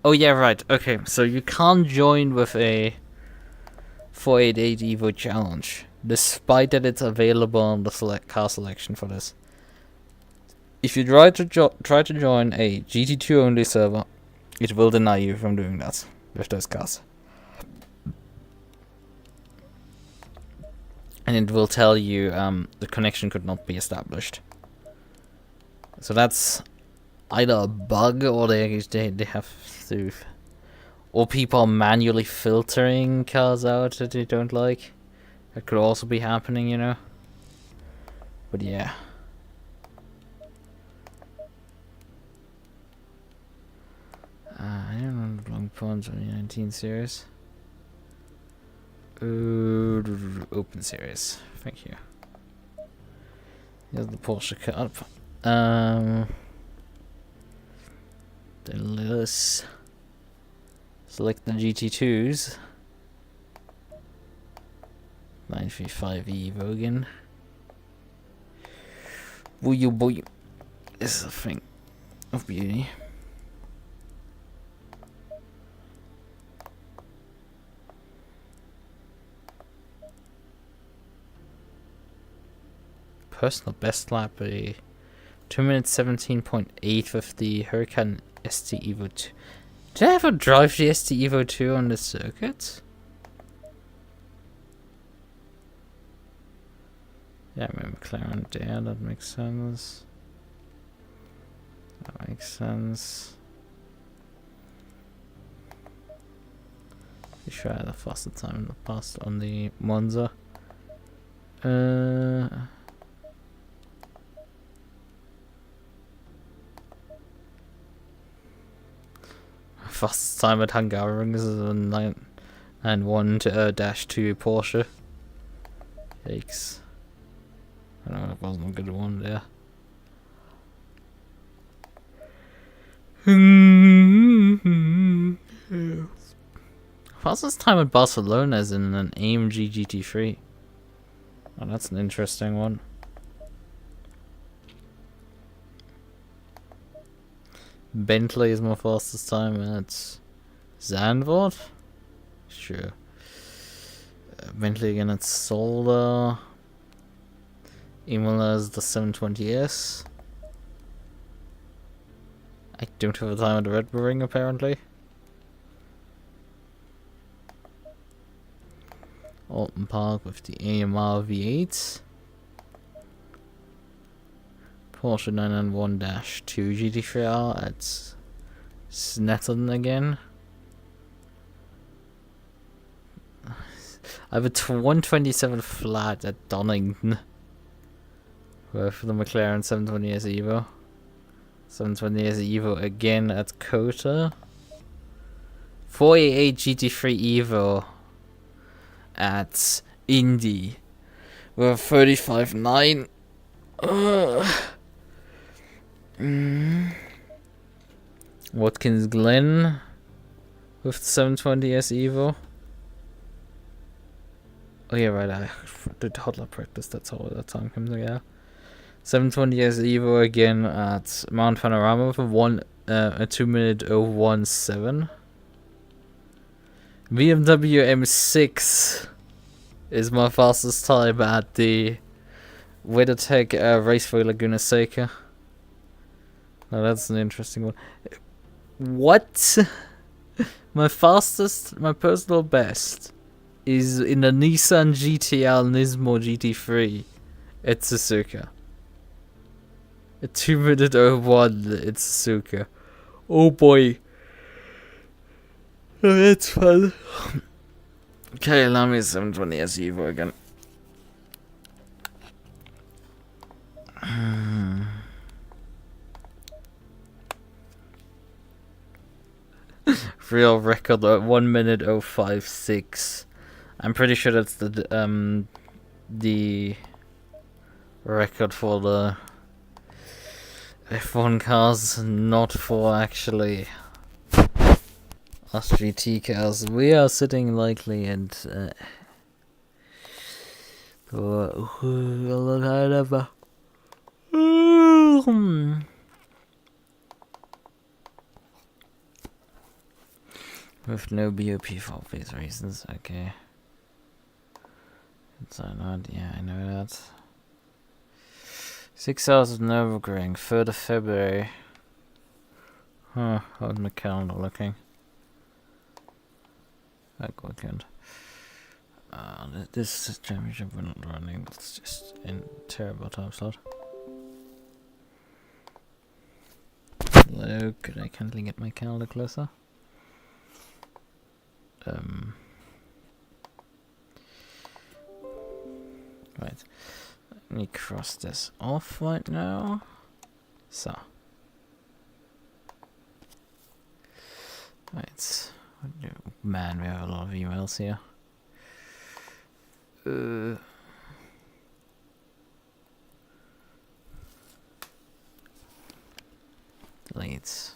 Oh yeah, right. Okay, so you can't join with a 488 Evo challenge, despite that it's available on the car selection for this. If you try to join a GT2 only server, it will deny you from doing that with those cars. And it will tell you the connection could not be established. So that's either a bug, or they have to, or people are manually filtering cars out that they don't like. That could also be happening, you know. But yeah. I don't know the long points on the 19 series. Open series. Thank you. Here's the Porsche Cup. Then let us Select the GT2s. 935 Evo again. Woo boy. This is a thing of beauty. Personal best lap, a 2 minutes 17.8 with the Huracan ST Evo 2. Did I ever drive the ST Evo 2 on this circuit? Yeah, I mean, McLaren there, that makes sense. That makes sense. Pretty sure I had a faster time in the past on the Monza. Fastest time at Hungaroring is a 991-2 Porsche. Yikes. I know that wasn't a good one there. Fastest time at Barcelona is in an AMG GT3. Oh, that's an interesting one. Bentley is my fastest time at Zandvoort. Sure. Bentley again at Solda. Imola is the 720S. I don't have a time at the Red Bull Ring apparently. Alton Park with the AMR V8. Porsche 991-2 GT3R at Snetterton again. I have a 127 flat at Donington. For the McLaren 720S Evo. 720S Evo again at Kota. 488 GT3 Evo at Indy with 35.9. Watkins Glen with the 720S Evo. Oh yeah, right, I did hot lap practice, that's how that time comes together. 720S Evo again at Mount Panorama for a 2 minute 017. BMW M6 is my fastest time at the WeatherTech Raceway Laguna Seca. Now that's an interesting one. What? My personal best is in a Nissan GTR Nismo GT3 at Suzuka. A 2 minute 01 at Suzuka. Oh boy. Oh, that's fun. Okay, allow me a 720S Evo again. Real record at 1 minute 056. I'm pretty sure that's the record for the F1 cars, not for actually us GT cars. We are sitting likely and with no BOP for obvious reasons. Okay. So not, yeah, I know that. 6 hours of Nürburgring, 3rd of February. Huh, how's my calendar looking? That weekend. This championship we're not running, it's just in terrible time slot. Hello, could I kindly get my calendar closer? Right, let me cross this off right now. So, right, man, we have a lot of emails here. Delete.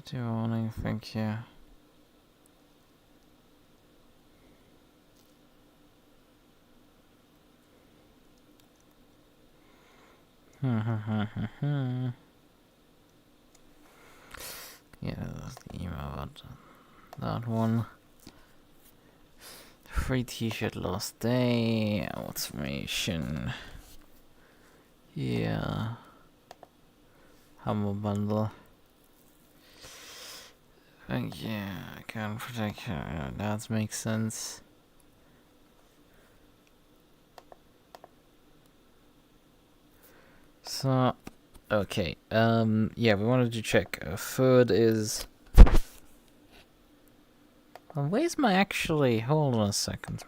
Do morning, thank you. Yeah, that's the email about that one. Free t-shirt last day. Automation. Yeah. Humble bundle. Thank you. I can't protect her. That makes sense. So, okay. Yeah, we wanted to check. Third is. Where's my actually? Hold on a second.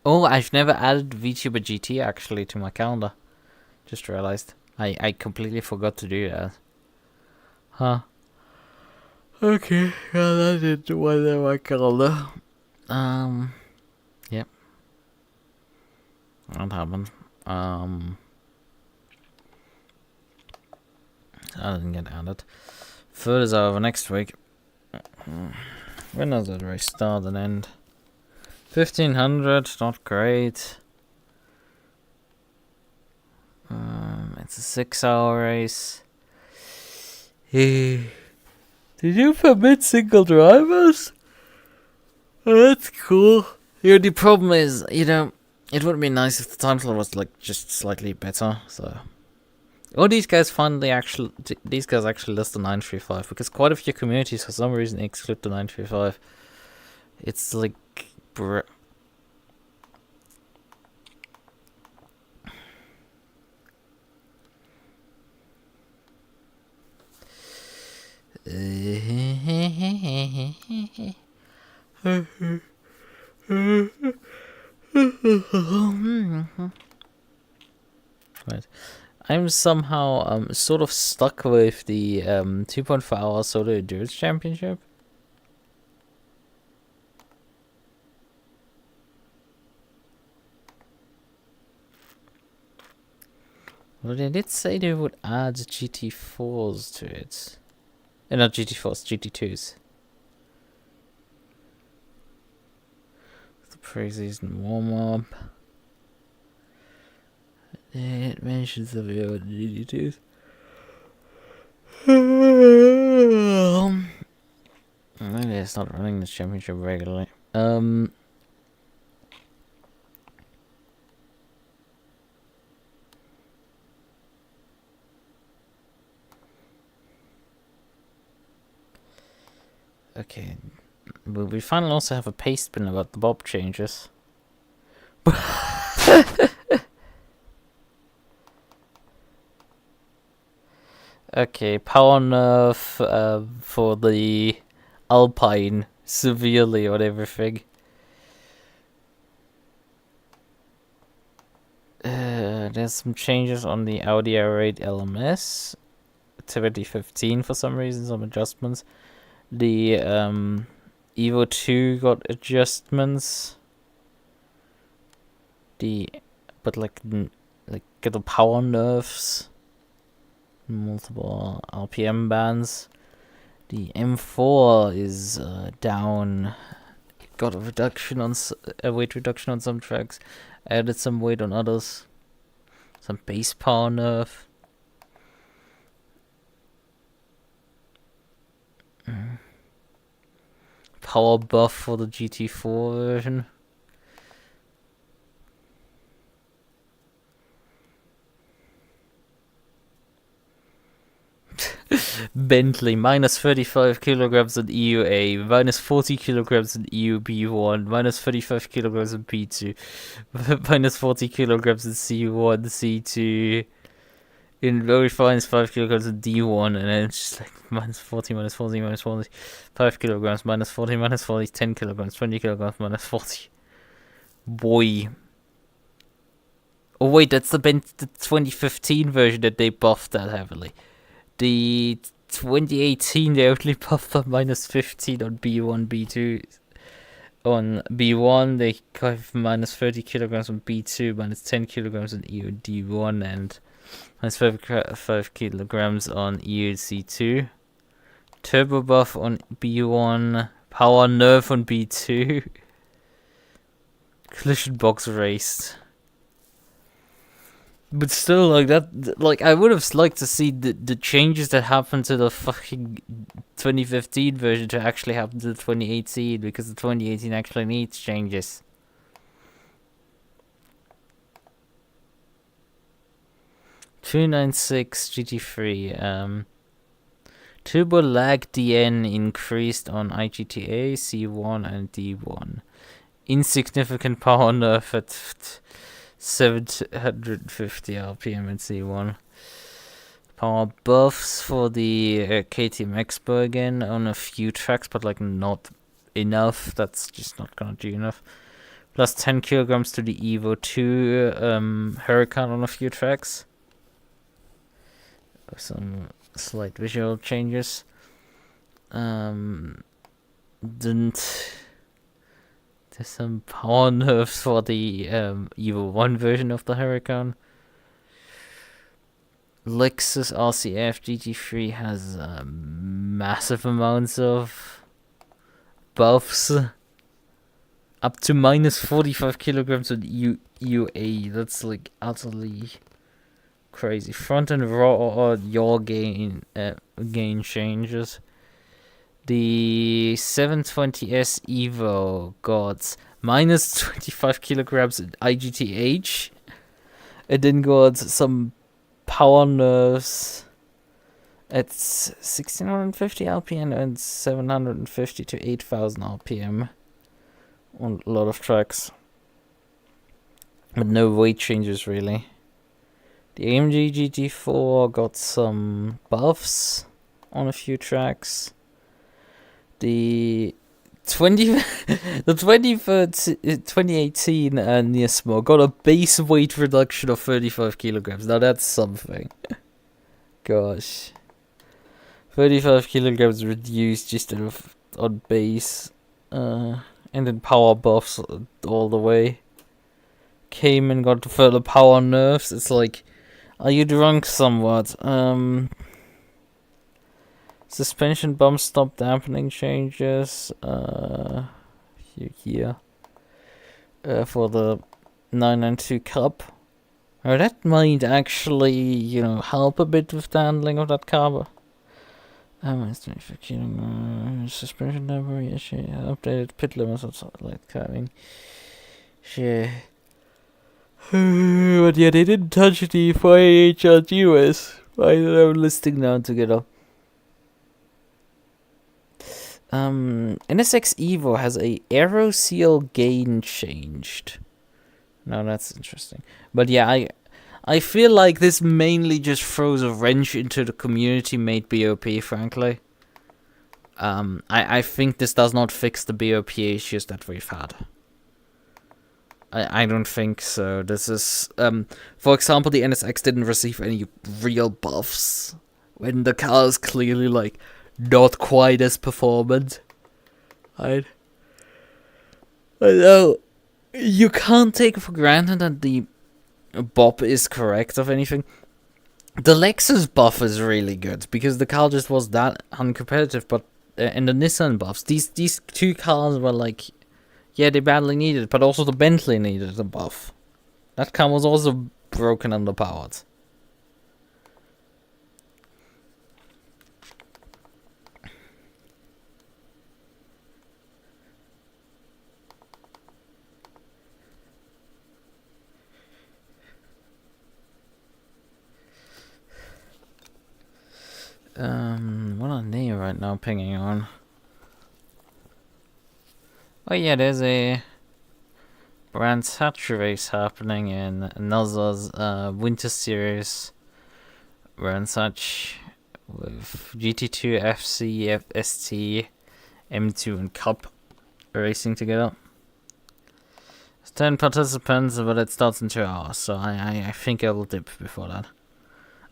Oh, I've never added VTuber GT actually to my calendar. Just realized. I completely forgot to do that. Huh. Okay, well, that's it. One on my calendar. Yep. That happened. I didn't get added. Third is over next week. When does that race start and end? 1500, not great. It's a 6-hour race. Did you permit single drivers? Oh, that's cool. Yeah, the problem is, it would be nice if the time slot was like just slightly better. So, these guys actually list the 935 because quite a few communities for some reason exclude the 935. It's like, right. I'm somehow sort of stuck with the 2.4 hour solo endurance championship. Well, they did say they would add GT4s to it. Not GT4s, GT2s. The pre-season warm-up. It mentions the GT2s. Maybe it's not running this championship regularly. Okay. Well, we finally also have a paste bin about the bob changes. Okay, power nerf for the Alpine severely on everything. There's some changes on the Audi R8 LMS 2015 for some reason, some adjustments. The Evo 2 got adjustments. But like get the power nerfs. Multiple RPM bands. The M4 is down. Got a reduction on a weight reduction on some tracks. Added some weight on others. Some base power nerf. Power buff for the GT4 version. Bentley, minus 35 kilograms in EUA, minus 40 kilograms in EU B1, minus 35 kilograms in P2, minus 40 kilograms in C1, C2, in very minus 5 kilograms in D1, and then it's just like minus 40, minus 40, minus 40, 5 kilograms, minus 40, 10 kilograms, 20 kilograms, minus 40. Boy. Oh wait, that's the 2015 version that they buffed that heavily. The 2018 they only buffed on minus 15 on B1, B2. On B1 they got minus 30 kilograms on B2, minus 10 kilograms on EU D1, and minus 5 kilograms on EU C2. Turbo buff on B1, power nerf on B2, collision box raised. But still, like that, like I would have liked to see the changes that happened to the fucking 2015 version to actually happen to the 2018, because the 2018 actually needs changes. .296 GT3. Turbo lag DN increased on IGTA, C1 and D1. Insignificant power nerf at 750 RPM in C1. Power buffs for the KTM Expo again on a few tracks, but like not enough. That's just not gonna do enough. Plus 10 kilograms to the Evo 2 Huracan on a few tracks. Some slight visual changes. There's some power nerfs for the Evo 1 version of the Huracan. Lexus RCF GT3 has massive amounts of buffs. Up to minus 45 kilograms with UA. That's like utterly crazy. Front and raw yaw gain changes. The 720S Evo got minus 25 kilograms in IGTH. It then got some power nerfs at 1650 RPM and 750 to 8000 RPM on a lot of tracks. But no weight changes really. The AMD GT4 got some buffs on a few tracks. The 2018 Nismo got a base weight reduction of 35 kilograms. Now that's something. Gosh. 35 kilograms reduced just on base. And then power buffs all the way. Came and got further power nerfs. It's like, are you drunk somewhat? Suspension bump stop dampening changes. Here. For the 992 Cup. That might actually, help a bit with the handling of that car. Suspension damper, yeah, updated pit limits or something like that. Shit. But yeah, they didn't touch the 4AH US. I don't know, listing down together. NSX Evo has a aero seal gain changed. Now that's interesting. But yeah, I feel like this mainly just throws a wrench into the community-made BOP, frankly. I think this does not fix the BOP issues that we've had. I don't think so. This is, for example, the NSX didn't receive any real buffs when the car is clearly, like, not quite as performant. I know you can't take for granted that the BOP is correct of anything. The Lexus buff is really good because the car just was that uncompetitive, but in the Nissan buffs, these two cars were like, yeah, they badly needed it, but also the Bentley needed a buff. That car was also broken and underpowered. What are they right now pinging on? Oh yeah, there's a Brands Hatch race happening in NASA's Winter Series Brands Hatch with GT2, FC, ST, M2 and Cup racing together. It's 10 participants, but it starts in 2 hours, so I think I will dip before that.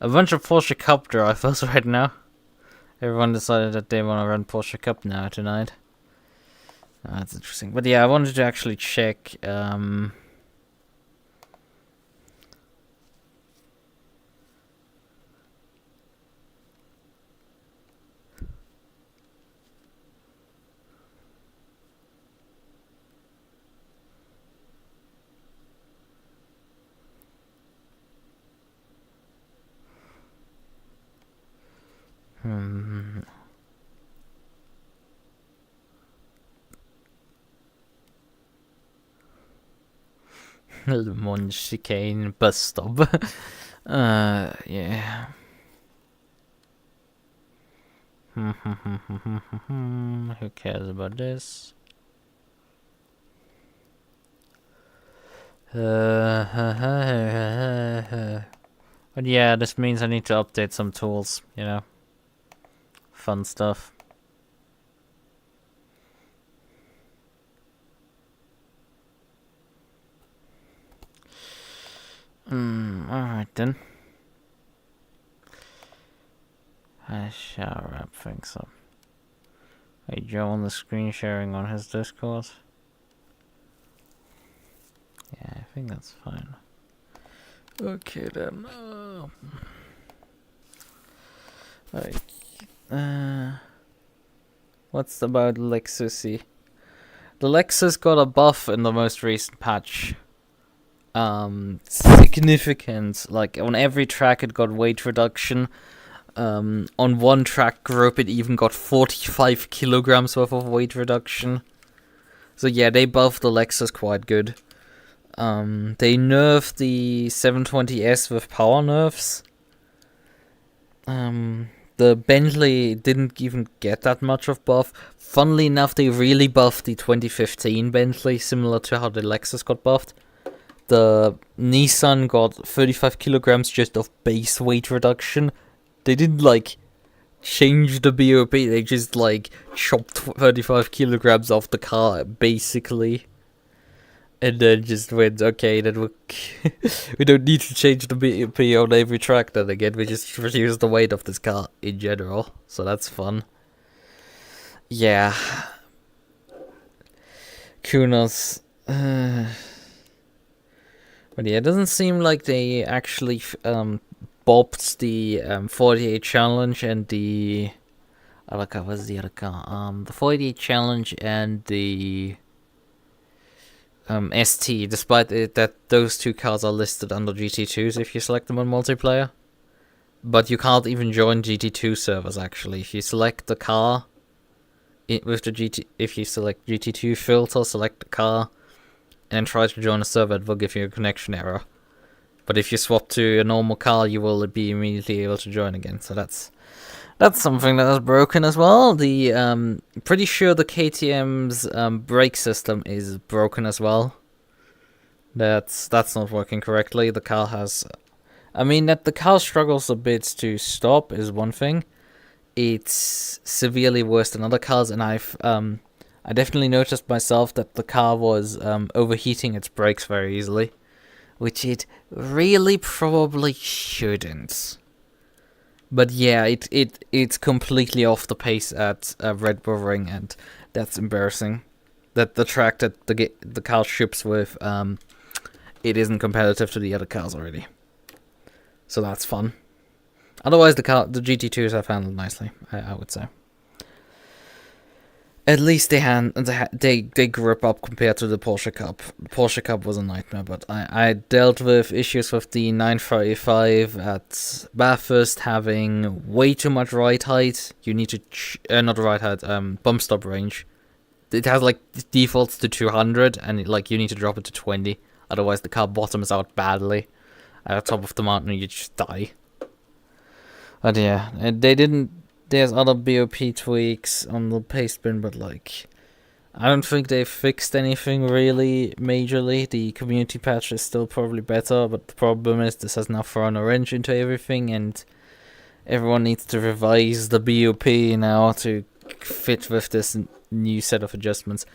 A bunch of Porsche Cup drivers right now. Everyone decided that they want to run Porsche Cup now tonight. That's interesting. But yeah, I wanted to actually check. Le Mans chicane bus stop. Yeah. Who cares about this? But yeah, this means I need to update some tools, you know. Fun stuff. Alright then. I shall wrap things up. Hey Joe on the screen sharing on his Discord. Yeah, I think that's fine. Okay then. What's about Lexus? The Lexus got a buff in the most recent patch. Significant. Like on every track it got weight reduction. On one track group it even got 45 kilograms worth of weight reduction. So yeah, they buffed the Lexus quite good. They nerfed the 720S with power nerfs. The Bentley didn't even get that much of buff. Funnily enough, they really buffed the 2015 Bentley, similar to how the Lexus got buffed. The Nissan got 35 kilograms just of base weight reduction. They didn't, like, change the BOP, they just, like, chopped 35 kilograms off the car, basically. And then just went, okay, then we don't need to change the BOP on every track then again, we just reduce the weight of this car in general. So that's fun. Yeah. Kunos. But yeah, it doesn't seem like they actually bopped the 48 challenge and the... what was the other car? The 48 challenge and the... ST, despite that those two cars are listed under GT2s if you select them on multiplayer. But you can't even join GT2 servers actually. If you select the car with the if you select GT2 filter, select the car, and try to join a server, it will give you a connection error. But if you swap to a normal car, you will be immediately able to join again. So that's something that is broken as well. The pretty sure the KTM's brake system is broken as well. That's not working correctly. The car has, I mean that the car struggles a bit to stop is one thing. It's severely worse than other cars, and I definitely noticed myself that the car was overheating its brakes very easily, which it really probably shouldn't. But yeah, it's completely off the pace at Red Bull Ring, and that's embarrassing. That the track that the car ships with, it isn't competitive to the other cars already. So that's fun. Otherwise, the GT2s have handled nicely, I would say. At least they grip up compared to the Porsche Cup. The Porsche Cup was a nightmare, but I dealt with issues with the 935 at Bathurst having way too much ride height. You need to not ride height, bump stop range. It has like defaults to 200, and you need to drop it to 20. Otherwise, the car bottoms out badly at the top of the mountain, and you just die. But yeah, they didn't. There's other BOP tweaks on the paste bin, but I don't think they fixed anything really majorly. The community patch is still probably better, but the problem is this has now thrown a wrench into everything, and everyone needs to revise the BOP now to fit with this new set of adjustments.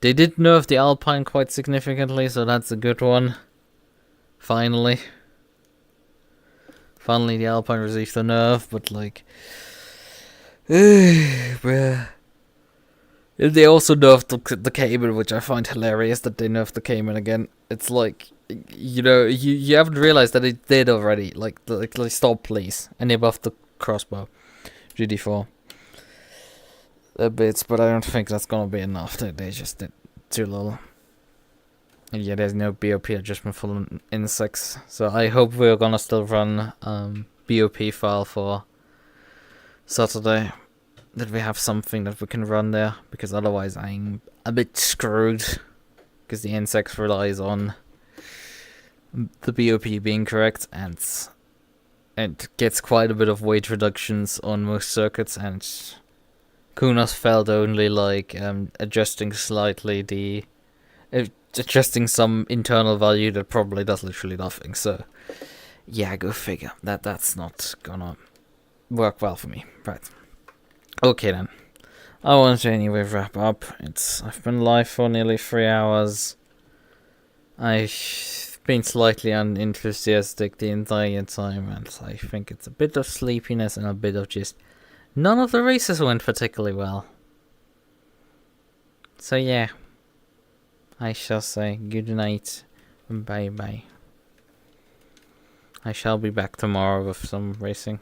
They did nerf the Alpine quite significantly, so that's a good one. Finally, the Alpine received a nerf, but bruh. They also nerfed the Cayman, which I find hilarious that they nerfed the Cayman again. It's you haven't realized that it did already. Stop please. And they buffed the crossbow. GD4. A bit, but I don't think that's gonna be enough. They just did too little. And yeah, there's no BOP adjustment for insects. So I hope we're gonna still run BOP file for Saturday, that we have something that we can run there, because otherwise I'm a bit screwed, because the insects relies on the BOP being correct, and it gets quite a bit of weight reductions on most circuits, and Kunos felt only like adjusting slightly adjusting some internal value that probably does literally nothing. So yeah, go figure. That's not gonna work well for me. Right. Okay then. I want to anyway wrap up. I've been live for nearly 3 hours. I've been slightly unenthusiastic the entire time, and I think it's a bit of sleepiness and a bit of just none of the races went particularly well. So yeah, I shall say good night and bye bye. I shall be back tomorrow with some racing.